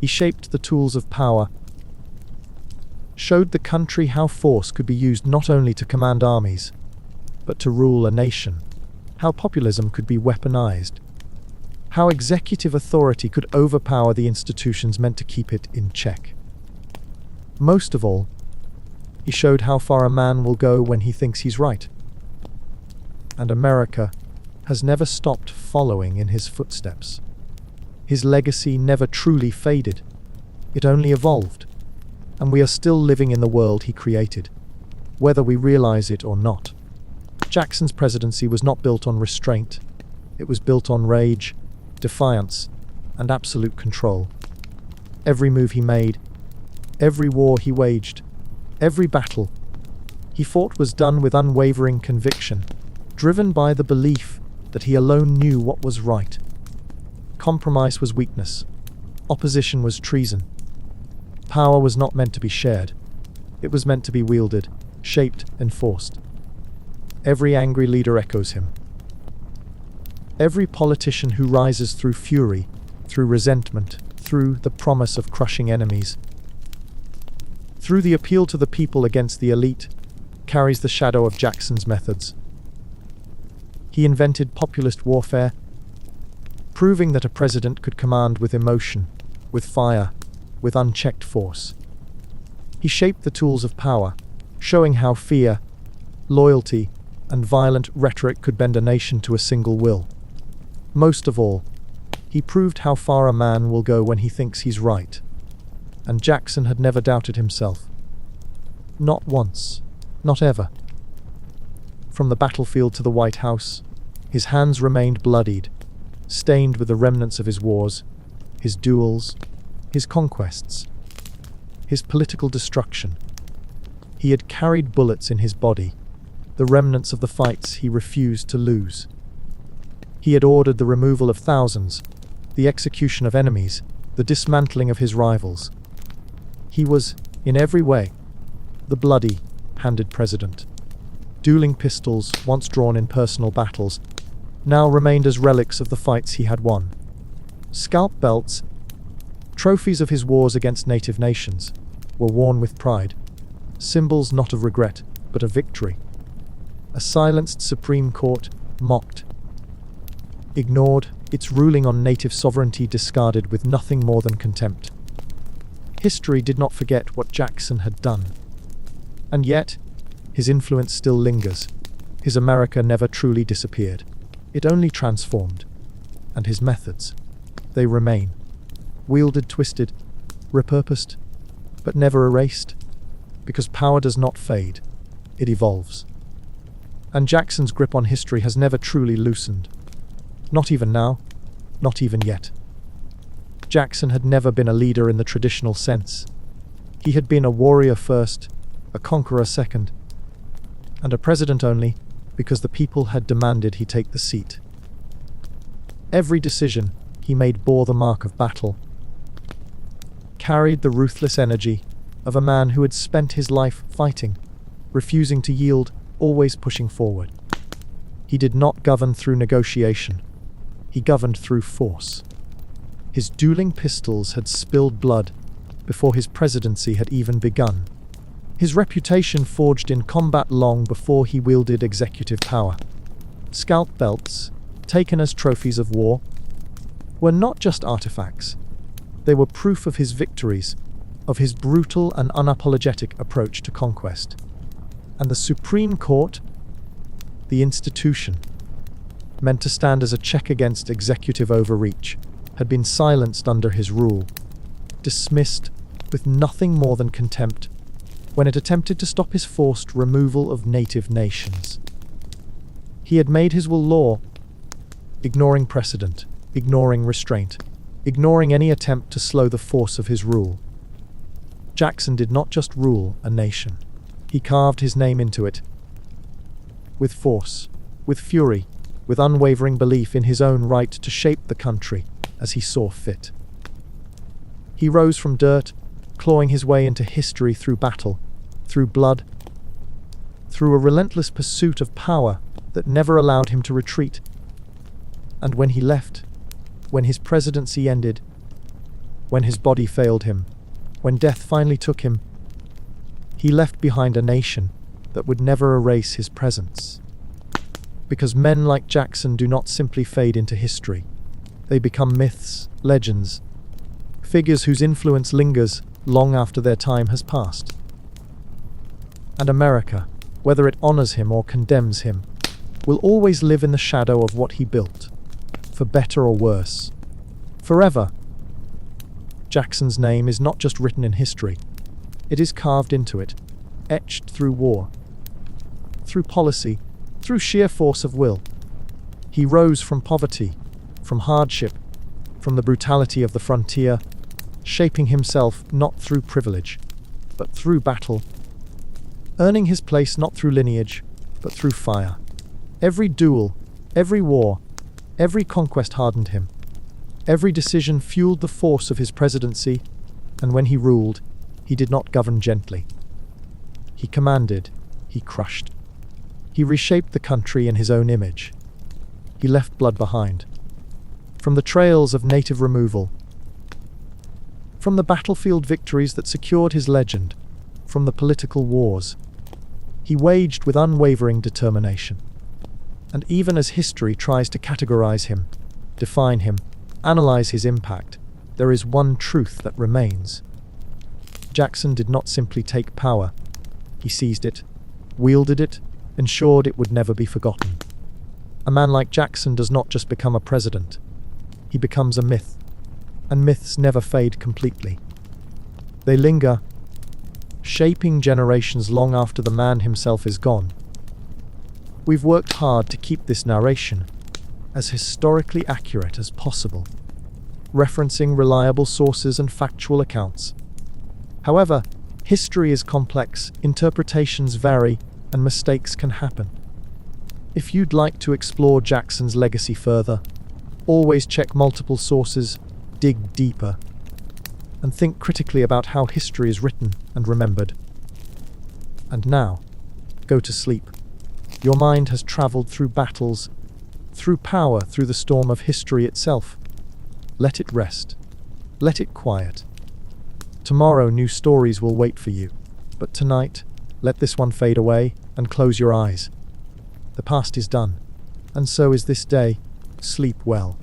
He shaped the tools of power, showed the country how force could be used not only to command armies, but to rule a nation, how populism could be weaponized, how executive authority could overpower the institutions meant to keep it in check. Most of all, he showed how far a man will go when he thinks he's right. And America has never stopped following in his footsteps. His legacy never truly faded. It only evolved. And we are still living in the world he created, whether we realize it or not. Jackson's presidency was not built on restraint. It was built on rage, defiance, and absolute control. Every move he made, every war he waged, every battle he fought was done with unwavering conviction, driven by the belief that he alone knew what was right. Compromise was weakness. Opposition was treason. Power was not meant to be shared. It was meant to be wielded, shaped, enforced. Every angry leader echoes him. Every politician who rises through fury, through resentment, through the promise of crushing enemies, through the appeal to the people against the elite, carries the shadow of Jackson's methods. He invented populist warfare, proving that a president could command with emotion, with fire, with unchecked force. He shaped the tools of power, showing how fear, loyalty, and violent rhetoric could bend a nation to a single will. Most of all, he proved how far a man will go when he thinks he's right. And Jackson had never doubted himself. Not once, not ever. From the battlefield to the White House, his hands remained bloodied, stained with the remnants of his wars, his duels, his conquests, his political destruction. He had carried bullets in his body, the remnants of the fights he refused to lose. He had ordered the removal of thousands, the execution of enemies, the dismantling of his rivals. He was, in every way, the bloody-handed president. Dueling pistols, once drawn in personal battles, now remained as relics of the fights he had won. Scalp belts, trophies of his wars against native nations, were worn with pride, symbols not of regret, but of victory. A silenced Supreme Court, mocked, ignored, its ruling on native sovereignty discarded with nothing more than contempt. History did not forget what Jackson had done. And yet, his influence still lingers. His America never truly disappeared. It only transformed. And his methods, they remain. Wielded, twisted, repurposed, but never erased. Because power does not fade. It evolves. And Jackson's grip on history has never truly loosened. Not even now, not even yet. Jackson had never been a leader in the traditional sense. He had been a warrior first, a conqueror second, and a president only, because the people had demanded he take the seat. Every decision he made bore the mark of battle, carried the ruthless energy of a man who had spent his life fighting, refusing to yield, always pushing forward. He did not govern through negotiation. He governed through force. His dueling pistols had spilled blood before his presidency had even begun. His reputation forged in combat long before he wielded executive power. Scalp belts, taken as trophies of war, were not just artifacts. They were proof of his victories, of his brutal and unapologetic approach to conquest. And the Supreme Court, the institution, meant to stand as a check against executive overreach, had been silenced under his rule, dismissed with nothing more than contempt when it attempted to stop his forced removal of native nations. He had made his will law, ignoring precedent, ignoring restraint, ignoring any attempt to slow the force of his rule. Jackson did not just rule a nation. He carved his name into it. With force, with fury, with unwavering belief in his own right to shape the country as he saw fit. He rose from dirt, clawing his way into history through battle, through blood, through a relentless pursuit of power that never allowed him to retreat. And when he left, when his presidency ended, when his body failed him, when death finally took him, he left behind a nation that would never erase his presence. Because men like Jackson do not simply fade into history. They become myths, legends, figures whose influence lingers long after their time has passed. And America, whether it honors him or condemns him, will always live in the shadow of what he built, for better or worse. Forever. Jackson's name is not just written in history. It is carved into it, etched through war, through policy, through sheer force of will. He rose from poverty, from hardship, from the brutality of the frontier, shaping himself not through privilege, but through battle, earning his place not through lineage, but through fire. Every duel, every war, every conquest hardened him. Every decision fueled the force of his presidency, and when he ruled, he did not govern gently. He commanded, he crushed. He reshaped the country in his own image. He left blood behind. From the trails of native removal, from the battlefield victories that secured his legend, from the political wars, he waged with unwavering determination. And even as history tries to categorize him, define him, analyze his impact, there is one truth that remains. Jackson did not simply take power. He seized it, wielded it, ensured it would never be forgotten. A man like Jackson does not just become a president. He becomes a myth, and myths never fade completely. They linger, shaping generations long after the man himself is gone. We've worked hard to keep this narration as historically accurate as possible, referencing reliable sources and factual accounts. However, history is complex, interpretations vary, and mistakes can happen. If you'd like to explore Jackson's legacy further, always check multiple sources, dig deeper, and think critically about how history is written and remembered. And now, go to sleep. Your mind has traveled through battles, through power, through the storm of history itself. Let it rest. Let it quiet. Tomorrow, new stories will wait for you. But tonight, let this one fade away and close your eyes. The past is done, and so is this day. Sleep well.